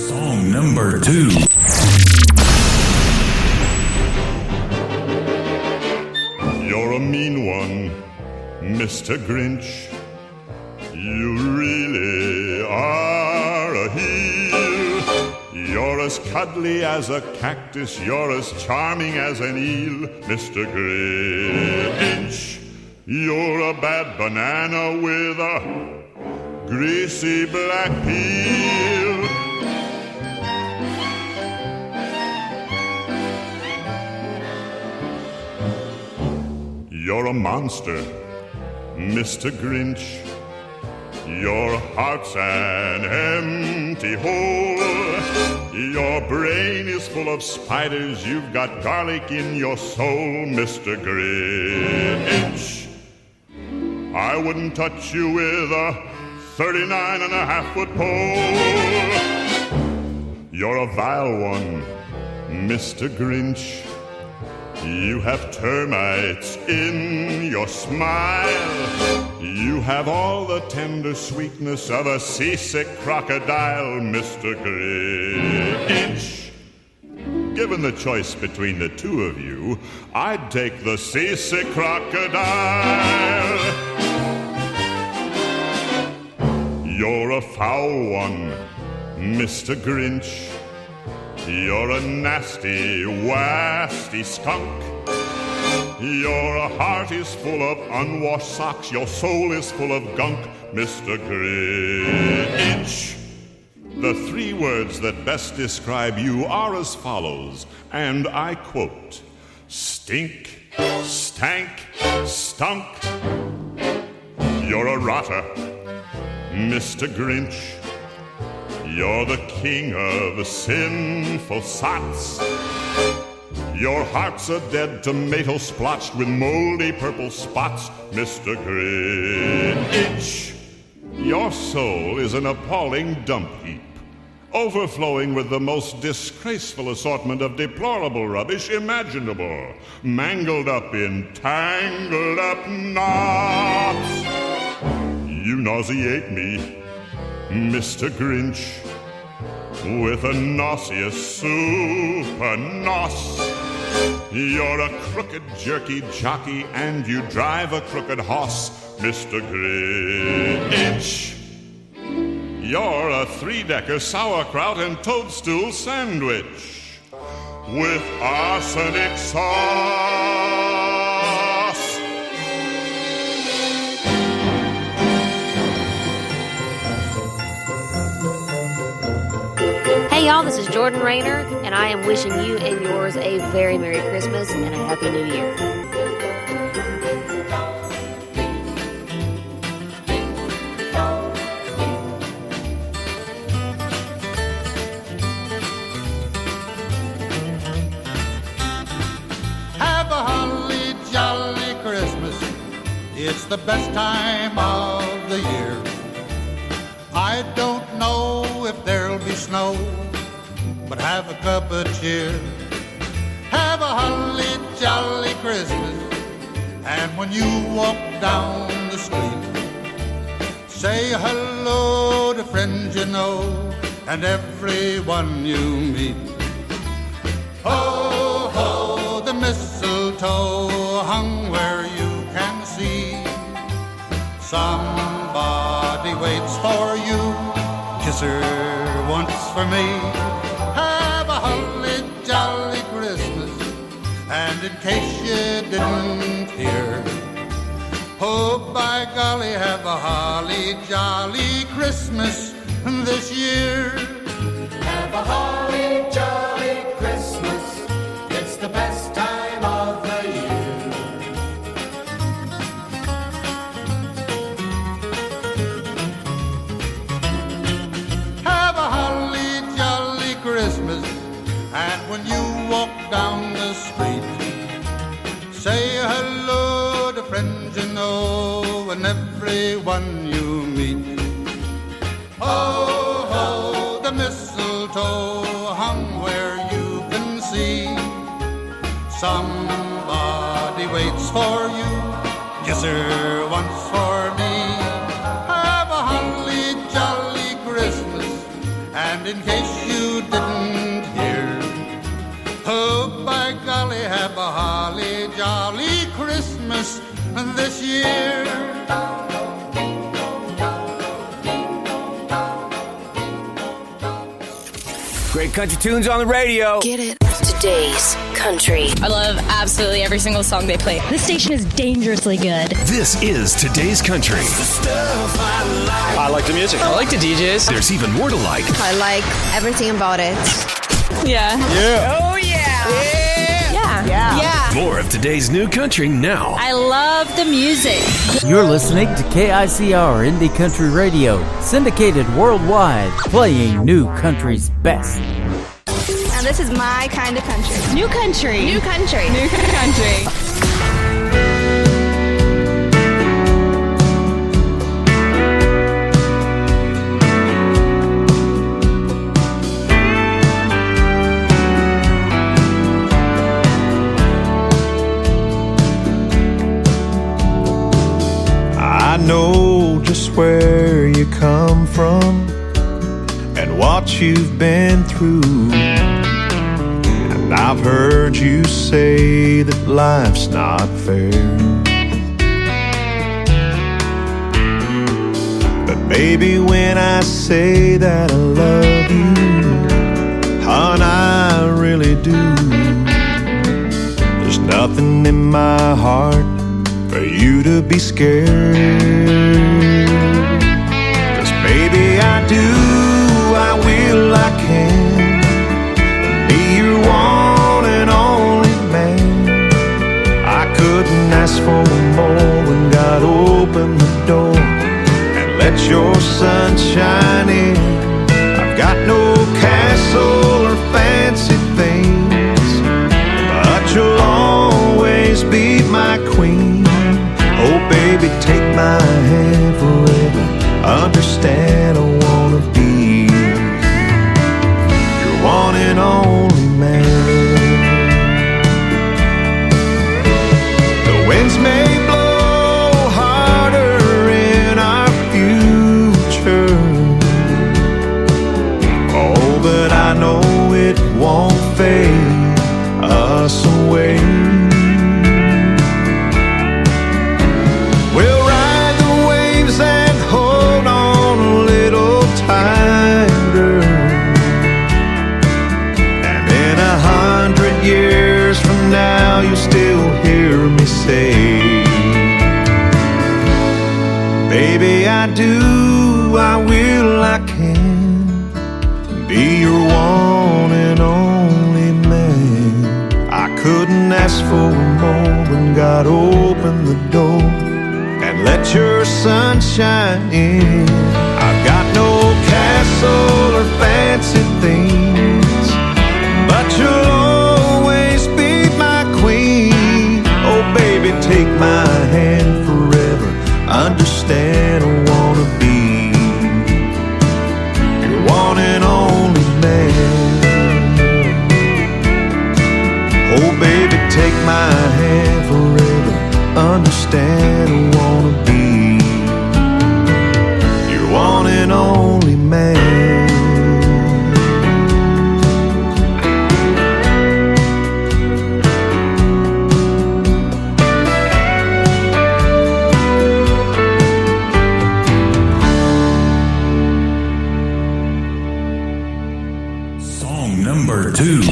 Song number 2. You're a mean one, Mr. Grinch. You really are a heel. You're as cuddly as a cactus. You're as charming as an eel, Mr. Grinch. You're a bad banana with a greasy black peel. You're a monster, Mr. Grinch. Your heart's an empty hole. Your brain is full of spiders. You've got garlic in your soul, Mr. Grinch. I wouldn't touch you with a 39.5-foot pole. You're a vile one, Mr. Grinch. You have termites in your smile. You have all the tender sweetness of a seasick crocodile, Mr. Grinch. Given the choice between the two of you, I'd take the seasick crocodile. You're a foul one, Mr. Grinch. You're a nasty, wasty skunk. Your heart is full of unwashed socks. Your soul is full of gunk, Mr. Grinch. The three words that best describe you are as follows, and I quote: stink, stank, stunk. You're a rotter, Mr. Grinch. You're the king of sinful sots. Your heart's a dead tomato splotched with moldy purple spots, Mr. Grinch. Your soul is an appalling dump heap. overflowing with the most disgraceful assortment of deplorable rubbish imaginable, mangled up in tangled up knots. You nauseate me, Mr. Grinch, with a nauseous super nos. You're a crooked, jerky jockey, and you drive a crooked hoss, Mr. Grinch. You're a three-decker sauerkraut and toadstool sandwich with arsenic sauce. Hey y'all, this is Jordan Rayner, and I am wishing you and yours a very Merry Christmas and a Happy New Year. Have a holly jolly Christmas. It's the best time of the year. I don't know if there'll be snow, but have a cup of cheer. Have a holly jolly Christmas, and when you walk down the street, say hello to friends you know and everyone you meet. Ho, ho, the mistletoe hung where you can see. Somebody waits for you, kiss her once for me. Have a holly jolly Christmas, and in case you didn't hear, oh by golly, have a holly jolly Christmas this year. Have a holly jolly Christmas, it's the best time of the year. Have a holly jolly Christmas, and when you walk down the street, say hello to friends you know and everyone you meet. Ho, ho, the mistletoe hung where you can see. Somebody waits for you, kiss her once for me. Have a holly jolly Christmas, and in case you didn't hear, oh by golly, have a holly jolly Christmas this year. Great country tunes on the radio. Get it. Today's country. I love absolutely every single song they play. This station is dangerously good. This is Today's Country. I like the music. I like the DJs. There's even more to like. I like everything about it. Yeah. Yeah. Oh, yeah. Yeah. More of today's new country now. I love the music. You're listening to KICR Indie Country Radio, syndicated worldwide, playing new country's best. Now this is my kind of country. New country. New country. New country. I know just where you come from and what you've been through. And I've heard you say that life's not fair. But baby, when I say that I love you, hon, I really do. There's nothing in my heart for you to be scared. 'Cause baby, I do, I will, I can be your one and only man. I couldn't ask for more when God opened the door and let your sun shine in. I've got no castle or fancy things, but you'll always be my queen. Oh baby, take my hand forever. Understand I wanna be Baby, I do, I will, I can be your one and only man. I couldn't ask for more when God opened the door and let your sunshine in. I've got no castle or fancy things, but you'll always be my queen. Oh baby, take my hand forever. Understand, I wanna be your one and only man. Oh baby, take my hand forever. Understand, I wanna be your one and only man. Song number 2.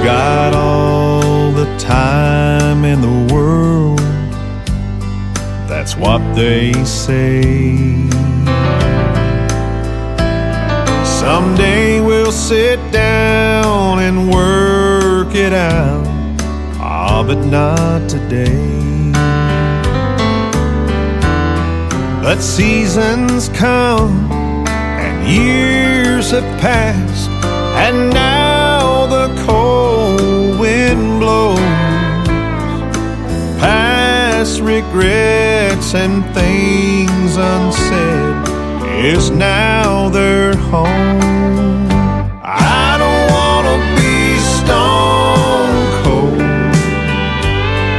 Got all the time in the world, that's what they say. Someday we'll sit down and work it out, but not today. But seasons come and years have passed, and now the cold wind blows. Past regrets and things unsaid is now their home. I don't wanna be stone cold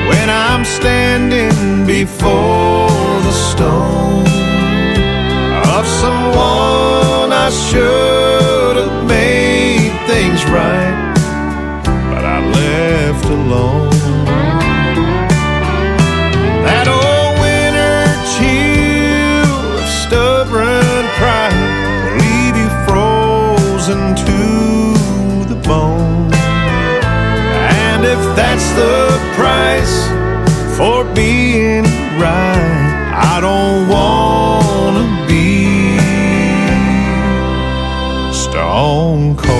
when I'm standing before the stone of someone I should have made things right, but I left alone. That old winter chill of stubborn pride will leave you frozen to the bone. And if that's the price for being right, I don't wanna be stone cold.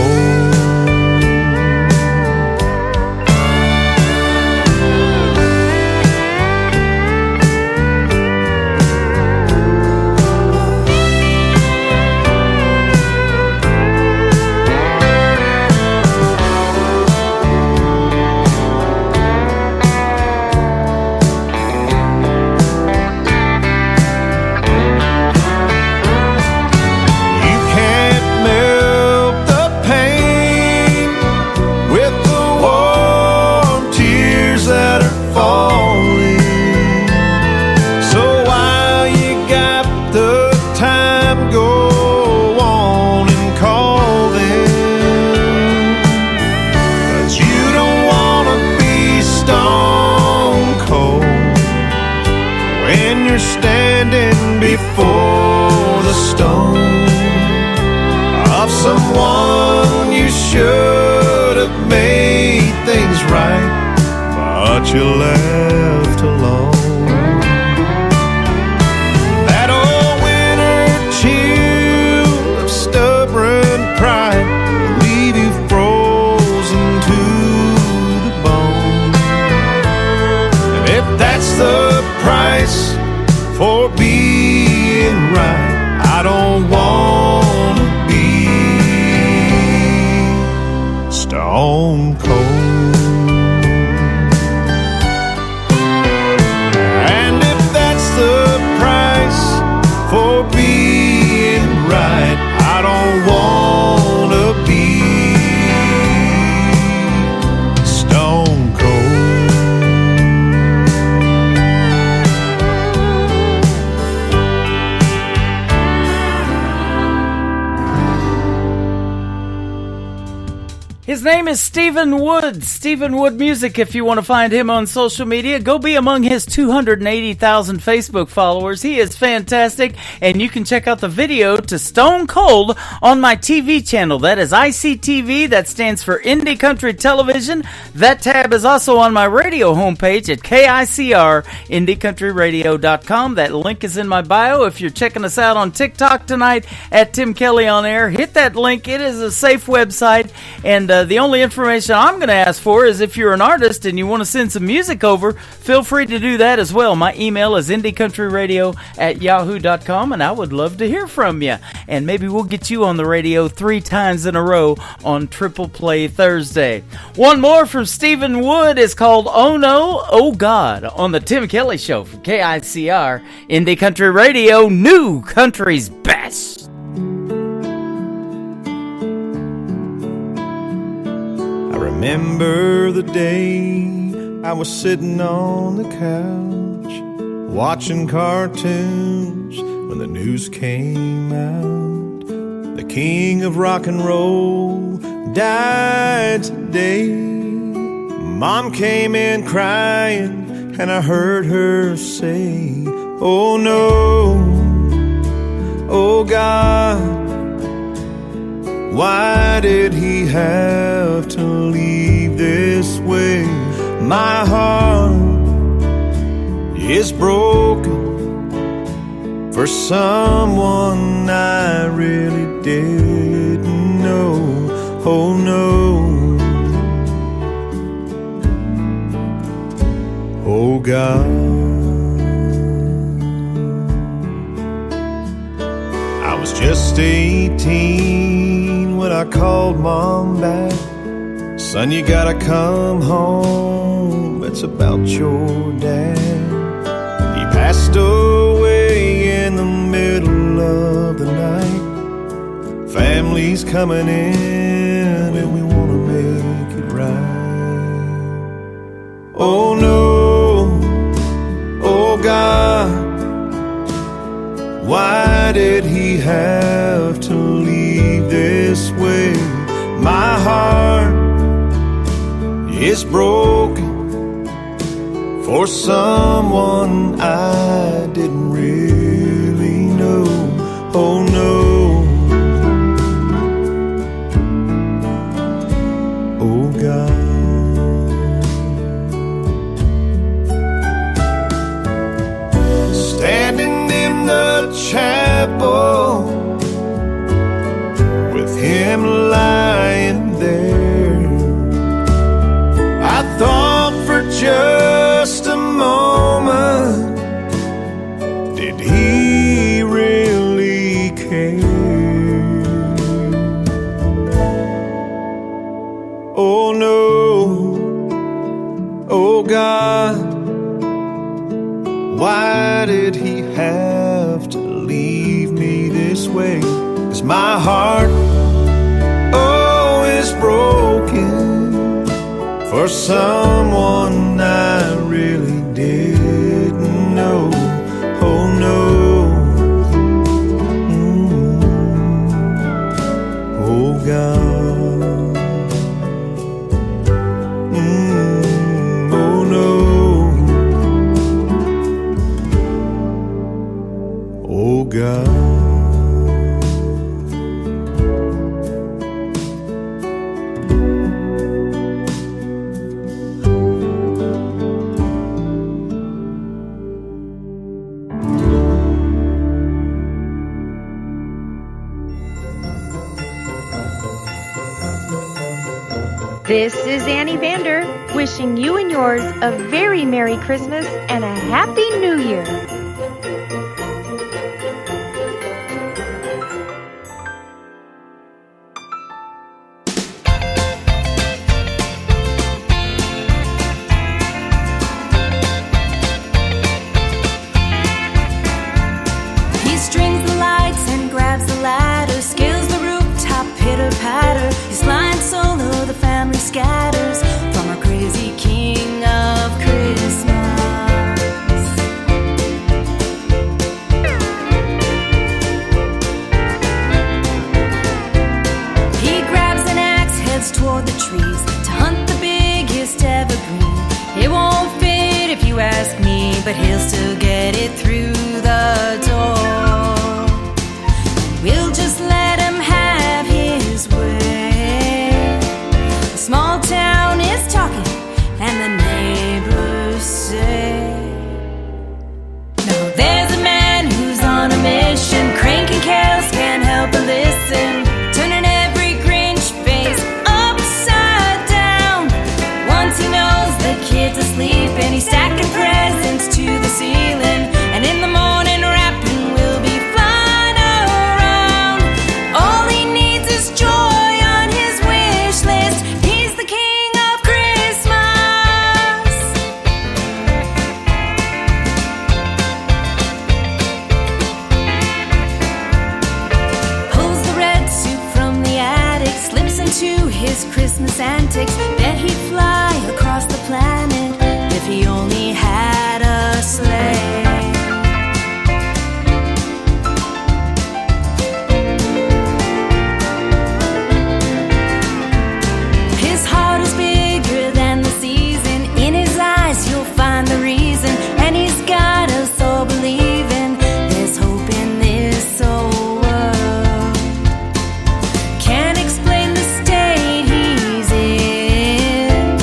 Before the stone of someone you should have made things right, but you left alone. That old winter chill of stubborn pride will leave you frozen to the bone. And if that's the price for being right, I don't wanna be stone cold. His name is Stephen Wood. Stephen Wood Music, if you want to find him on social media. Go be among his 280,000 Facebook followers. He is fantastic. And you can check out the video to Stone Cold on my TV channel. That is ICTV. That stands for Indie Country Television. That tab is also on my radio homepage at KICR, IndieCountryRadio.com. That link is in my bio. If you're checking us out on TikTok tonight at Tim Kelly on Air, hit that link. It is a safe website. And the only information I'm going to ask for is if you're an artist and you want to send some music over, feel free to do that as well. My email is indiecountryradio@yahoo.com, and I would love to hear from you. And maybe we'll get you on the radio 3 times in a row on Triple Play Thursday. One more from Stephen Wood is called Oh No, Oh God on the Tim Kelly Show from KICR, Indie Country Radio, New Country's Best. I remember the day I was sitting on the couch watching cartoons when the news came out. The king of rock and roll died today. Mom came in crying and I heard her say, oh no, oh God, why did he have to leave this way? My heart is broken for someone I really didn't know. Oh no, oh God. I was just 18 when I called Mom back. Son, you gotta come home, it's about your dad. He passed away in the middle of the night. Family's coming in and we wanna make it right. Oh no, oh God, why did he have to leave this way? My heart is broken for someone I didn't really know. Oh no, oh God. Standing in the chapel with him lying there, I thought for just a moment, did he really care? Oh no, oh God, why did he have to leave me this way? 'Cause my heart, oh, is broken for someone I really didn't know. Oh no, oh God, oh no, oh God. This is Annie Vander, wishing you and yours a very Merry Christmas and a Happy New Year. He strings the lights and grabs the ladder, scales the rooftop, pitter-patter. He's flying solo, the family scatters from our crazy king of Christmas. He grabs an axe, heads toward the tree. but he'll still get it through the door. We'll just let him have his way. The small town is talking, and the neighbors say, "No, there's a man who's on a mission, cranking carols, can't help but listen, turning every Grinch face upside down. Once he knows the kid's asleep, and he's stacking presents to the ceiling, and in the morning rapping will be flying around. All he needs is joy on his wish list. He's the king of Christmas." Pulls the red suit from the attic, slips into his Christmas antics. Bet he'd fly across the planet if he only had a sleigh. His heart is bigger than the season. In his eyes you'll find the reason, and he's got us all believing there's hope in this old world. Can't explain the state he's in.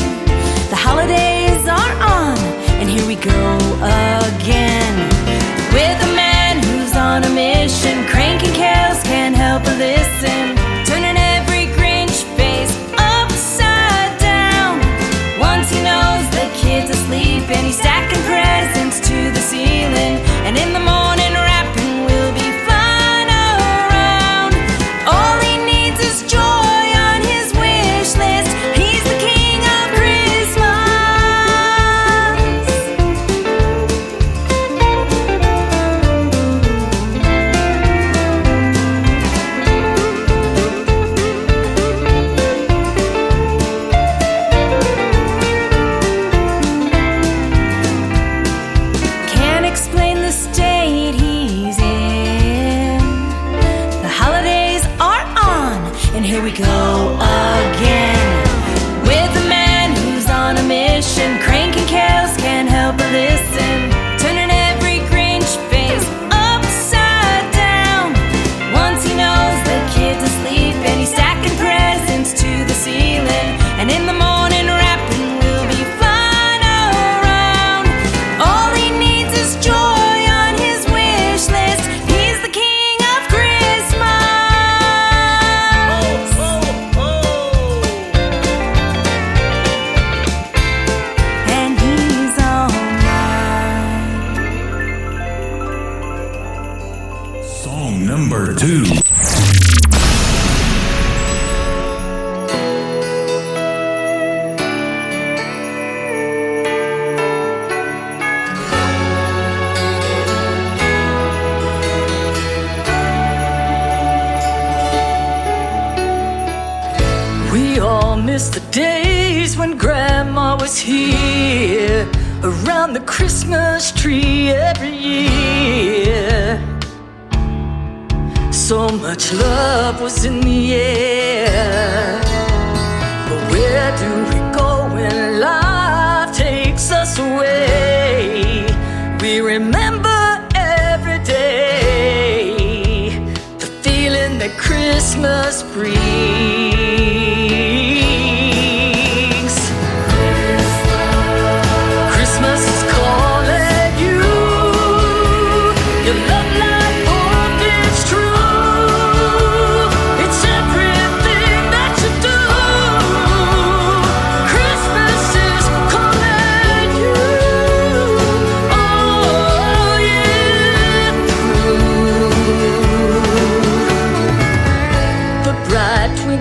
The holidays are on, and here we go again. With a man who's on a mission, cranking carols, can't help but listen, turning every Grinch face upside down. Once he knows the kid's asleep, and he's stacking presents to the ceiling, and in the morning rapping will be flying around. All he needs is joy on his wish list. He's the king of Christmas. Can't explain the state he's in. The holidays are on, and here we go again. With a man who's on a mission, cranking carols, can't help but listen, turning every Grinch face upside down. Once he knows the kid's asleep, and he's stacking presents to the ceiling, and in the morning rapping will be flying around. All he needs is joy on his wish list. He's the king of Christmas. And he's all mine. Song number 2. We all miss the days when Grandma was here, around the Christmas tree every year. So much love was in the air. But where do we go when life takes us away? We remember every day the feeling that Christmas brings. Christmas is calling you. Your love life hope is true. It's everything that you do. Christmas is calling you. Oh yeah. The bright twinkle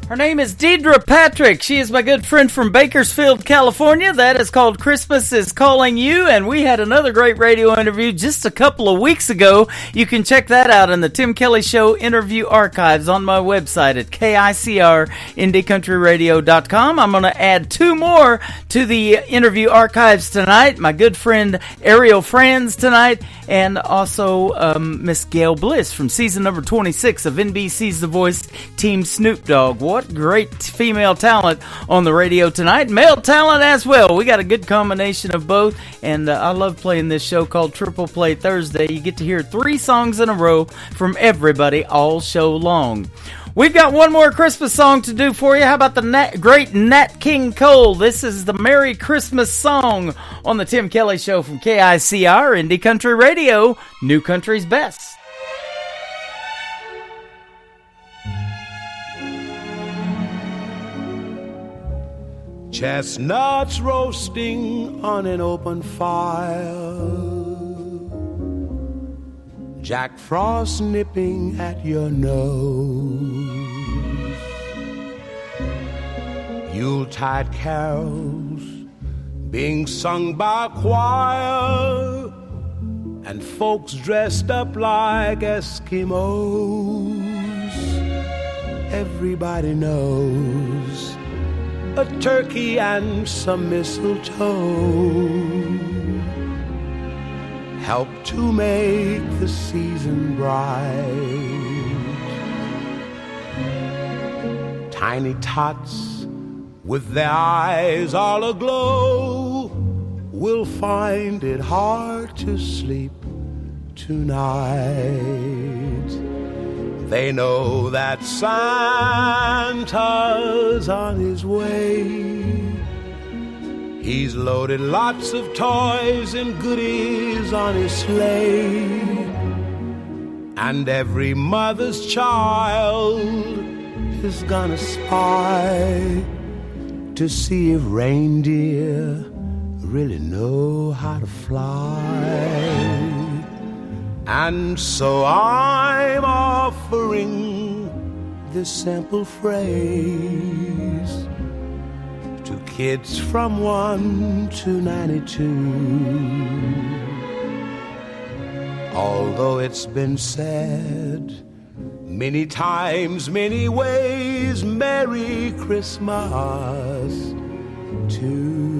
Her name is Deidre Patrick. She is my good friend from Bakersfield, California. That is called Christmas is Calling You, and we had another great radio interview just a couple of weeks ago. You can check that out in the Tim Kelly Show interview archives on my website at KICRIndieCountryRadio.com. I'm going to add 2 more to the interview archives tonight. My good friend Ariel Franz tonight, and also Miss Gail Bliss from season number 26 of NBC's The Voice, Team Snoop Dogg. What great female talent on the radio tonight. Male talent as well. We got a good combination of both, and I love playing this show called Triple Play Thursday. You get to hear 3 songs in a row from everybody all show long. We've got one more Christmas song to do for you. How about the great Nat King Cole? This is the Merry Christmas song on the Tim Kelly Show from KICR Indie Country Radio, New Country's Best. Chestnuts roasting on an open fire, Jack Frost nipping at your nose, Yuletide carols being sung by a choir, and folks dressed up like Eskimos. Everybody knows a turkey and some mistletoe help to make the season bright. Tiny tots with their eyes all aglow will find it hard to sleep tonight. They know that Santa's on his way. He's loaded lots of toys and goodies on his sleigh, and every mother's child is gonna spy to see if reindeer really know how to fly. And so I'm offering this simple phrase to kids from 1 to 92. Although it's been said many times, many ways, Merry Christmas to you.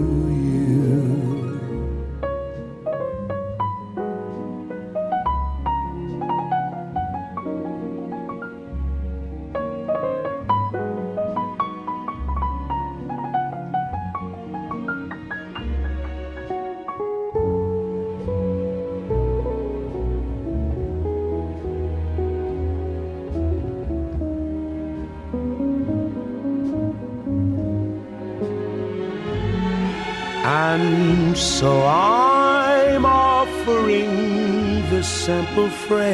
And so I'm offering this simple phrase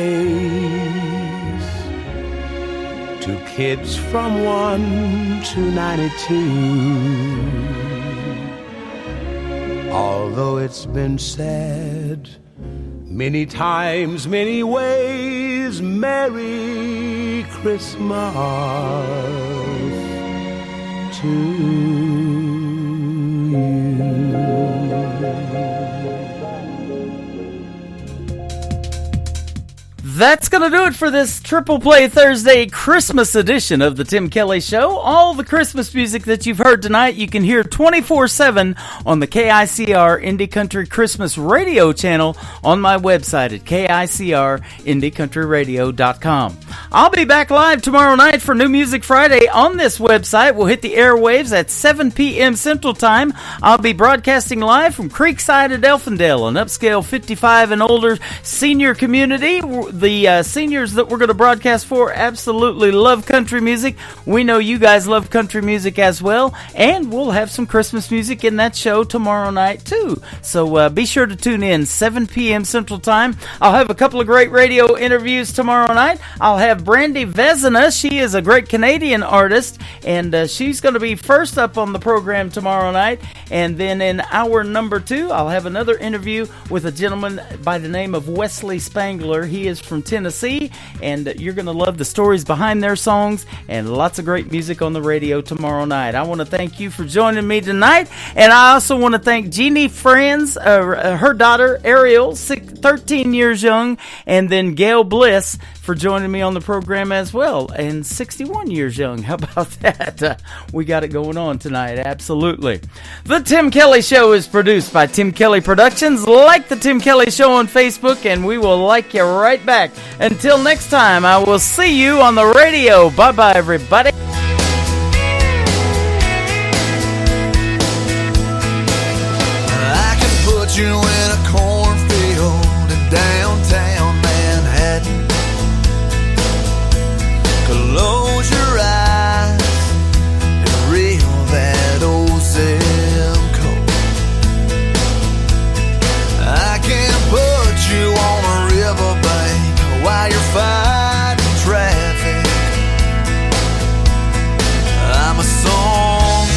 to kids from 1 to 92. Although it's been said many times, many ways, Merry Christmas to you. That's going to do it for this Triple Play Thursday Christmas edition of the Tim Kelly Show. All the Christmas music that you've heard tonight, you can hear 24/7 on the KICR Indie Country Christmas Radio channel on my website at KICRIndieCountryRadio.com. I'll be back live tomorrow night for New Music Friday on this website. We'll hit the airwaves at 7 p.m. Central Time. I'll be broadcasting live from Creekside at Elfindale, an upscale 55 and older senior community. The seniors that we're going to broadcast for absolutely love country music. We know you guys love country music as well, and we'll have some Christmas music in that show tomorrow night too. So be sure to tune in 7 p.m. Central Time. I'll have a couple of great radio interviews tomorrow night. I'll have Brandy Vezina. She is a great Canadian artist, and she's going to be first up on the program tomorrow night. And then in hour number 2, I'll have another interview with a gentleman by the name of Wesley Spangler. He is from from Tennessee, and you're going to love the stories behind their songs and lots of great music on the radio tomorrow night. I want to thank you for joining me tonight, and I also want to thank Jeannie Friends, her daughter Ariel, 13 years young, and then Gail Bliss for joining me on the program as well, and 61 years young. How about that? We got it going on tonight, absolutely. The Tim Kelly Show is produced by Tim Kelly Productions. Like the Tim Kelly Show on Facebook, and we will like you right back. Until next time, I will see you on the radio. Bye-bye, everybody. I can put you in a cornfield in downtown Manhattan. Close your eyes and reel that old zip code. I can put you on a riverbank while you're fighting traffic. I'm a song,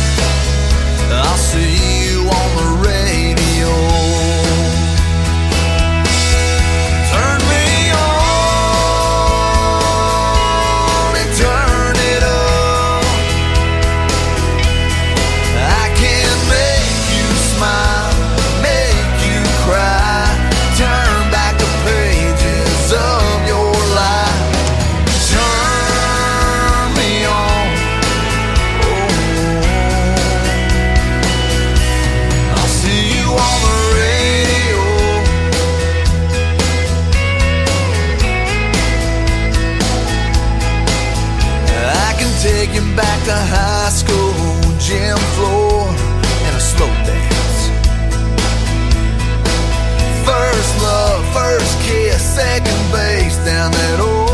I'll see you on the radio. Turn me on and turn it up. I can make you smile, make you cry, turn back the pages of your life. Turn me on, I'll see you on the radio. I can take you back to high school, gym floor, and a slow dance. First love, first kiss, second base down that old